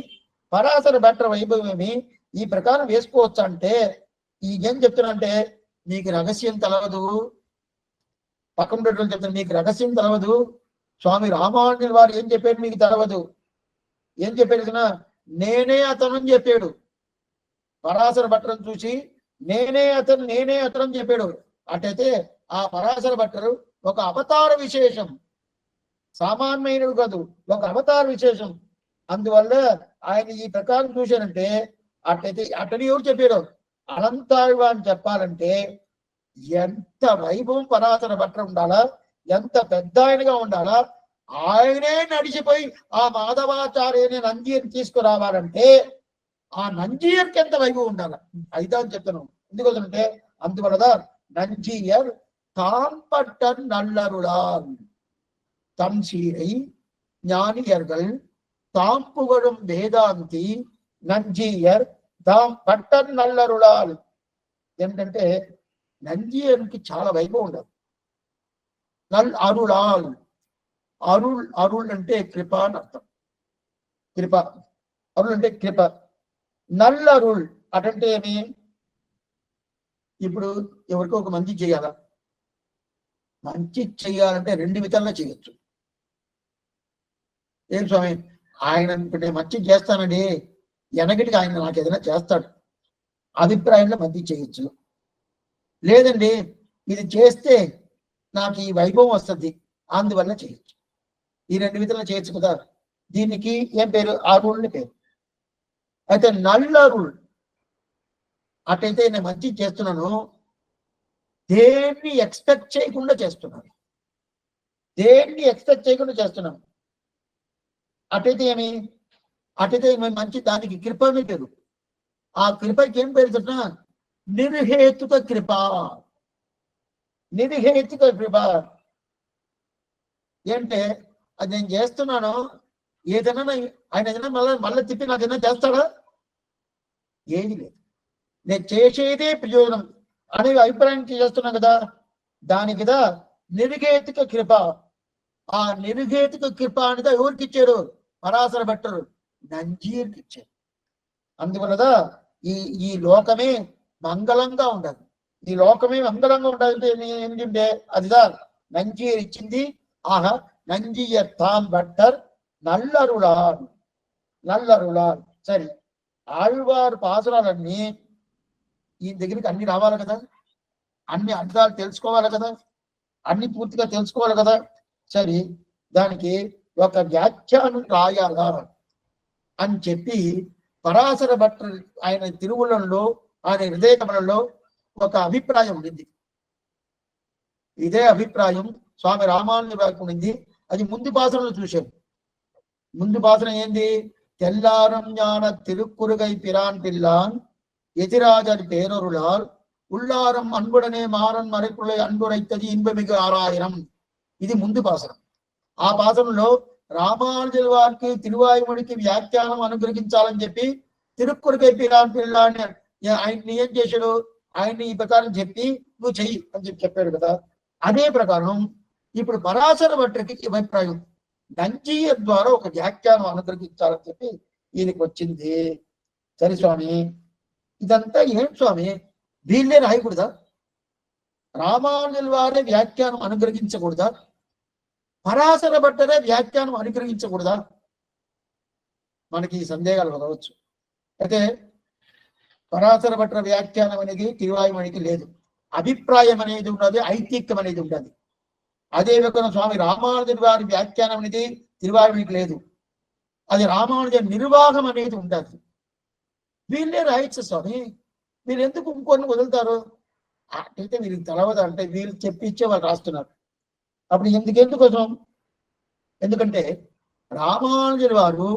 పరాశర భట్టర్ వైభవం ఏమి, ఈ ప్రకారం వేసుకోవచ్చు అంటే ఏం చెప్తున్నా అంటే నీకు రహస్యం తెలవదు. పక్కన పెట్టడం చెప్తాను, నీకు రహస్యం తెలవదు. స్వామి రామానుజుల వారు ఏం చెప్పాడు మీకు తెలవదు. ఏం చెప్పాడు? నేనే అతను అని చెప్పాడు. పరాశర భట్టను చూసి నేనే అతను అని చెప్పాడు. అటైతే ఆ పరాశర భట్టరు ఒక అవతార విశేషం, సామాన్యమైనవి కాదు, ఒక అవతార విశేషం. అందువల్ల ఆయన ఈ ప్రకారం చూశారంటే అటైతే అతని ఎవరు చెప్పాడు? అనంతాళ్వాన్ చెప్పాలంటే ఎంత వైభవం పరాశర భట్టర్ ఉండాలా, ఎంత పెద్ద ఆయనగా ఉండాలా. ఆయనే నడిచిపోయి ఆ మాధవాచార్యని నందిని తీసుకురావాలంటే ఆ నంజీయర్కి ఎంత వైభవం ఉండాల అయితే అని చెప్తాను. ఎందుకోసమంటే అందువల్ల நஞ்சியர் தாம்பட்டர் நல்லருளால் தம் சீரை ஞானியர்கள் தாம் புகழும் வேదాంతి నంజీయర్ தாம் பட்டர் நல்லருளால். ఏంటంటే నంజీయర్కి చాలా వైభవం ఉండదు. నల్ అరుళాల్, అరుళ్ అరుళ్ అంటే కృప అని అర్థం. కృప, అరుళ్ అంటే కృప. నల్లరుళ్ అటంటే ఏమి? ఇప్పుడు ఎవరికో ఒక మంచి చేయాలా, మంచి చెయ్యాలంటే రెండు విధాలుగా చేయొచ్చు. ఏం స్వామి ఆయన అనుకుంటే మంచి చేస్తానండి, వెనకటికి ఆయన నాకు ఏదైనా చేస్తాడు అభిప్రాయంలో మంచి చేయొచ్చు. లేదండి ఇది చేస్తే నాకు ఈ వైభవం వస్తుంది అందువల్ల చేయొచ్చు. ఈ రెండు విధాలుగా చేయొచ్చు కదా. దీనికి ఏం పేరు? అరుళ్ళని పేరు. అయితే నల్లరుళ్ అటైతే నేను మంచి చేస్తున్నాను, దేన్ని ఎక్స్పెక్ట్ చేయకుండా చేస్తున్నాను, దేన్ని ఎక్స్పెక్ట్ చేయకుండా చేస్తున్నాను. అటైతే ఏమి? అటైతే మంచి దానికి కృప అని పేరు. ఆ కృపకి ఏం పేరు చెప్తున్నా? నిర్హేతుక కృప. నిర్హేతుక కృప ఏంటే అది నేను చేస్తున్నాను, ఏదైనా ఆయన ఏదైనా మళ్ళీ తిప్పి నాకు ఏదైనా చేస్తాడా? ఏది లేదు. నేను చేసేదే ప్రయోజనం అనే అభిప్రాయం చేస్తున్నా కదా, దానికి కదా నిర్హేతుక కృప. ఆ నిర్హేతుక కృప అనేది ఎవరికి ఇచ్చారు? పరాశర భట్టరు నంజీర్కి ఇచ్చారు. అందువల్ల ఈ ఈ లోకమే మంగళంగా ఉండదు. ఈ లోకమే మంగళంగా ఉండాలంటే ఏంటంటే అదిదా నంజీర్ ఇచ్చింది. ఆహా నంజీయర్ తాం భట్టர் నల్లరుళాల్, నల్లరుళాల్. సరే, ఆళ్వారు పాసురాలన్నీ ఈ దగ్గరికి అన్ని రావాలి కదా, అన్ని అర్థాలు తెలుసుకోవాలి కదా, అన్ని పూర్తిగా తెలుసుకోవాలి కదా. సరే, దానికి ఒక వ్యాఖ్యానం రాయాలా అని చెప్పి పరాశర భట్టు ఆయన తిరువులలో ఆయన హృదయ కమలంలో ఒక అభిప్రాయం ఉండింది. ఇదే అభిప్రాయం స్వామి రామానుజ వారికి ఉండింది. అది ముందు పాసనలో చూశారు. ముందు పాసన ఏంది? తెల్లారం ஞான తిరుక్కురుగై పిరాన్ పిల్లాన్ எதிராஜர் பேரொருளால் உள்ளாரம் அன்புடனே மாறன் மறைக்குள்ளே அன்புரைத்தது இன்பமிகு 6000. ఇది ముందు పాసనం. ఆ పాసనంలో రామానుజుల వారికి తిరువాయుమడికి వ్యాఖ్యానం అనుగ్రహించాలని చెప్పి తిరుక్కురుగై పిరాన్ పిల్లాన్ని ఆయన్ని ఏం చేశాడు? ఆయన్ని ఈ ప్రకారం చెప్పి నువ్వు చెయ్యి అని చెప్పి చెప్పాడు కదా. అదే ప్రకారం ఇప్పుడు పరాశర భట్టరికి అభిప్రాయం నంజీయ ద్వారా ఒక వ్యాఖ్యానం అనుగ్రహించాలని చెప్పి ఈయనకి వచ్చింది. సరే స్వామి, ఇదంతా ఏం స్వామి వీళ్ళే రాయకూడదా? రామానుజుల వారే వ్యాఖ్యానం అనుగ్రహించకూడదా? పరాశర భట్టరే వ్యాఖ్యానం అనుగ్రహించకూడదా? మనకి సందేహాలు కలవచ్చు. అయితే పరాశర భట్ట వ్యాఖ్యానం అనేది తిరువాయుమణికి లేదు. అభిప్రాయం అనేది ఉన్నది, ఐతిహ్యం అనేది ఉన్నది. అదే విధంగా స్వామి రామానుజుల వారి వ్యాఖ్యానం అనేది తిరువాయుమణికి లేదు. అది రామానుజ నిర్వాహం అనేది ఉండదు. వీళ్ళే రాయొచ్చు స్వామి, వీళ్ళు ఎందుకు ఇంకొన్ని వదులుతారు? అయితే వీళ్ళకి తెలవదు అంటే వీళ్ళు చెప్పించే వాళ్ళు రాస్తున్నారు. అప్పుడు ఎందుకోసం? ఎందుకంటే రామానుజుల వారు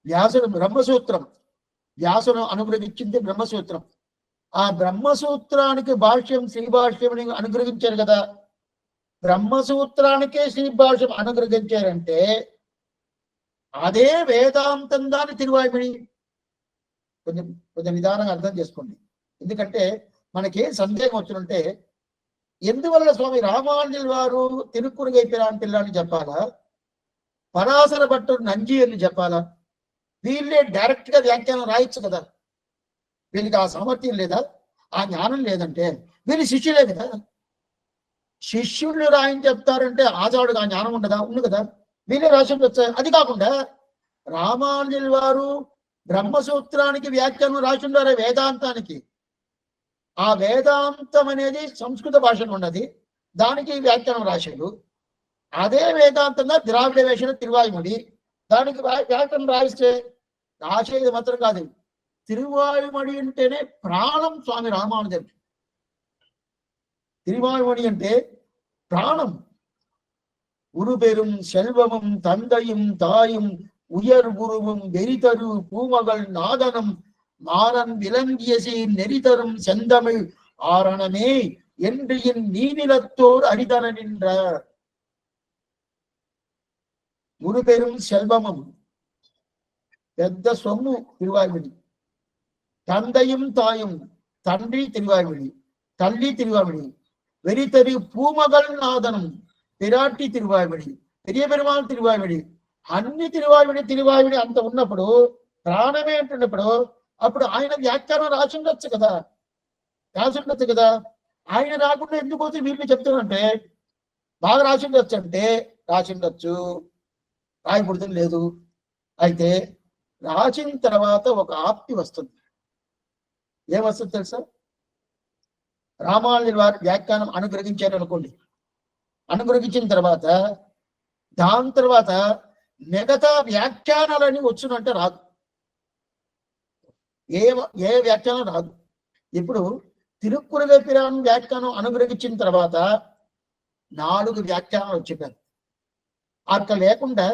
వ్యాసుడు బ్రహ్మసూత్రం, వ్యాసును అనుగ్రహించింది బ్రహ్మసూత్రం. ఆ బ్రహ్మసూత్రానికి భాష్యం శ్రీ భాష్యం అనుగ్రహించారు కదా. బ్రహ్మసూత్రానికే శ్రీ భాష్యం అనుగ్రహించారంటే అదే వేదాంతం దాని తిరువాయుమణి. కొంచెం నిదానంగా అర్థం చేసుకోండి. ఎందుకంటే మనకేం సందేహం వచ్చినంటే, ఎందువల్ల స్వామి రామానుజుల వారు తిరుక్కురుగై పిరాన్ పిల్లాన్ని చెప్పాలా, పరాశర భట్టు నంజీయర్ని చెప్పాలా? వీళ్ళే డైరెక్ట్ గా వ్యాఖ్యానం రాయొచ్చు కదా. వీళ్ళకి ఆ సామర్థ్యం లేదా, ఆ జ్ఞానం లేదంటే వీళ్ళు శిష్యులే కదా. శిష్యుళ్ళు రాయని చెప్తారంటే ఆచారుడుగా ఆ జ్ఞానం ఉండదా? ఉంది కదా, వీళ్ళే రాసి వచ్చాయి. అది కాకుండా రామానుజుల వారు బ్రహ్మసూత్రానికి వ్యాఖ్యానం రాసి ఉండారు వేదాంతానికి. ఆ వేదాంతం అనేది సంస్కృత భాషలో ఉన్నది, దానికి వ్యాఖ్యానం రాశాడు. అదే వేదాంతంగా ద్రావిడ వేషణ తిరువాయుమడి, దానికి వ్యాఖ్యానం రాయిస్తే రాసేది మాత్రం కాదు. తిరువాయుమడి అంటేనే ప్రాణం స్వామి రామానుజుడికి. తిరువాయుమడి అంటే ప్రాణం. ఉరుబెరుం సెల్వముం తందయం తాయం உயர் உருவும் வெறிதரு பூமகள் நாதனம் மாறன் விளங்கியசி நெறிதரும் செந்தமிழ் ஆரணமே என்று என் நீநிலத்தோர் அரிதன நின்றார். ஒரு பெரும் செல்வமும் பெத்த சொம்மு திருவாய்மொழி, தந்தையும் தாயும் தன்றி திருவாய்மொழி, தள்ளி திருவாய்மொழி, வெறித்தறி பூமகள் நாதனும் பிராட்டி திருவாய்மொழி, పెరియ పెరుమాళ్ తిరువాయిడి, అన్ని తిరువాయిడి అంత ఉన్నప్పుడు, ప్రాణమే అంటున్నప్పుడు అప్పుడు ఆయన వ్యాఖ్యానం రాసిండొచ్చు కదా, ఆయన రాకుండా ఎందుకు పోతే వీళ్ళు చెప్తానంటే బాగా రాసిండొచ్చు అంటే రాసిండొచ్చు, రాయకూడదు లేదు. అయితే రాసిన తర్వాత ఒక ఆప్తి వస్తుంది. ఏమొస్తుంది తెలుసా? రామానుజుల వారి వ్యాఖ్యానం అనుగ్రహించారు అనుకోండి, అనుగ్రహించిన తర్వాత దాని తర్వాత మిగతా వ్యాఖ్యానాలని వచ్చునంటే రాదు, ఏ వ్యాఖ్యానం రాదు. ఇప్పుడు తిరుక్కురగై పిరాన్ వ్యాఖ్యానం అనుగ్రహించిన తర్వాత 4 వ్యాఖ్యానాలు చెప్పారు. అట్లా లేకుండా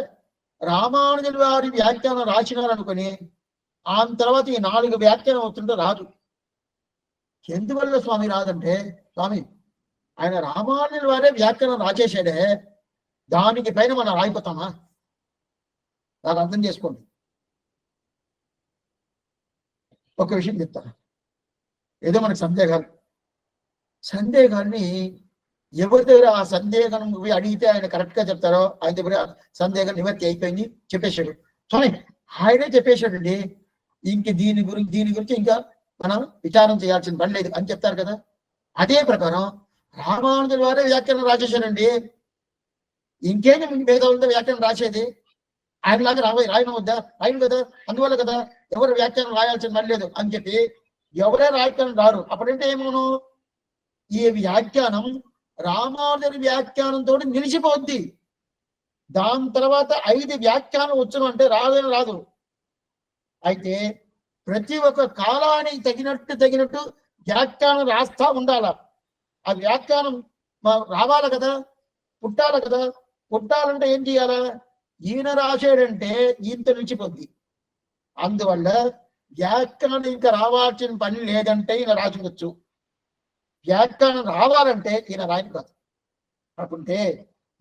రామానుజుల వారి వ్యాఖ్యానం రాసినారనుకొని ఆ తర్వాత ఈ 4 వ్యాఖ్యానం అవుతుంటే రాదు. ఎందువల్ల స్వామి రాదంటే, స్వామి ఆయన రామానుజుల వారే వ్యాఖ్యానం రాసేసాడే, దానికి పైన మనం రాయిపోతామా? నాకు అర్థం చేసుకోండి. ఒక విషయం చెప్తాను. ఏదో మనకు సందేహాన్ని ఎవరి దగ్గర ఆ సందేహం అడిగితే ఆయన కరెక్ట్ గా చెప్తారో ఆయన దగ్గర సందేహం నివర్తి అయిపోయింది చెప్పేశాడు. స్వామి ఆయనే చెప్పేశాడండి, ఇంక దీని గురించి ఇంకా మనం విచారం చేయాల్సిన పని లేదు అని చెప్తారు కదా. అదే ప్రకారం రామానుజుల వారే వ్యాఖ్యానం రాసేశారండి, ఇంకేమి మిగతా ఉందో వ్యాఖ్యానం రాసేది. ఆయనలాగా రాయన వద్దా? రాయను కదా, అందువల్ల కదా ఎవరు వ్యాఖ్యానం రాయాల్సిన పని లేదు అని చెప్పి ఎవరే వ్యాఖ్యానం రారు. అప్పుడంటే ఏమోను, ఈ వ్యాఖ్యానం రామానుజుల వ్యాఖ్యానంతో నిలిచిపోద్ది. దాని తర్వాత 5 వ్యాఖ్యానం వచ్చును అంటే రాదు. అయితే ప్రతి ఒక్క కాలానికి తగినట్టు వ్యాఖ్యానం రాస్తా ఉండాల. ఆ వ్యాఖ్యానం రావాలి కదా, పుట్టాలి కదా. పుట్టాలంటే ఏం చేయాలా? ఈయన రాశాడంటే ఈయనతో నిలిచిపోద్ది. అందువల్ల వ్యాఖ్యానం ఇంకా రావాల్సిన పని లేదంటే ఈయన రాసుకోవచ్చు, వ్యాఖ్యానం రావాలంటే ఈయన రాయను కాదు. కాకుంటే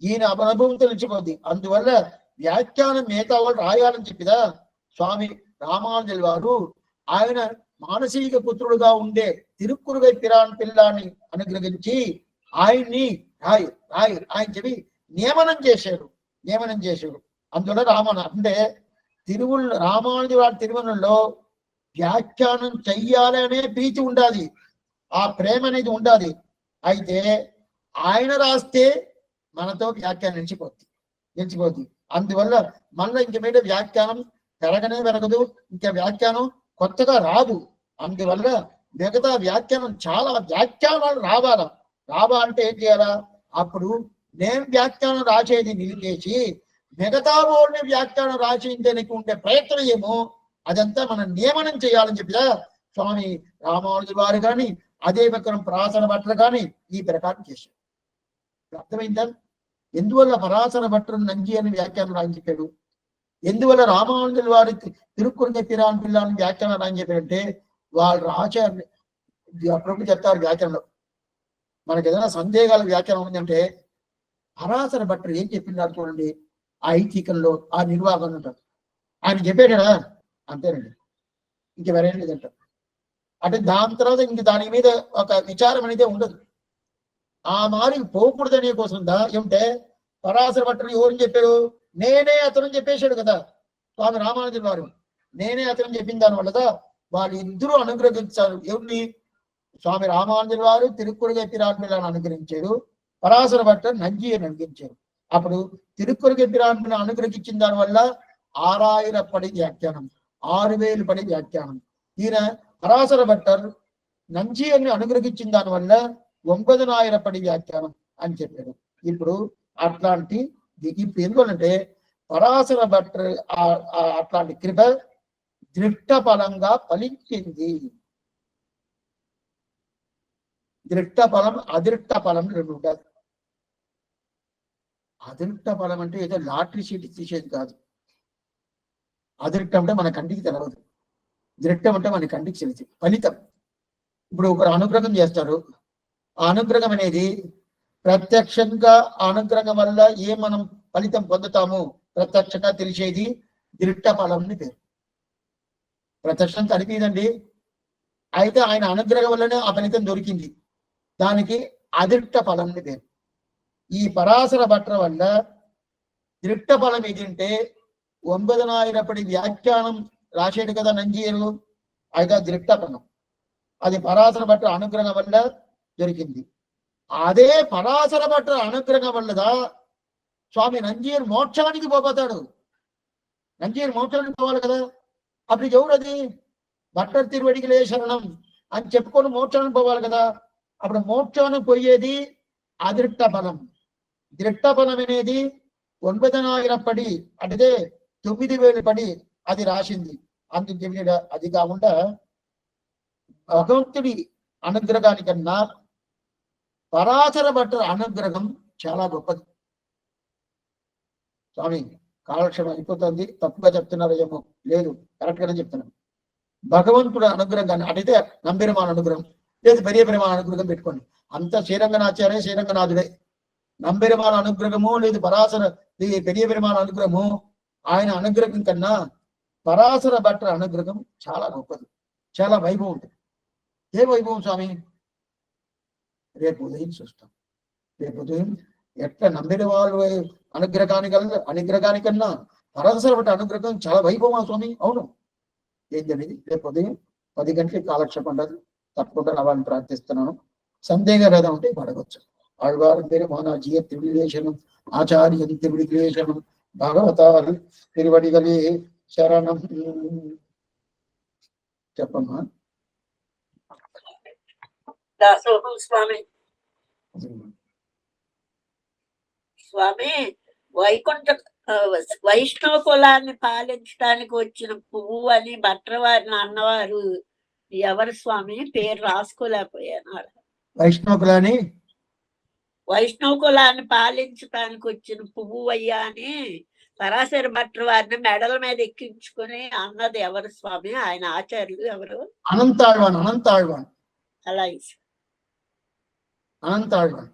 ఈయన అనుభవంతో నిలిచిపోద్ది. అందువల్ల వ్యాఖ్యానం మిగతా వాళ్ళు రాయాలని చెప్పిదా స్వామి రామానుజుల వారు ఆయన మానసిక పుత్రుడుగా ఉండే తిరుక్కురుగై పిరాన్ పిల్లాన్ని అనుగ్రహించి ఆయన్ని రాయి ఆయన చెప్పి నియమనం చేశాడు. అందువల్ల అంటే రామానుజుల వారి తిరుమలలో వ్యాఖ్యానం చెయ్యాలి అనే ప్రీతి ఉండాలి, ఆ ప్రేమ అనేది ఉండాలి. అయితే ఆయన రాస్తే మనతో వ్యాఖ్యానం నిలిచిపోద్ది. అందువల్ల మళ్ళీ ఇంక మీద వ్యాఖ్యానం పెరగదు, ఇంకా వ్యాఖ్యానం కొత్తగా రాదు. అందువల్ల మిగతా వ్యాఖ్యానం చాలా వ్యాఖ్యానాలు రావాలంటే ఏం చేయాలా? అప్పుడు నేను వ్యాఖ్యానం రాసేది నిలిపేసి మిగతా వాళ్ళని వ్యాఖ్యానం రాసేందుకు ఉండే ప్రయత్నం ఏమో అదంతా మనం నియమనం చేయాలని చెప్పిదా స్వామి రామానుజుల వారు కానీ అదే ప్రకారం పరాశర భట్టర్ కానీ ఈ ప్రకారం చేశారు. అర్థమైందా? ఎందువల్ల పరాశర భట్టర్ నంజి అని వ్యాఖ్యానం రాని చెప్పాడు? ఎందువల్ల రామానుజుల వారి తిరుక్కురుగై పిరాన్ పిల్లని వ్యాఖ్యానం రాని చెప్పారంటే వాళ్ళు రాశారు. అప్పుడు చెప్తారు వ్యాఖ్యానంలో మనకి ఏదైనా సందేహాల వ్యాఖ్యానం ఉందంటే పరాశర భట్టర్ ఏం చెప్పినారు చూడండి. ఆ ఐతికంలో ఆ నిర్వాహకం ఉంటారు, ఆయన చెప్పాడు కదా, అంతేనండి, ఇంక వేరేం లేదంటారు. అంటే దాని తర్వాత ఇంక దాని మీద ఒక విచారం అనేది ఉండదు. ఆ మారి పోకూడదనే కోసందా ఏమిటే పరాశర భట్టర్ ఎవరు చెప్పారు? నేనే అతను చెప్పేశాడు కదా స్వామి రామానుజుల వారు, నేనే అతను చెప్పిన దానివల్లదా వాళ్ళు ఇద్దరు అనుగ్రహించారు. ఎవరిని? స్వామి రామానుజుల వారు తిరుక్కురుగై పిరాన్ పిల్లని అనుగ్రహించారు, పరాశర భట్టర్ నంజి అని అనుగ్రహించారు. అప్పుడు తిరుక్కురుగై పిరాన్ పిల్లని అనుగ్రహించిన దానివల్ల 6000 పడి వ్యాఖ్యానం, 6000 పడి వ్యాఖ్యానం. ఈయన పరాశర భట్టర్ నంజి అని అనుగ్రహించిన దానివల్ల 9000 పడి వ్యాఖ్యానం అని చెప్పాడు. ఇప్పుడు అట్లాంటి ఇప్పుడు ఎందుకంటే పరాశర భట్టర్ అట్లాంటి కృప దృష్ట ఫలంగా ఫలించింది. దృష్ట ఫలం అదృష్ట ఫలం 2 ఉంటాయి. అదృష్ట ఫలం అంటే ఏదో లాటరీ సీట్ తీసేది కాదు. అదృష్టం అంటే మన కంటికి తెలవదు, దృష్టం అంటే మన కంటికి తెలిసి ఫలితం. ఇప్పుడు ఒకరు అనుగ్రహం చేస్తారు, ఆ అనుగ్రహం అనేది ప్రత్యక్షంగా అనుగ్రహం వల్ల మనం ఫలితం పొందుతాము ప్రత్యక్షంగా తెలిసేది దృష్ట ఫలంని పేరు. ప్రత్యక్షం కనిపించదండి, అయితే ఆయన అనుగ్రహం వల్లనే ఆ ఫలితం దొరికింది, దానికి అదృష్ట ఫలంని పేరు. ఈ పరాశర భట్ర వల్ల దృష్ట ఫలం ఏదంటే 9,000 వ్యాఖ్యానం రాసేడు కదా నంజీరు, అయితే దృష్ట ఫలం అది పరాశర భట్ర అనుగ్రహం వల్ల దొరికింది. అదే పరాశర భట్ర అనుగ్రహం వల్లదా స్వామి నంజీరు మోక్షానికి పోతాడు. నంజీరు మోక్షానికి పోవాలి కదా, అప్పుడు ఎవరు అది భట్టర్ తిరువడికిలే శరణం అని చెప్పుకొని మోక్షానికి పోవాలి కదా. అప్పుడు మోక్షానికి పోయేది అదృష్ట ఫలం. దృష్ట ఫలం అనేది 9,000 పడి అంటే 9,000 పడి అది రాసింది. అందుకు అది కాకుండా భగవంతుడి అనుగ్రహానికన్నా పరాశర భట్ట అనుగ్రహం చాలా గొప్పది. స్వామి కాలక్షేమం అయిపోతుంది, తప్పుగా చెప్తున్నారు ఏమో, లేదు కరెక్ట్ గానే చెప్తున్నాను. భగవంతుడు అనుగ్రహం కానీ అటైతే నంబెరుమాన్ అనుగ్రహం, లేదు పెரிய పెరుమాన్ అనుగ్రహం పెట్టుకోండి, అంత శ్రీరంగనాచార్య శ్రీరంగనాథుడే. నంబెరుమాన్ అనుగ్రహము లేదు పరాశర పెரிய పెరుమాన్ అనుగ్రహము, ఆయన అనుగ్రహం కన్నా పరాశర భట్ట అనుగ్రహం చాలా గొప్పది, చాలా వైభవం ఉంటుంది. ఏ వైభవం స్వామి? రేపు ఉదయం చూస్తాం. రేపు ఉదయం ఎట్లా నంబిన వాళ్ళు అనుగ్రహానికన్నా పరాశర భట్ట అనుగ్రహం చాలా వైభవం స్వామి. అవును, ఏంటనేది రేపు ఉదయం 10 గంటలకి కాలక్షేపం ఉండదు, తప్పకుండా రావాలని ప్రార్థిస్తున్నాను. సందేహం లేదా ఉంటే అడగచ్చు. ఆళ్వారు పెరుమానాజియ తిరువిలేశనం ఆచార్య తిరువిలేశనం భగవతారు తిరువడిగలే శరణం. చెప్పమ్మా. స్వామి స్వామి వైకుంఠ వైష్ణవ కులాన్ని పాలించడానికి వచ్చిన పువ్వు అని భట్రవారిని అన్నవారు ఎవరు స్వామి? పేరు రాసుకోలేకపోయాను. వైష్ణవ కులాన్ని పాలించడానికి వచ్చిన పువ్వు అయ్యా అని పరాశర భట్రవారిని మెడల మీద ఎక్కించుకుని అన్నది ఎవరు స్వామి? ఆయన ఆచార్యులు ఎవరు? అనంతాళ్వాన్. అలాగే అనంతాళ్వాన్